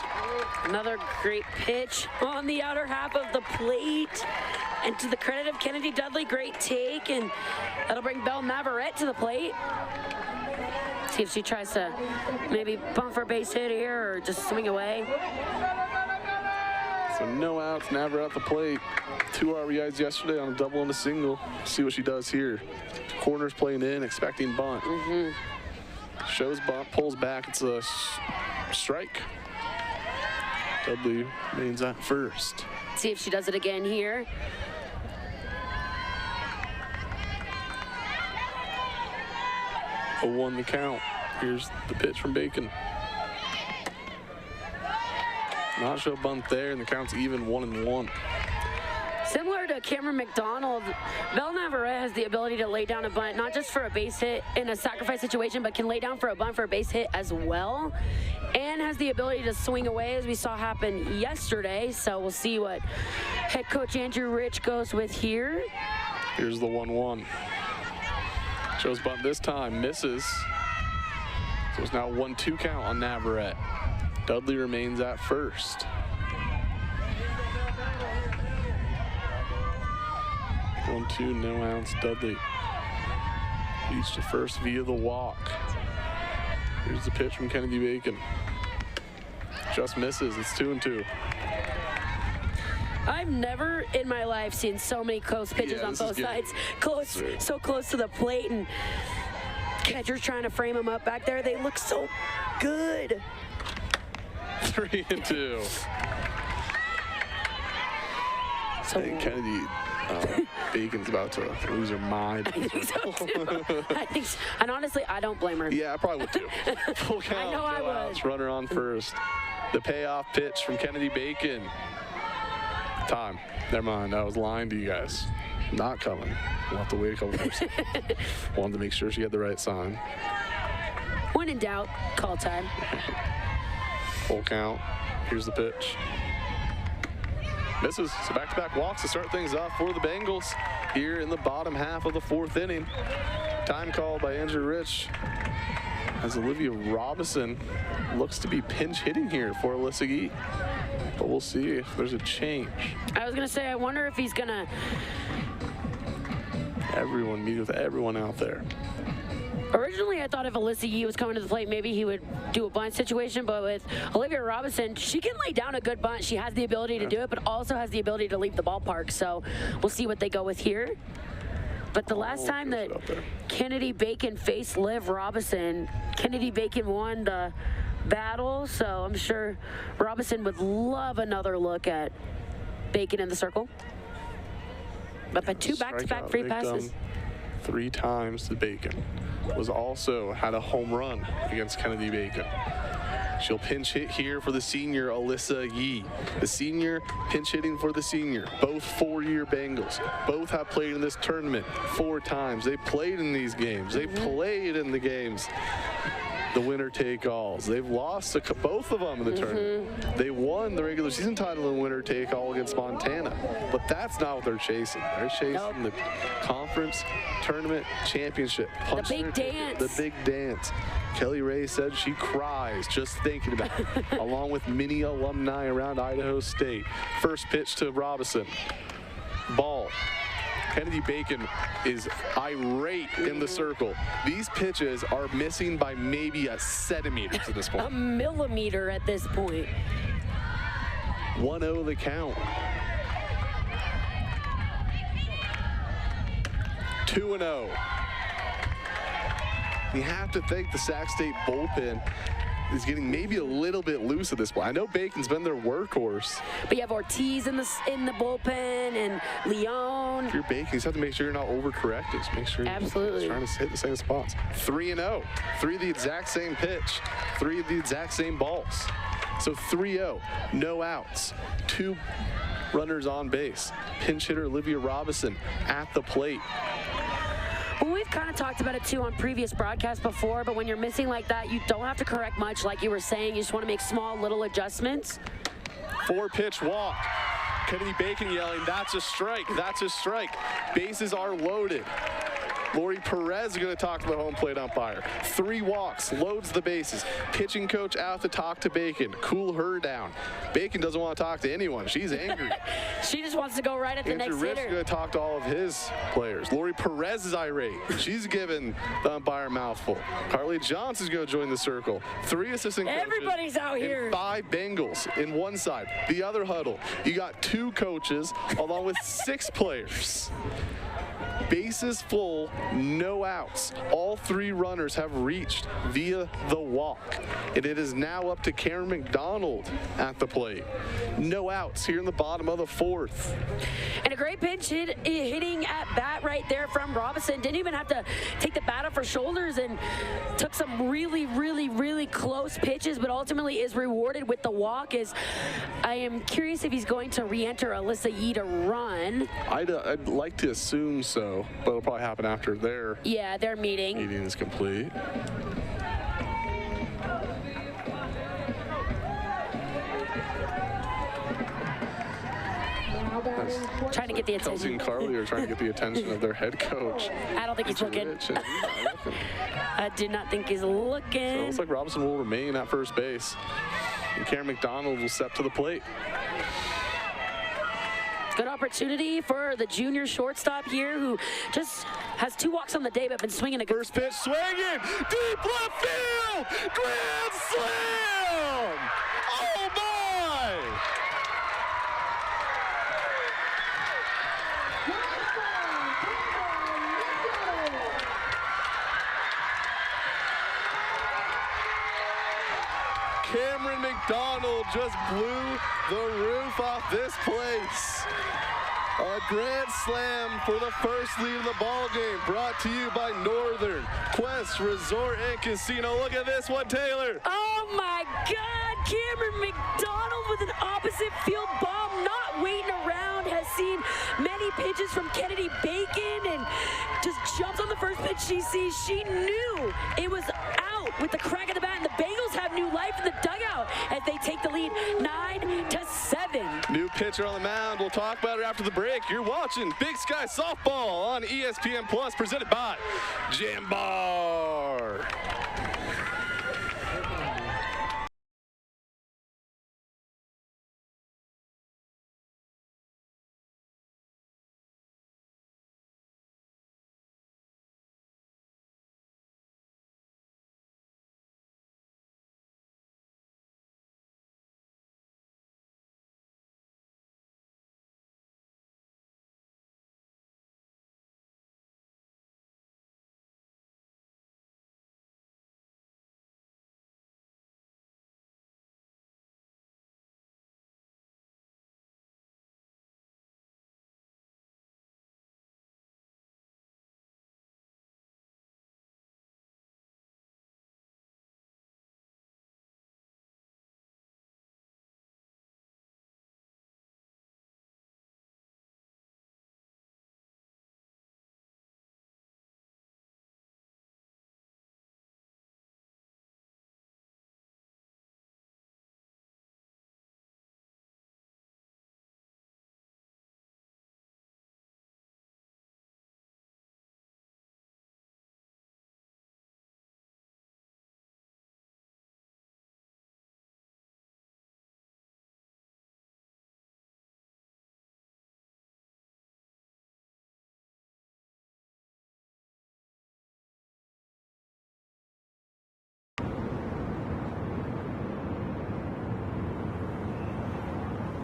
Another great pitch on the outer half of the plate. And to the credit of Kennedy Dudley, great take, and that'll bring Belle Navarrete to the plate. See if she tries to maybe bump for a base hit here or just swing away. So no outs, Navarrete at the plate. 2 RBIs yesterday on a double and a single. See what she does here. Corners playing in, expecting bunt. Shows bunt, pulls back. It's a strike. Dudley remains at first. See if she does it again here. A 1 the count. Here's the pitch from Bacon. Not show bunt there, and the count's even 1-1. Similar to Cameron McDonald, Belle Navarrete has the ability to lay down a bunt, not just for a base hit in a sacrifice situation, but can lay down for a bunt for a base hit as well, and has the ability to swing away, as we saw happen yesterday. So we'll see what head coach Andrew Rich goes with here. Here's the 1-1. Shows bunt this time, misses. So it's now 1-2 count on Navarrete. Dudley remains at first. 1-2, no outs. Dudley leads to first via the walk. Here's the pitch from Kennedy Bacon. Just misses. It's 2-2. I've never in my life seen so many close pitches on both sides. Close, so close to the plate, and catcher's trying to frame them up back there. They look so good. 3-2. So Kennedy Bacon's about to lose her mind. I think so too. And honestly, I don't blame her. Yeah, I probably would too. Full count. I know I would. Runner on first. The payoff pitch from Kennedy Bacon. Time. Never mind. I was lying to you guys. Not coming. We'll have to wait a couple more seconds. Wanted to make sure she had the right sign. When in doubt, call time. Full count. Here's the pitch. Misses. So back-to-back walks to start things off for the Bengals here in the bottom half of the 4th inning. Time called by Andrew Rich as Olivia Robinson looks to be pinch hitting here for Alyssa Yee. But we'll see if there's a change. I was going to say, I wonder if he's going to... Everyone meet with everyone out there. Originally, I thought if Alyssa Yee was coming to the plate, maybe he would do a bunt situation, but with Olivia Robinson, she can lay down a good bunt. She has the ability to do it, but also has the ability to leave the ballpark. So we'll see what they go with here. But the last time that Kennedy Bacon faced Liv Robinson, Kennedy Bacon won the battle, so I'm sure Robinson would love another look at Bacon in the circle. But 2 back-to-back free passes. 3 times to Bacon. Was also had a home run against Kennedy Bacon. She'll pinch hit here for the senior Alyssa Yee. The senior pinch hitting for the senior. Both 4-year Bengals. Both have played in this tournament 4 times. They played in these games. They played in the games. The winner take alls. They've lost both of them in the tournament. They won the regular season title in winner take all against Montana, but that's not what they're chasing. They're chasing the conference tournament championship. The big dance. The big dance. Kelly Ray said she cries just thinking about it, along with many alumni around Idaho State. First pitch to Robinson. Ball. Kennedy Bacon is irate in the circle. These pitches are missing by maybe a centimeter at this point. A millimeter at this point. 1-0 the count. 2-0. You have to think the Sac State bullpen is getting maybe a little bit loose at this point. I know Bacon's been their workhorse. But you have Ortiz in the bullpen and Leon. If you're Bacon, you just have to make sure you're not overcorrecting. Just make sure you're trying to hit the same spots. 3-0. 3 of the exact same pitch. 3 of the exact same balls. So 3-0. No outs. 2 runners on base. Pinch hitter Olivia Robinson at the plate. Well, we've kind of talked about it too on previous broadcasts before, but when you're missing like that, you don't have to correct much like you were saying. You just want to make small little adjustments. 4-pitch walk. Kennedy Bacon yelling, "That's a strike, that's a strike." Bases are loaded. Lori Perez is going to talk to the home plate umpire. 3 walks, loads the bases. Pitching coach out to talk to Bacon, cool her down. Bacon doesn't want to talk to anyone. She's angry. She just wants to go right at the next hitter. Rich is going to talk to all of his players. Lori Perez is irate. She's giving the umpire a mouthful. Carly Johnson's going to join the circle. 3 assistant coaches. Everybody's out here. And 5 Bengals in one side. The other huddle, you got 2 coaches along with 6 players. Bases full, no outs. All 3 runners have reached via the walk. And it is now up to Karen McDonald at the plate. No outs here in the bottom of the 4th. And a great pitch hitting at bat right there from Robinson. Didn't even have to take the bat off her shoulders and took some really, really, really close pitches, but ultimately is rewarded with the walk. I am curious if he's going to re-enter Alyssa Yee to run. I'd like to assume so, but it'll probably happen after their meeting is complete. Trying to get the attention. Kelsey and Carly are trying to get the attention of their head coach. I don't think he's looking. I do not think he's looking. So it looks like Robinson will remain at first base. And Karen McDonald will step to the plate. Good opportunity for the junior shortstop here, who just has 2 walks on the day, but been swinging a good first pitch, swinging, deep left field, grand slam! Oh my! Cameron McDonald just blew the roof off this place. A grand slam for the first lead of the ball game, brought to you by Northern Quest Resort and Casino. Look at this one, Taylor. Oh my God, Cameron McDonald with an opposite field bomb, not waiting around, has seen many pitches from Kennedy Bacon and just jumps on the first pitch she sees. She knew it was out with the crack of the bat, and the Bengals have new life in the dugout as they take the lead 9-7. New pitcher on the mound. We'll talk about it after the break. You're watching Big Sky Softball on ESPN Plus, presented by Jambar.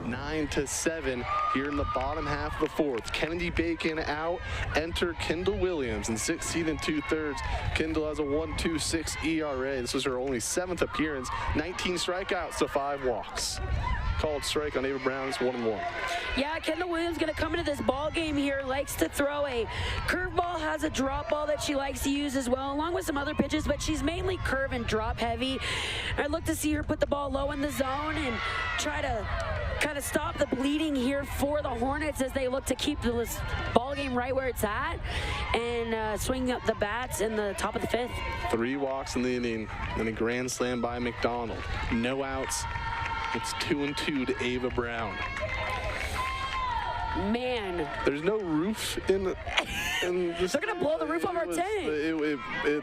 Nine to 7 here in the bottom half of the fourth. Kennedy Bacon out. Enter Kendall Williams in 16 2/3. Kendall has a 1.26 ERA. This was her only 7th appearance. 19 strikeouts to 5 walks. Called strike on Ava Brown. It's 1-1. Yeah, Kendall Williams going to come into this ball game here. Likes to throw a curveball, has a drop ball that she likes to use as well, along with some other pitches, but she's mainly curve and drop heavy. I'd look to see her put the ball low in the zone and try to kind of stop the bleeding here for the Hornets as they look to keep this ball game right where it's at and swing up the bats in the top of the 5th. 3 walks in the inning and a grand slam by McDonald. No outs. It's 2-2 to Ava Brown. Man. There's no roof in this. They're going to blow the roof off our tent.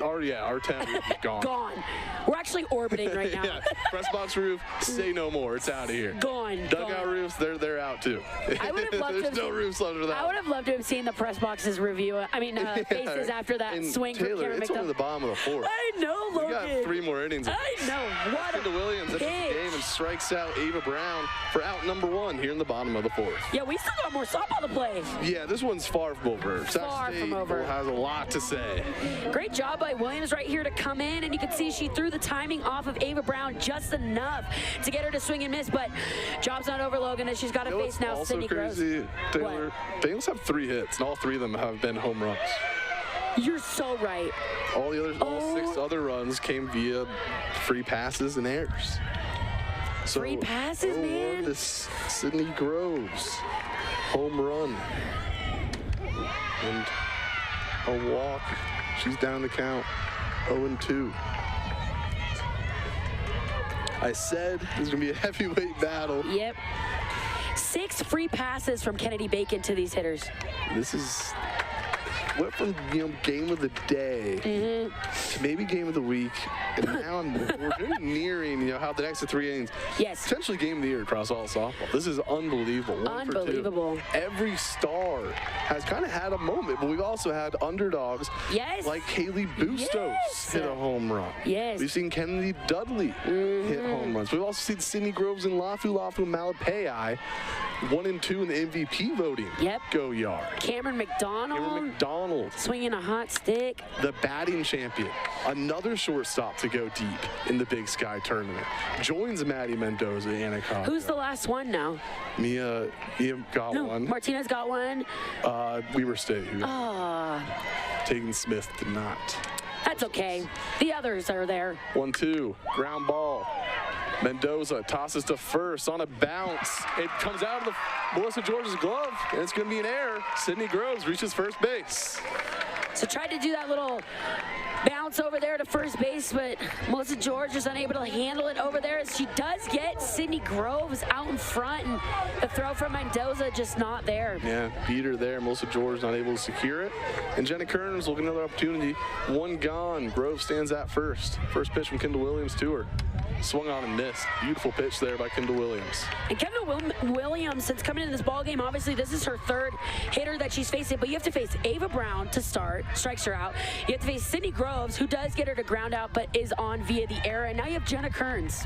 Our tent roof is gone. Gone. We're actually orbiting right now. Yeah, press box roof, say no more. It's out of here. Gone. Dugout roofs, they're out too. I would have loved There's no roofs under that. I would have loved to have seen the press box's faces after that swing from Taylor, Cameron it's McDonald. only the bottom of the 4th. I know, Logan. We got 3 more innings. I know. What Kendall Williams enters the game and strikes out Ava Brown for out number 1 here in the bottom of the 4th. Yeah, we still got more softball to play. Yeah, this one's far from over. Far from over. Has a lot to say. Great job by Williams right here to come in, and you can see she threw the timing off of Ava Brown just enough to get her to swing and miss, but job's not over, Logan, as she's got to face now Sydney Groves. Crazy, Taylor, Bengals have 3 hits, and all 3 of them have been home runs. You're so right. All 6 other runs came via free passes and errors. So, free passes, man. This Sydney Groves home run and a walk. She's down the count, 0-2. I said this is gonna be a heavyweight battle. Yep. 6 free passes from Kennedy Bacon to these hitters. This is went from game of the day to maybe game of the week, and now we're nearing how the next 3 innings. Yes. Potentially game of the year across all softball. This is unbelievable. Unbelievable. Every star has kind of had a moment, but we've also had underdogs. Yes. Like Kaylee Bustos hit a home run. Yes. We've seen Kennedy Dudley hit home runs. We've also seen Sydney Groves and Lafu Malapei 1 and 2 in the MVP voting. Yep. Go Yard. Cameron McDonald. Swinging a hot stick. The batting champion. Another shortstop to go deep in the Big Sky tournament. Joins Maddie Mendoza and Anaconda. Who's the last one now? Mia got one. Martinez got one. Weber State. Tagan Smith did not. That's okay. The others are there. 1-2. Ground ball. Mendoza tosses to first on a bounce. It comes out of the Melissa George's glove, and it's going to be an error. Sydney Groves reaches first base. So tried to do that little bounce bounce over there to first base, but Melissa George is unable to handle it over there as she does get Sydney Groves out in front, and the throw from Mendoza just not there. Yeah, beat her there. Melissa George not able to secure it. And Jenna Kearns looking at another opportunity. One gone. Groves stands at first. First pitch from Kendall Williams to her. Swung on and missed. Beautiful pitch there by Kendall Williams. And Kendall Williams, since coming into this ball game, obviously this is her third hitter that she's facing, but you have to face Ava Brown to start, strikes her out. You have to face Sydney Groves, who does get her to ground out, but is on via the error. And now you have Jenna Kearns.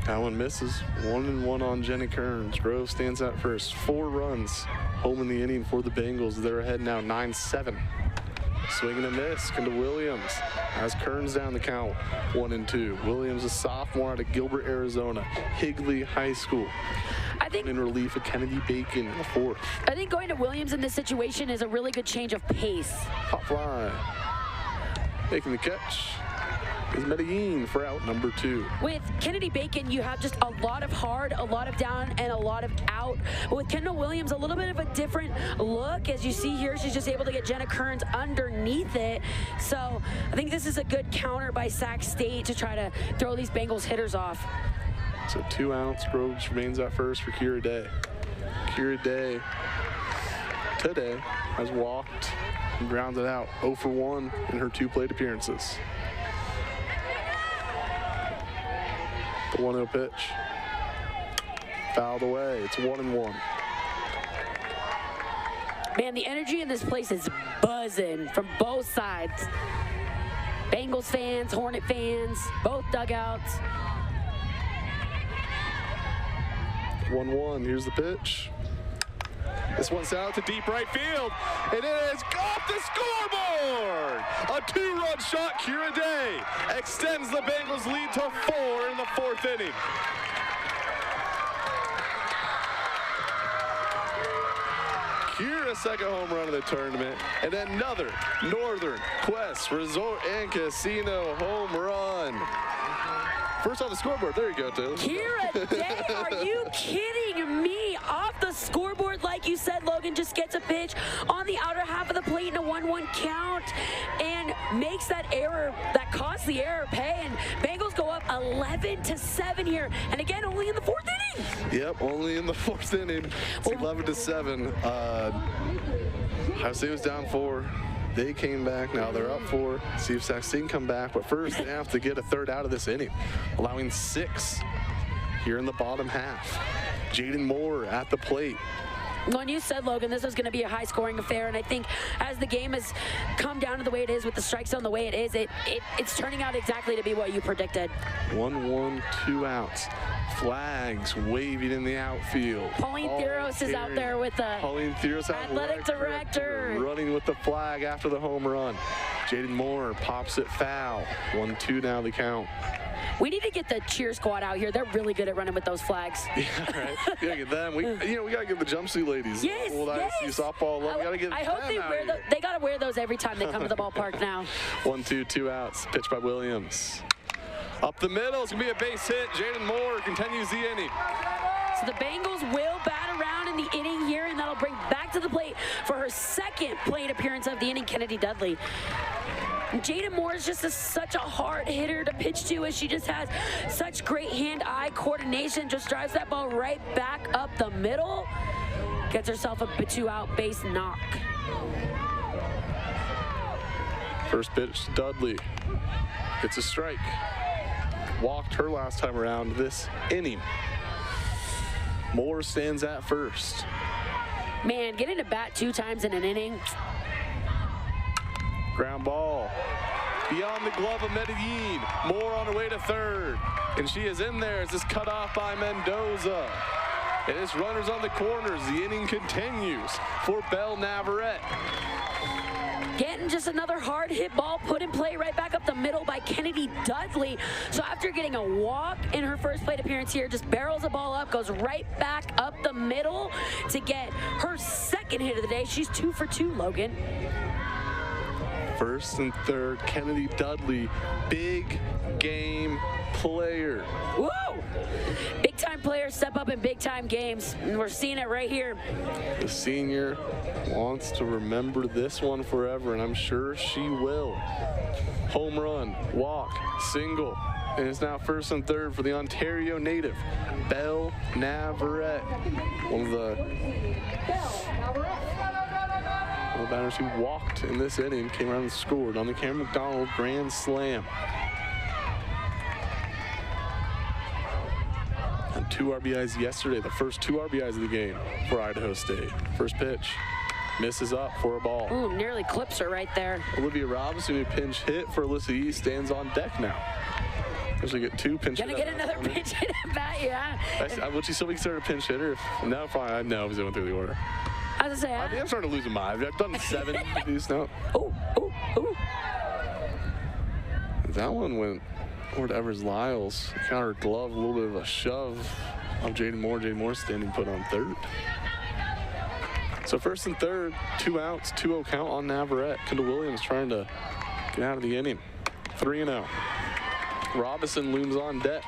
That one misses. 1-1 on Jenna Kearns. Groves stands at first. 4 runs. Home in the inning for the Bengals. They're ahead now 9-7. Swing and a miss. Kendall Williams has Kearns down the count. 1-2. Williams, a sophomore out of Gilbert, Arizona. Higley High School. I think in relief of Kennedy Bacon in the 4th. I think going to Williams in this situation is a really good change of pace. Pop fly. Making the catch is Medellin for out number 2. With Kennedy Bacon, you have just a lot of hard, a lot of down, and a lot of out. But with Kendall Williams, a little bit of a different look. As you see here, she's just able to get Jenna Kearns underneath it. So I think this is a good counter by Sac State to try to throw these Bengals hitters off. So 2 outs. Groves remains at first for Kira Day. Kira Day today has walked and grounded out 0 for 1 in her 2 plate appearances. The 1-0 pitch. Fouled away. It's 1-1. Man, the energy in this place is buzzing from both sides. Bengals fans, Hornet fans, both dugouts. 1-1. Here's the pitch. This one's out to deep right field. It is off the scoreboard. A 2-run shot. Kira Day extends the Bengals lead to 4 in the 4th inning. Kira's second home run of the tournament, and another Northern Quest Resort and Casino home run. First on the scoreboard. There you go, Taylor. Kira Day, are you kidding me? Off the scoreboard, like you said, Logan just gets a pitch on the outer half of the plate in a 1-1 count and makes that error, that costly error pay. And Bengals go up 11-7 here. And again, only in the 4th inning. Yep, only in the 4th inning. It's 11-7. Ohio State was down 4. They came back. Now they're up 4. See if Sac State can come back. But first, they have to get a third out of this inning, allowing 6 here in the bottom half. Jaden Moore at the plate. When you said, Logan, this was going to be a high-scoring affair, and I think as the game has come down to the way it is with the strike zone the way it is, it's turning out exactly to be what you predicted. 1-1, 2 outs. Flags waving in the outfield. Pauline Theros is out there with the athletic director. Running with the flag after the home run. Jaden Moore pops it foul. 1-2 now the count. We need to get the cheer squad out here. They're really good at running with those flags. Yeah, right. We gotta get them. We gotta get the jumpsuit ladies. Yes, ISU softball. We gotta get I hope they wear those. They gotta wear those every time they come to the ballpark now. 1-2, 2 outs. Pitch by Williams. Up the middle. It's gonna be a base hit. Jaden Moore continues the inning. So the Bengals will bat around in the inning here, and that'll bring back to the plate for her 2nd plate appearance of the inning, Kennedy Dudley. Jaden Moore is just such a hard hitter to pitch to, as she just has such great hand-eye coordination, just drives that ball right back up the middle, gets herself a 2-out base knock. First pitch, Dudley gets a strike. Walked her last time around this inning. Moore stands at first. Man, getting to bat 2 times in an inning. Ground ball. Beyond the glove of Medellin. Moore on her way to 3rd. And she is in there. It's just cut off by Mendoza. And it's runners on the corners. The inning continues for Belle Navarrete. Getting just another hard hit ball put in play right back up the middle by Kennedy Dudley. So after getting a walk in her first plate appearance here, just barrels the ball up, goes right back up the middle to get her 2nd hit of the day. She's 2 for 2, Logan. First and third, Kennedy Dudley, big game player. Woo! Big time players step up in big time games, and we're seeing it right here. The senior wants to remember this one forever, and I'm sure she will. Home run, walk, single, and it's now first and third for the Ontario native, Belle Navarrete. One of the batters who walked in this inning, came around and scored on the Cameron McDonald grand slam. And 2 RBIs yesterday, the first 2 RBIs of the game for Idaho State. First pitch, misses up for a ball. Ooh, nearly clips her right there. Olivia Robinson, who pinch hit for Alyssa East, stands on deck now. Usually get 2 pinch hitters. Gonna get another pinch hit at bat, yeah. Would she still be considered a pinch hitter? No, probably. I know because they went through the order. I was gonna say, I think I'm starting to lose my mind. I've done 7 of these now. Ooh, ooh, ooh. That one went over to Evers Lyles. Counter glove, a little bit of a shove of Jaden Moore. Jaden Moore standing put on third. So first and third, 2 outs, 2-0 count on Navarrete. Kendall Williams trying to get out of the inning. 3-0. Robinson looms on deck.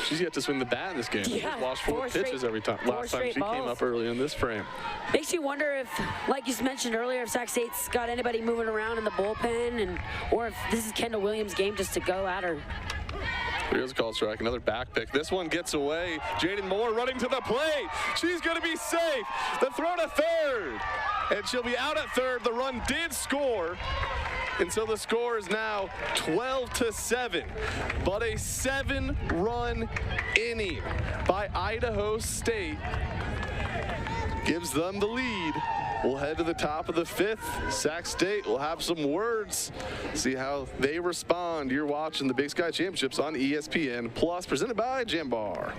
She's yet to swing the bat in this game. Yeah, Lost 4 pitches every time. Last time she came up early in this frame. Makes you wonder if, like you mentioned earlier, if Sac State's got anybody moving around in the bullpen, or if this is Kendall Williams' game just to go at her. Here's a call strike, another back pick. This one gets away. Jaden Moore running to the plate. She's going to be safe. The throw to third. And she'll be out at third. The run did score. And so the score is now 12-7. But a 7-run inning by Idaho State gives them the lead. We'll head to the top of the 5th. Sac State will have some words. See how they respond. You're watching the Big Sky Championships on ESPN Plus, presented by Jambar.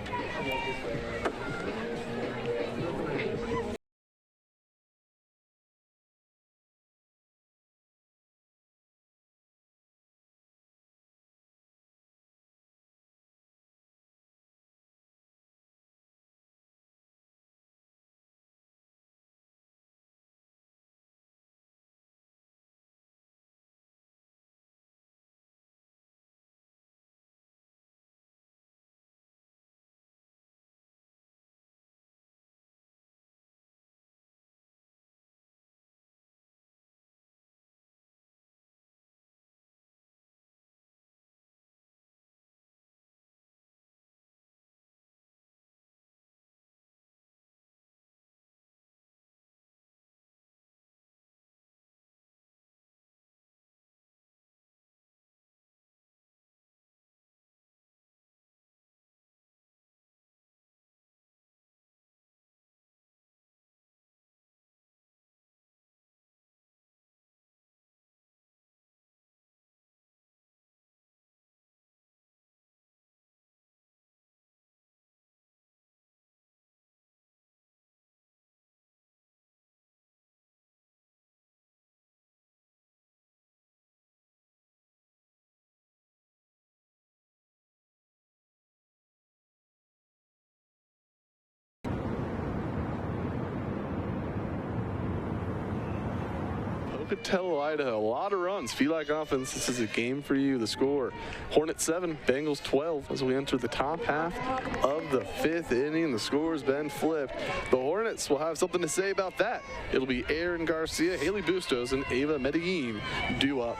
Pocatello, Idaho, a lot of runs. Feel-like offense, this is a game for you. The score, Hornets 7, Bengals 12 as we enter the top half of the 5th inning. The score has been flipped. The Hornets will have something to say about that. It'll be Aaron Garcia, Haley Bustos, and Ava Medellin due up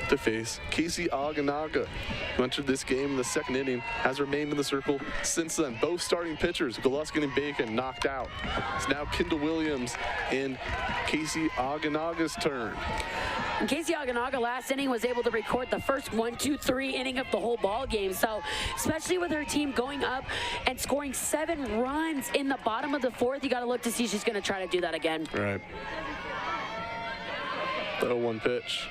to face Casey Aganaga, who entered this game in the 2nd inning, has remained in the circle since then. Both starting pitchers, Goluskin and Bacon, knocked out. It's now Kendall Williams and Casey Aganaga's turn. And Casey Aganaga last inning was able to record the first 1-2-3 inning of the whole ball game. So especially with her team going up and scoring 7 runs in the bottom of the 4th, you got to look to see she's going to try to do that again. Right. The 0-1 pitch.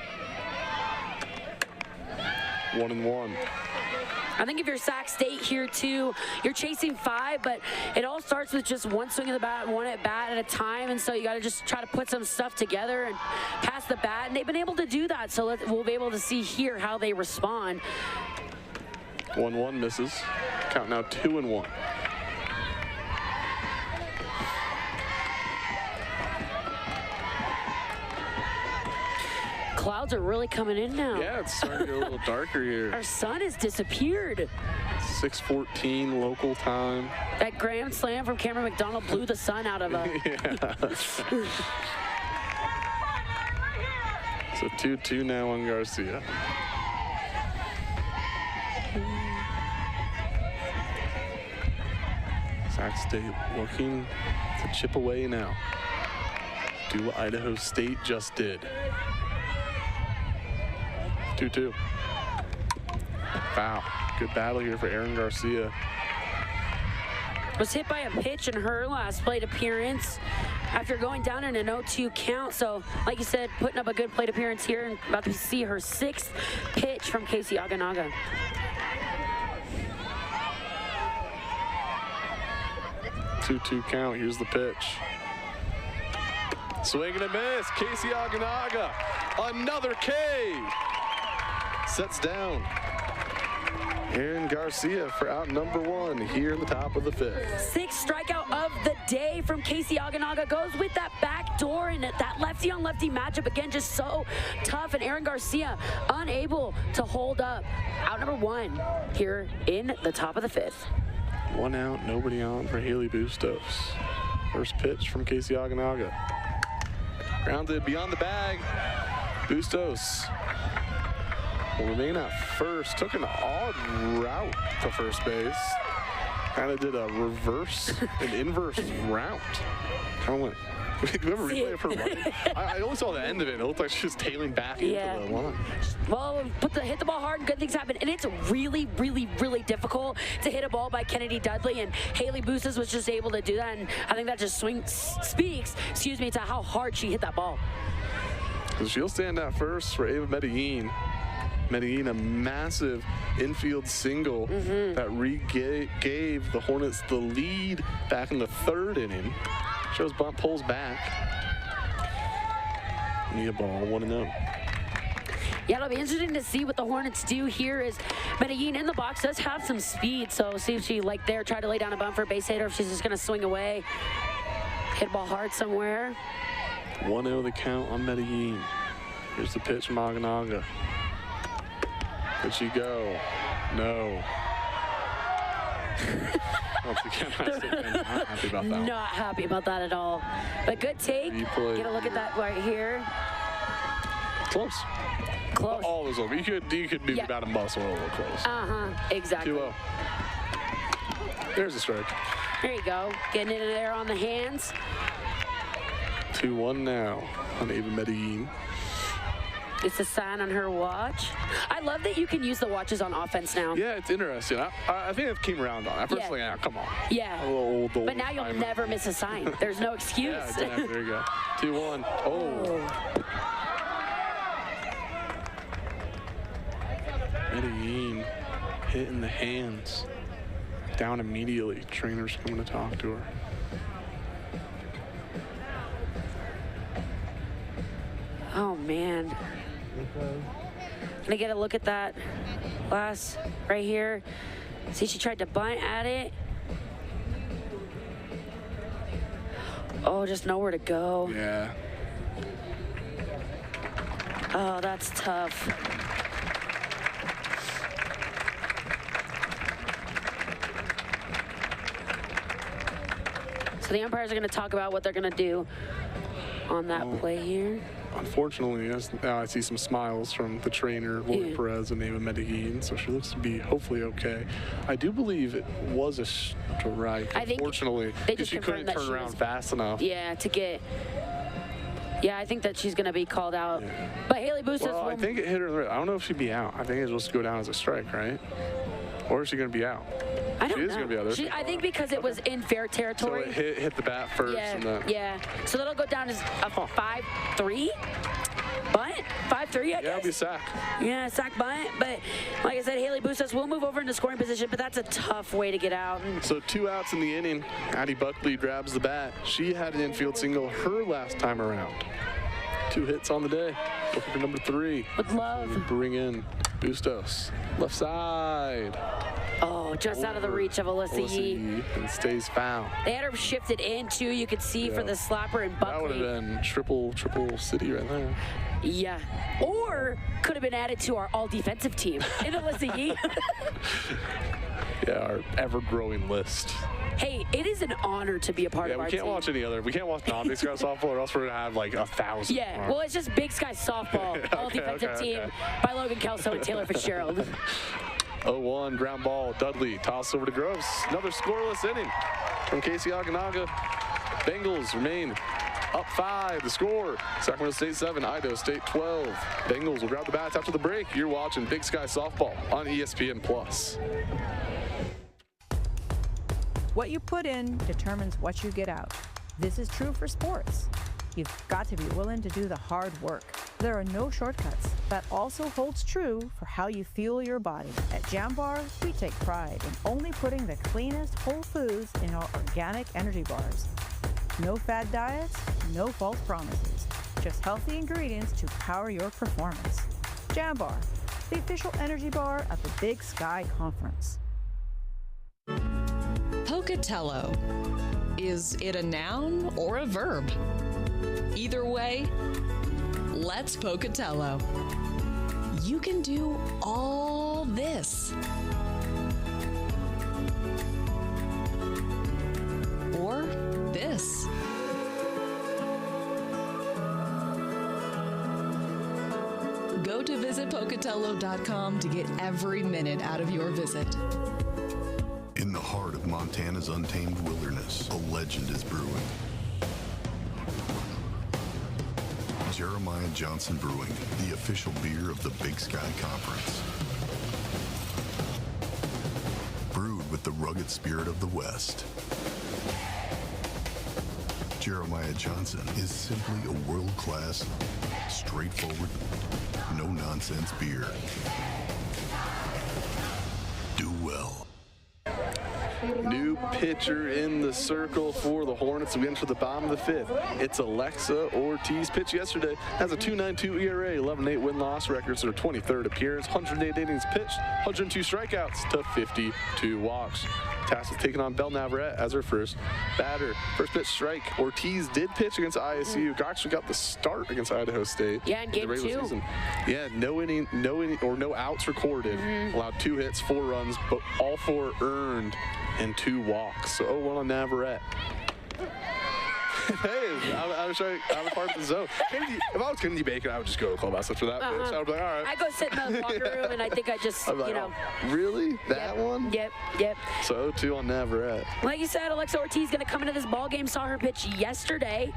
1-1. I think if you're Sac State here too, you're chasing 5, but it all starts with just one swing of the bat, one at bat at a time, and so you got to just try to put some stuff together and pass the bat, and they've been able to do that, so we'll be able to see here how they respond. 1-1 misses. Count now 2-1. clouds are really coming in now. Yeah, it's starting to get a little darker here. Our sun has disappeared. 6:14 local time. That grand slam from Cameron McDonald blew the sun out of us. So 2-2 now on Garcia. Sac State looking to chip away now. Do what Idaho State just did. 2-2. Foul. Good battle here for Erin Garcia. Was hit by a pitch in her last plate appearance after going down in an 0-2 count. So, like you said, putting up a good plate appearance here and about to see her 6th pitch from Casey Aganaga. Two count. Here's the pitch. Swing and a miss. Casey Aganaga. Another K. Sets down Erin Garcia for out number 1 here in the top of the 5th. 6th strikeout of the day from Casey Aganaga. Goes with that back door, and that lefty-on-lefty matchup, again, just so tough. And Erin Garcia unable to hold up. Out number 1 here in the top of the 5th. 1 out, nobody on for Haley Bustos. First pitch from Casey Aganaga. Grounded beyond the bag. Bustos will remain at first. Took an odd route to first base. Kind of did a inverse route. Kind of went. Whoever replayed it for running. I only saw the end of it. It looked like she was tailing back into the line. Well, hit the ball hard and good things happen. And it's really, really, really difficult to hit a ball by Kennedy Dudley. And Haley Bustos was just able to do that. And I think that just speaks, to how hard she hit that ball. She'll stand out first for Ava Medellin. Medellin, a massive infield single that gave the Hornets the lead back in the 3rd inning. Shows bunt pulls back. Need a ball, 1-0. Yeah, it'll be interesting to see what the Hornets do here. Is Medellin in the box does have some speed, so see if she try to lay down a bunt for a base hit, or if she's just gonna swing away, hit ball hard somewhere. 1-0 the count on Medellin. Here's the pitch from Aganaga. Could she go? No. Once again, I'm not happy about that. Not happy about that at all. But good take. Get a look at that right here. Close. Close. All was over. You could maybe about a muscle a little close. Exactly. 2-0. There's a strike. There you go. Getting it in there on the hands. 2-1 now on Ava Medellin. It's a sign on her watch. I love that you can use the watches on offense now. Yeah, it's interesting. I think it came around on. I personally, come on. Yeah. A little old but now you'll never miss a sign. There's no excuse. Yeah, exactly. There you go. 2-1. Oh. Medellin hit in the hands. Down immediately. Trainer's coming to talk to her. Oh, man. Gonna get a look at that last right here. See, she tried to bunt at it. Oh, just nowhere to go. Yeah. Oh, that's tough. So the umpires are going to talk about what they're going to do on that play here. Unfortunately, now I see some smiles from the trainer, Lori Perez, and Ava Medellin, so she looks to be hopefully okay. I do believe it was a strike, unfortunately, because she couldn't turn around fast enough. Yeah, to get... Yeah, I think that she's going to be called out. Yeah. But Haley Bustos... Well, I think it hit her in the wrist. I don't know if she'd be out. I think it's supposed to go down as a strike, right? Or is she going to be out? I don't know. She is going to be out there. I think because it was in fair territory. So it hit the bat first. Yeah, and then... yeah. So that'll go down as a 5-3 bunt? 5-3, I guess? Yeah, it'll be a sack. Yeah, sack bunt. But like I said, Haley Bustos will move over into scoring position, but that's a tough way to get out. So 2 outs in the inning. Addie Buckley grabs the bat. She had an infield single her last time around. 2 hits on the day. Looking for number 3. With love. Bring in Bustos. Left side. Oh, just out of the reach of Alyssa Yee. And stays foul. They had her shifted in, too, you could see, for the slapper and Buckley. That would have been triple city right there. Yeah. Or could have been added to our all-defensive team in Alyssa Yee. Yeah, our ever-growing list. Hey, it is an honor to be a part of our team. We can't watch non-Big Sky softball, or else we're going to have like 1,000. Yeah, well, it's just Big Sky softball, all-defensive team by Logan Kelso and Taylor Fitzgerald. 0-1, ground ball. Dudley toss over to Groves. Another scoreless inning from Casey Aganaga. Bengals remain up 5. The score: Sacramento State 7, Idaho State 12. Bengals will grab the bats after the break. You're watching Big Sky softball on ESPN+. What you put in determines what you get out. This is true for sports. You've got to be willing to do the hard work. There are no shortcuts. That also holds true for how you fuel your body. At Jambar, we take pride in only putting the cleanest whole foods in our organic energy bars. No fad diets, no false promises. Just healthy ingredients to power your performance. Jambar, the official energy bar at the Big Sky Conference. Pocatello. Is it a noun or a verb? Either way, let's Pocatello. You can do all this. Or this. Go to visitpocatello.com to get every minute out of your visit. In the heart of Montana's untamed wilderness, a legend is brewing. Jeremiah Johnson Brewing, the official beer of the Big Sky Conference. Brewed with the rugged spirit of the West. Jeremiah Johnson is simply a world-class, straightforward, no-nonsense beer. Do well. New pitcher in the circle for the Hornets. We enter the bottom of the 5th. It's Alexa Ortiz. Pitched yesterday. Has a 2.92 ERA, 11-8 win-loss records. Their 23rd appearance, 108 innings pitched, 102 strikeouts to 52 walks. Tasked with taking on Belle Navarrete as her first batter. First pitch strike. Ortiz did pitch against ISU. Actually got the start against Idaho State. Yeah, in game 2. Season. Yeah, no outs recorded. Allowed 2 hits, 4 runs, but all 4 earned and 2 walks. So 0-1 on Navarrete. Hey, I was part of the zone. If I was Kennedy Bacon, I would just go to the clubhouse after that pitch. I would be like, all right. I go sit in the locker room, and I think I just, like, really? That one? Yep. So 0-2 on Navarrete. Like you said, Alexa Ortiz going to come into this ball game. Saw her pitch yesterday.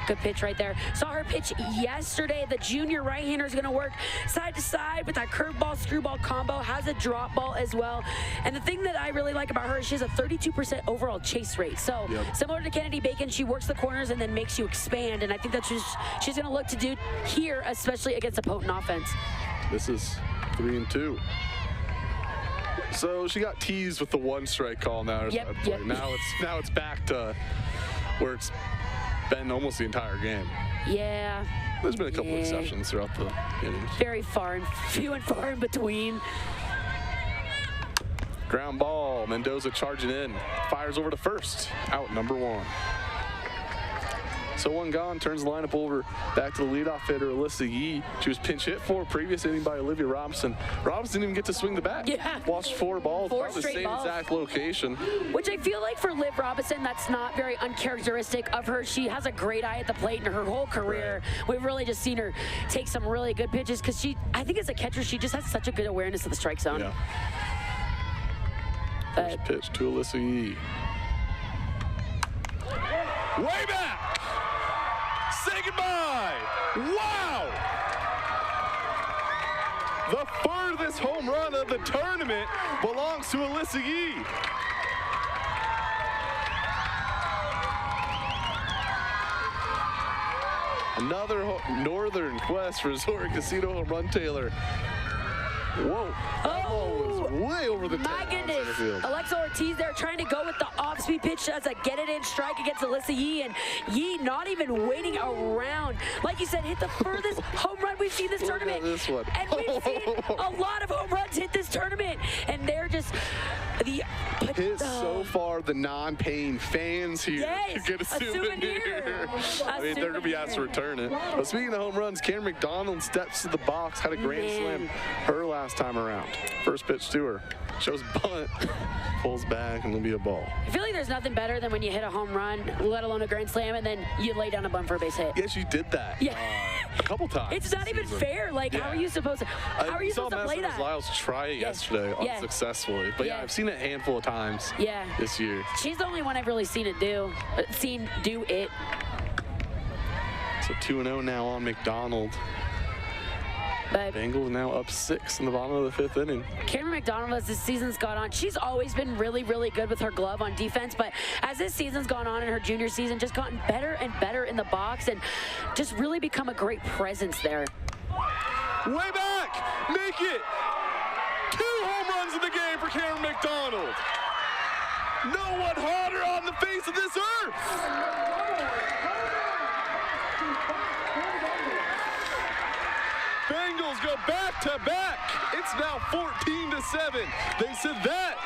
Good pitch right there. Saw her pitch yesterday. The junior right-hander is going to work side to side with that curveball, screwball combo. Has a drop ball as well. And the thing that I really like about her is she has a 32% overall chase rate. So similar to Kennedy Bacon, she works the corners and then makes you expand. And I think that's what she's going to look to do here, especially against a potent offense. This is 3-2. So she got teased with the 1 strike call now. Yep. Now it's back to where it's been almost the entire game. Yeah. There's been a couple exceptions throughout the innings. Very few and far in between. Ground ball. Mendoza charging in. Fires over to first. Out number 1. So 1 gone, turns the lineup over back to the leadoff hitter, Alyssa Yee. She was pinch hit for previous inning by Olivia Robinson. Robinson didn't even get to swing the bat. Yeah. Lost 4 balls, 4 probably the straight same balls. exact location. Which I feel like for Liv Robinson, that's not very uncharacteristic of her. She has a great eye at the plate in her whole career. Right. We've really just seen her take some really good pitches because I think as a catcher, she just has such a good awareness of the strike zone. Yeah. First pitch to Alyssa Yee. Way back! Say goodbye! Wow! The furthest home run of the tournament belongs to Alyssa Yee. Another Northern Quest Resort Casino home run, Taylor. Whoa. That ball was way over the My top goodness. center field. Alexa Ortiz there trying to go with the off-speed pitch as a get-it-in strike against Alyssa Yee, and Yee not even waiting around. Like you said, hit the furthest home run we've seen this tournament. Look at this one. And we've seen a lot of home runs hit this tournament, and they're just hit so far, the non-paying fans here get a souvenir. I mean, they're going to be asked to return it. But speaking of home runs, Cameron McDonald steps to the box, had a grand slam her last time around. First pitch to her. Shows bunt, pulls back, and it'll be a ball. I feel like there's nothing better than when you hit a home run, let alone a grand slam, and then you lay down a bunt for a base hit. Yes, you did that. Yeah. A couple times. It's not even fair. Like, how are you supposed to? How are you supposed to play that? Lyles try it yesterday unsuccessfully, but I've seen it a handful of times. This year. She's the only one I've really seen it do. Do it. So 2-0 now on McDonald. But Bengals now up 6 in the bottom of the 5th inning. Cameron McDonald, as this season's gone on, she's always been really, really good with her glove on defense, but as this season's gone on in her junior season, just gotten better and better in the box and just really become a great presence there. Way back! Make it! 2 home runs in the game for Cameron McDonald. No one hotter on the face of this earth! Bengals go back to back. It's now 14-7. They said that.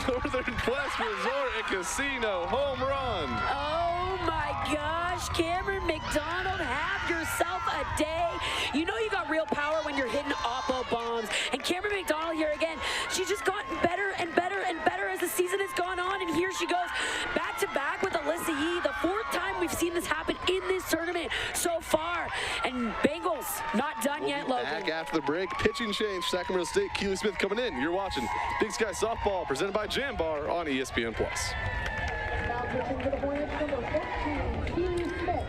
Northern Quest Resort and Casino home run. Oh my gosh, Cameron McDonald, have yourself a day. You know you got real power when you're hitting oppo bombs. And Cameron McDonald here again, she's just gotten better and better and better as the season has gone on. And here she goes back to back with Alyssa Yee, the 4th time we've seen this happen in this tournament so far. And Bengals not done yet, Logan. Back after the break, pitching change, Sacramento State, Keely Smith coming in. You're watching Big Sky Softball presented by Jambar on ESPN+. Now pitching to the point, number 14, Keely Smith.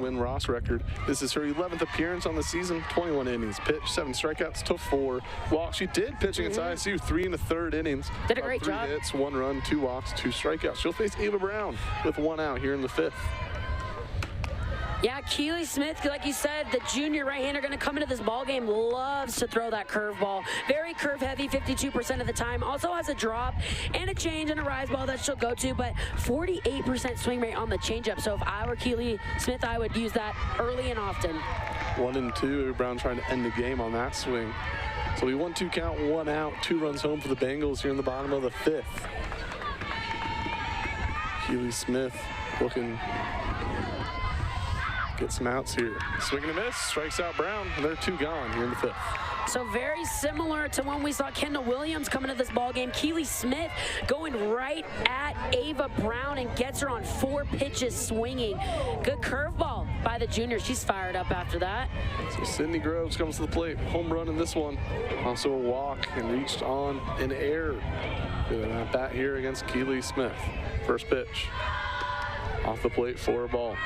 Win-Ross record. This is her 11th appearance on the season, 21 innings pitched, 7 strikeouts to 4 walks. She did pitch against ISU 3 1/3 innings. Did a great 3 job. hits, 1 run, 2 walks, 2 strikeouts. She'll face Ava Brown with 1 out here in the 5th. Yeah, Keely Smith, like you said, the junior right-hander going to come into this ball game, loves to throw that curveball. Very curve-heavy, 52% of the time. Also has a drop and a change and a rise ball that she'll go to, but 48% swing rate on the changeup. So if I were Keely Smith, I would use that early and often. 1-2. Ava Brown trying to end the game on that swing. So we 1-2 count, 1 out, 2 runs home for the Bengals here in the bottom of the 5th. Keely Smith looking. Get some outs here. Swing and a miss, strikes out Brown, and they're 2 gone here in the 5th. So very similar to when we saw Kendall Williams coming to this ball game. Keely Smith going right at Ava Brown and gets her on 4 pitches swinging. Good curveball by the junior. She's fired up after that. So Sydney Groves comes to the plate. Home run in this one. Also a walk and reached on an error. Good at bat here against Keely Smith. First pitch. Off the plate for a ball.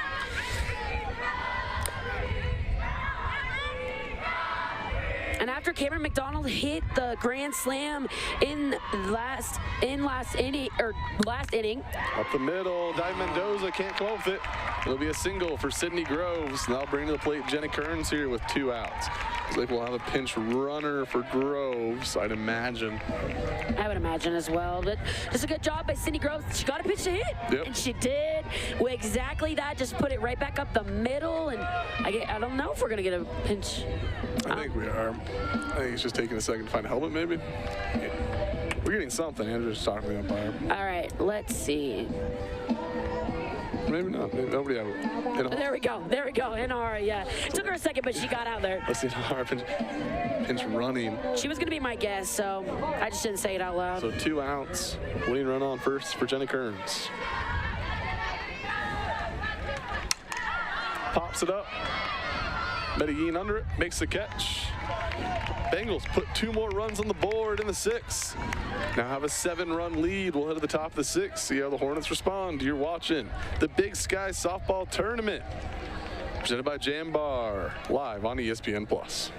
And after Cameron McDonald hit the grand slam in last inning. Up the middle, Di Mendoza can't come up with it. It'll be a single for Sydney Groves. And that'll bring to the plate Jenny Kearns here with 2 outs. Looks like we'll have a pinch runner for Groves, I'd imagine. I would imagine as well, but just a good job by Sydney Groves. She got a pitch to hit, and she did. Well, exactly that, just put it right back up the middle, and I don't know if we're gonna get a pinch. I think we are. I think it's just taking a second to find a helmet, maybe. Yeah. We're getting something. Andrew's talking to the umpire. All right, let's see. Maybe not. Maybe nobody out. There we go. There we go. Inara, yeah. It took her a second, but she got out there. Let's see Inara pinch running. She was going to be my guess, so I just didn't say it out loud. So 2 outs. Winning run on first for Jenny Kearns. Pops it up. Medellin under it. Makes the catch. Bengals put 2 more runs on the board in the 6th. Now have a 7-run lead. We'll head to the top of the 6th. See how the Hornets respond. You're watching the Big Sky Softball Tournament, presented by Jambar, live on ESPN+.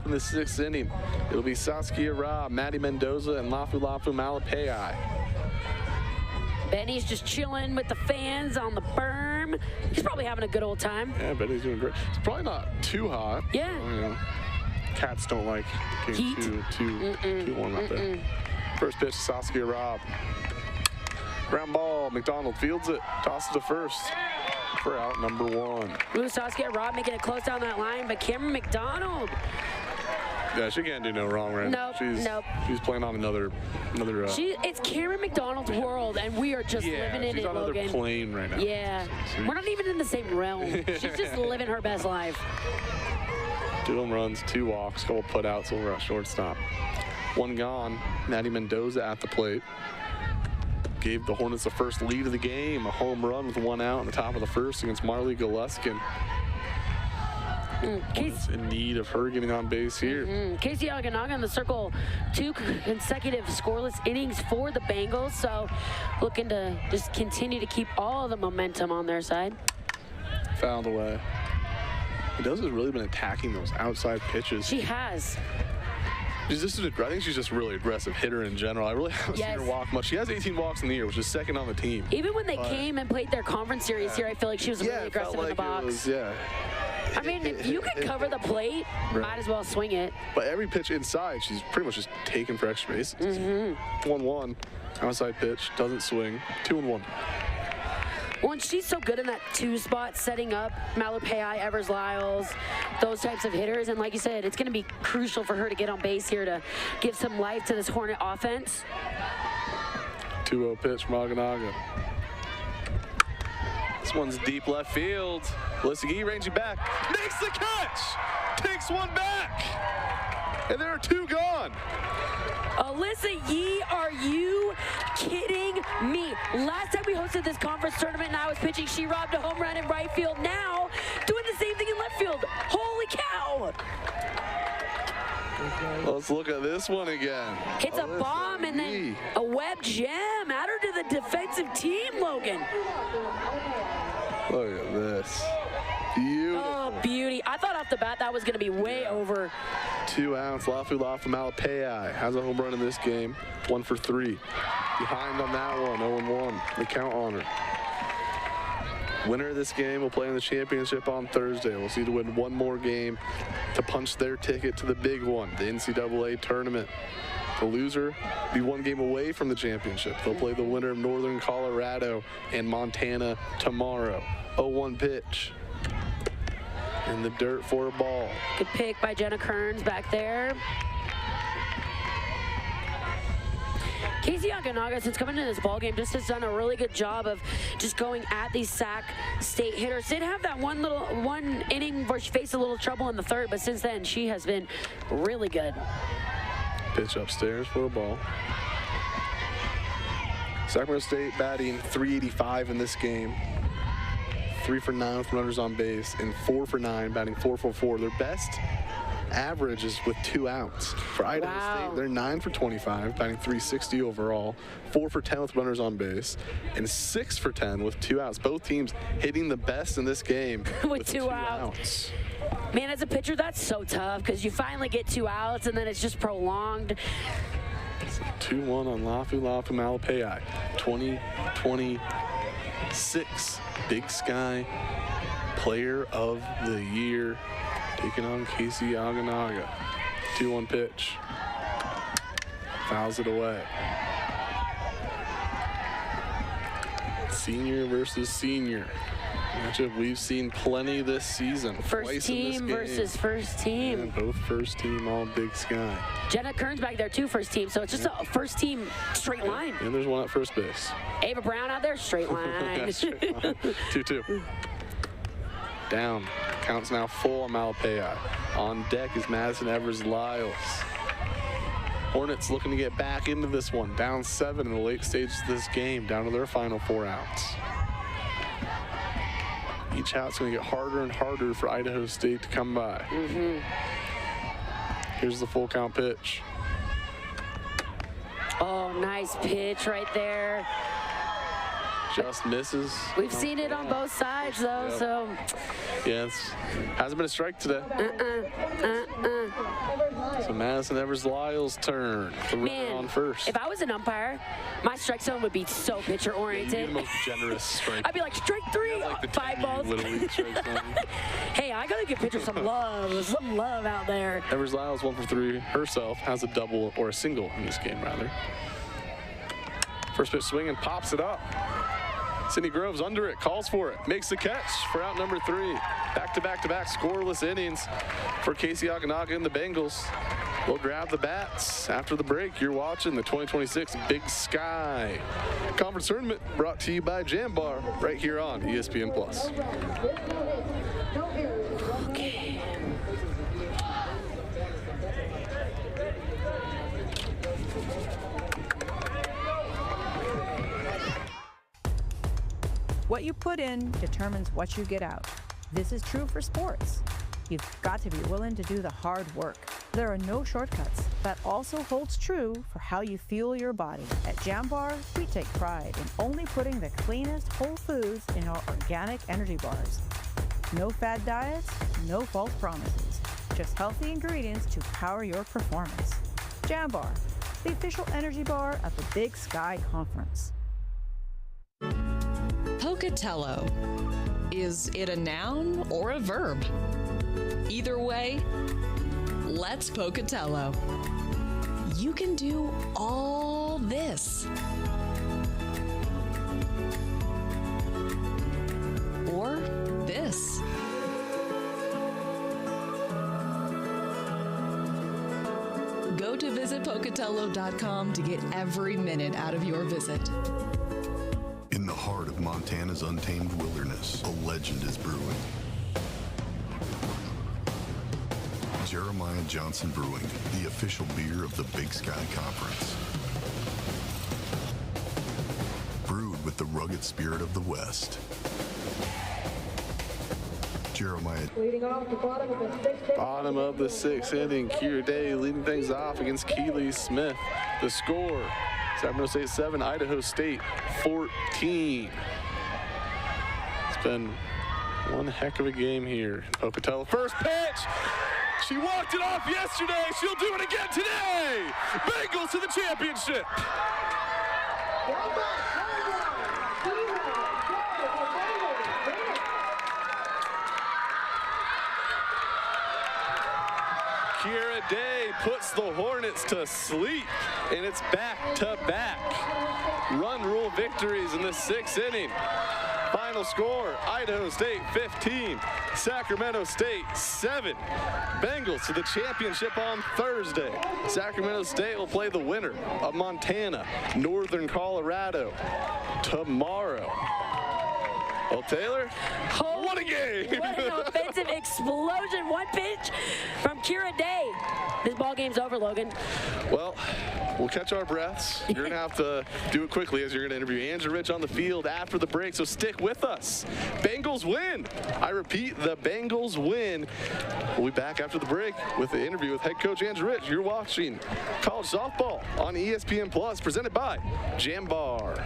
In the 6th inning, it'll be Saskia Robb, Maddie Mendoza, and Lafu Malapei. Benny's just chilling with the fans on the berm. He's probably having a good old time. Yeah, Benny's doing great. It's probably not too hot. Yeah. You know, cats don't like getting too warm out there. First pitch to Saskia Robb. Ground ball, McDonald fields it, tosses to first for out number 1. Ooh, Saskia Robb making it close down that line, but Cameron McDonald. Yeah, she can't do no wrong, right? Nope, She's playing on another. It's Cameron McDonald's world, and we are just living in it, Logan. Logan. She's on another plane right now. Yeah, we're not even in the same realm. She's just living her best life. 2 home runs, 2 walks, couple putouts over at shortstop. 1 gone. Maddie Mendoza at the plate. Gave the Hornets the first lead of the game. A home run with 1 out in the top of the 1st against Marley Goluskin. Hornets in need of her getting on base here. Casey Aganaga in the circle, 2 consecutive scoreless innings for the Bengals. So looking to just continue to keep all the momentum on their side. Fouled away. Mendoza's really been attacking those outside pitches. She has. I think she's just a really aggressive hitter in general. I really haven't seen her walk much. She has 18 walks in the year, which is 2nd on the team. Even when they came and played their conference series here, I feel like she was really aggressive in the box. I mean, if you can cover the plate, might as well swing it. But every pitch inside, she's pretty much just taken for extra bases. 1-1, outside pitch, doesn't swing, 2-1. Well, and she's so good in that 2 spot, setting up Malapei, Evers-Lyles, those types of hitters. And like you said, it's going to be crucial for her to get on base here to give some life to this Hornet offense. 2-0 pitch, Maganaga. This one's deep left field. Alyssa Gee ranges back, makes the catch, takes 1 back, and there are 2 gone. Alyssa Yee, are you kidding me? Last time we hosted this conference tournament and I was pitching, she robbed a home run in right field. Now, doing the same thing in left field. Holy cow! Let's look at this one again. Hits a bomb and then a web gem. Add her to the defensive team, Logan. Look at this. Beautiful. Oh, beauty. I thought off the bat that was going to be way over. 2 outs. Lafu from Malapei has a home run in this game. 1 for 3. Behind on that one. 0-1. The count on her. Winner of this game will play in the championship on Thursday. We'll see to win one more game to punch their ticket to the big one, the NCAA tournament. The loser be one game away from the championship. They'll play the winner of Northern Colorado and Montana tomorrow. 0-1 pitch. In the dirt for a ball. Good pick by Jenna Kearns back there. Casey Aganaga, since coming into this ballgame, just has done a really good job of just going at these Sac State hitters. Did have that one inning where she faced a little trouble in the third, but since then she has been really good. Pitch upstairs for a ball. Sacramento State batting .385 in this game. 3 for 9 with runners on base, and 4 for 9, batting .444. Their best average is with 2 outs. For Idaho State, they're 9 for 25, batting .360 overall, 4 for 10 with runners on base, and 6 for 10 with 2 outs. Both teams hitting the best in this game with 2 outs. Man, as a pitcher, that's so tough because you finally get 2 outs and then it's just prolonged. 2-1 on Lafu Malapei. 2026 Big Sky Player of the Year, taking on Casey Aganaga. 2-1 pitch. Fouls it away. Senior versus senior. Matchup we've seen plenty this season. First team versus first team. And both first team all Big Sky. Jenna Kearns back there too, first team. So it's just a first team straight line. And there's one at first base. Ava Brown out there, straight line. 2-2. Down. Counts now full on Malapei. On deck is Madison Evers-Lyles. Hornets looking to get back into this one. Down 7 in the late stages of this game. Down to their final 4 outs. Each out's going to get harder and harder for Idaho State to come by. Here's the full count pitch. Oh, nice pitch right there. Just misses. We've seen it on both sides, though, so. Yeah, hasn't been a strike today. So Madison Evers-Lyles' turn. The runner on first. If I was an umpire, my strike zone would be so pitcher-oriented. Yeah, you'd be the most generous strike. I'd be like, strike 3, like 5 balls. Little League strike zone. Hey, I gotta give pitchers some love out there. Evers-Lyles 1 for 3 herself, has a double or a single in this game, rather. First pitch swing and pops it up. Sydney Groves under it, calls for it, makes the catch for out number 3. Back-to-back-to-back scoreless innings for Casey Aganaga and the Bengals. We'll grab the bats after the break. You're watching the 2026 Big Sky Conference Tournament, brought to you by Jam Bar, right here on ESPN+. Okay. What you put in determines what you get out. This is true for sports. You've got to be willing to do the hard work. There are no shortcuts. That also holds true for how you fuel your body. At Jam Bar, we take pride in only putting the cleanest whole foods in our organic energy bars. No fad diets, no false promises. Just healthy ingredients to power your performance. Jam Bar, the official energy bar of the Big Sky Conference. Pocatello. Is it a noun or a verb? Either way, let's Pocatello. You can do all this. Or this. Go to visitpocatello.com to get every minute out of your visit. In the heart of Montana's untamed wilderness, a legend is brewing. Jeremiah Johnson Brewing, the official beer of the Big Sky Conference. with the rugged spirit of the West. Jeremiah. Leading off the bottom of the sixth inning. Bottom of the sixth inning, Kira Day leading things off against Keeley Smith. The score, Sacramento State 7, Idaho State 14. It's been one heck of a game here. Pocatello, first pitch. She walked it off yesterday. She'll do it again today. Bengals to the championship. Kira Day puts the Hornets to sleep, and it's back-to-back run rule victories in the sixth inning. Final score, Idaho State 15, Sacramento State 7. Bengals to the championship on Thursday. Sacramento State will play the winner of Montana, Northern Colorado tomorrow. Well, Taylor, what a game! What an offensive explosion. One pitch from Kira Day. This ball game's over, Logan. Well, we'll catch our breaths. You're going to have to do it quickly as you're going to interview Andrew Rich on the field after the break, so stick with us. Bengals win. I repeat, the Bengals win. We'll be back after the break with the interview with head coach Andrew Rich. You're watching college softball on ESPN Plus, presented by Jambar.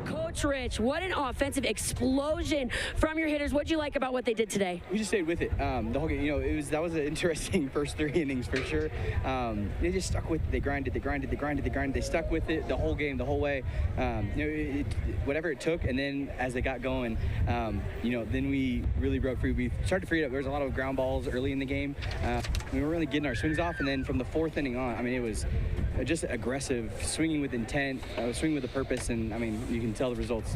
Coach Rich, what an offensive explosion from your hitters. What'd you like about what they did today? We just stayed with it. The whole game, that was an interesting first 3 innings for sure. They just stuck with it. They grinded. They stuck with it the whole game, the whole way. Whatever it took, and then as they got going, then we really broke free. We started to free it up. There was a lot of ground balls early in the game. We were really getting our swings off, and then from the 4th inning on, it was just aggressive, swinging with intent, swinging with a purpose, and you can tell the results.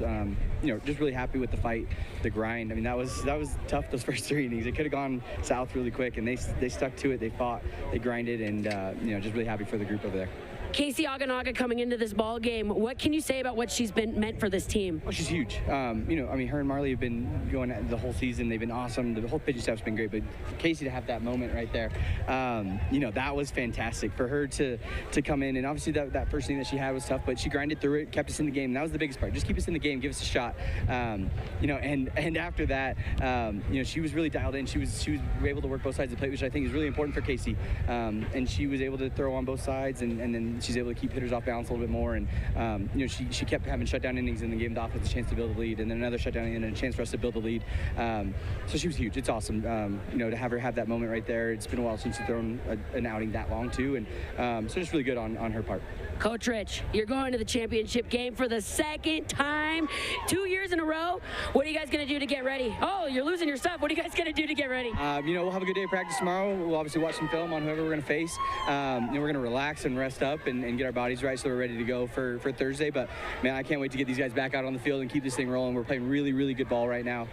Just really happy with the fight, the grind. That was tough, those first 3 innings. It could have gone south really quick, and they stuck to it. They fought, they grinded, and just really happy for the group over there. Casey Aganaga coming into this ball game. What can you say about what she's been meant for this team? Well, she's huge. Her and Marley have been going the whole season. They've been awesome. The whole pitching staff's been great. But for Casey to have that moment right there, that was fantastic for her to come in. And obviously that first thing that she had was tough, but she grinded through it, kept us in the game. And that was the biggest part. Just keep keep us in the game, give us a shot. You know, and after that, you know, she was really dialed in. She was able to work both sides of the plate, which I think is really important for Casey. And she was able to throw on both sides, and then she's able to keep hitters off balance a little bit more. And you know, she kept having shutdown innings in the game, the offense a chance to build a lead, and then another shutdown inning and a chance for us to build a lead. So she was huge. It's awesome, you know, to have her have that moment right there. It's been a while since she's thrown an outing that long too, and so just really good on her part. Coach Rich, you're going to the championship game for the second time, 2 years in a row. What are you guys going to do to get ready? Oh, you're losing your stuff. What are you guys going to do to get ready? You know, we'll have a good day of practice tomorrow. We'll obviously watch some film on whoever we're going to face. You know, we're going to relax and rest up and get our bodies right so we're ready to go for Thursday. But, man, I can't wait to get these guys back out on the field and keep this thing rolling. We're playing really, really good ball right now.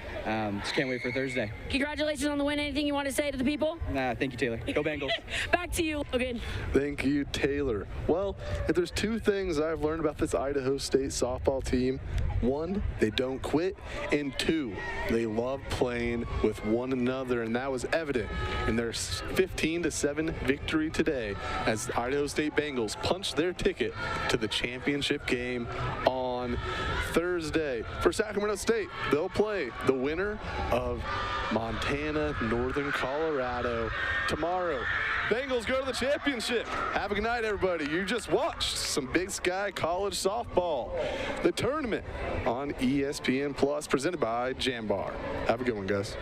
Just can't wait for Thursday. Congratulations on the win. Anything you want to say to the people? Thank you, Taylor. Go Bengals. Back to you, Logan. Thank you, Taylor. Well, if there's two things I've learned about this Idaho State softball team, one, they don't quit, and two, they love playing with one another, and that was evident in their 15-7 victory today as the Idaho State Bengals punched their ticket to the championship game on Thursday. For Sacramento State, they'll play the winner of Montana, Northern Colorado tomorrow. Bengals go to the championship. Have a good night, everybody. You just watched some Big Sky College softball. The tournament on ESPN Plus, presented by Jambar. Have a good one, guys.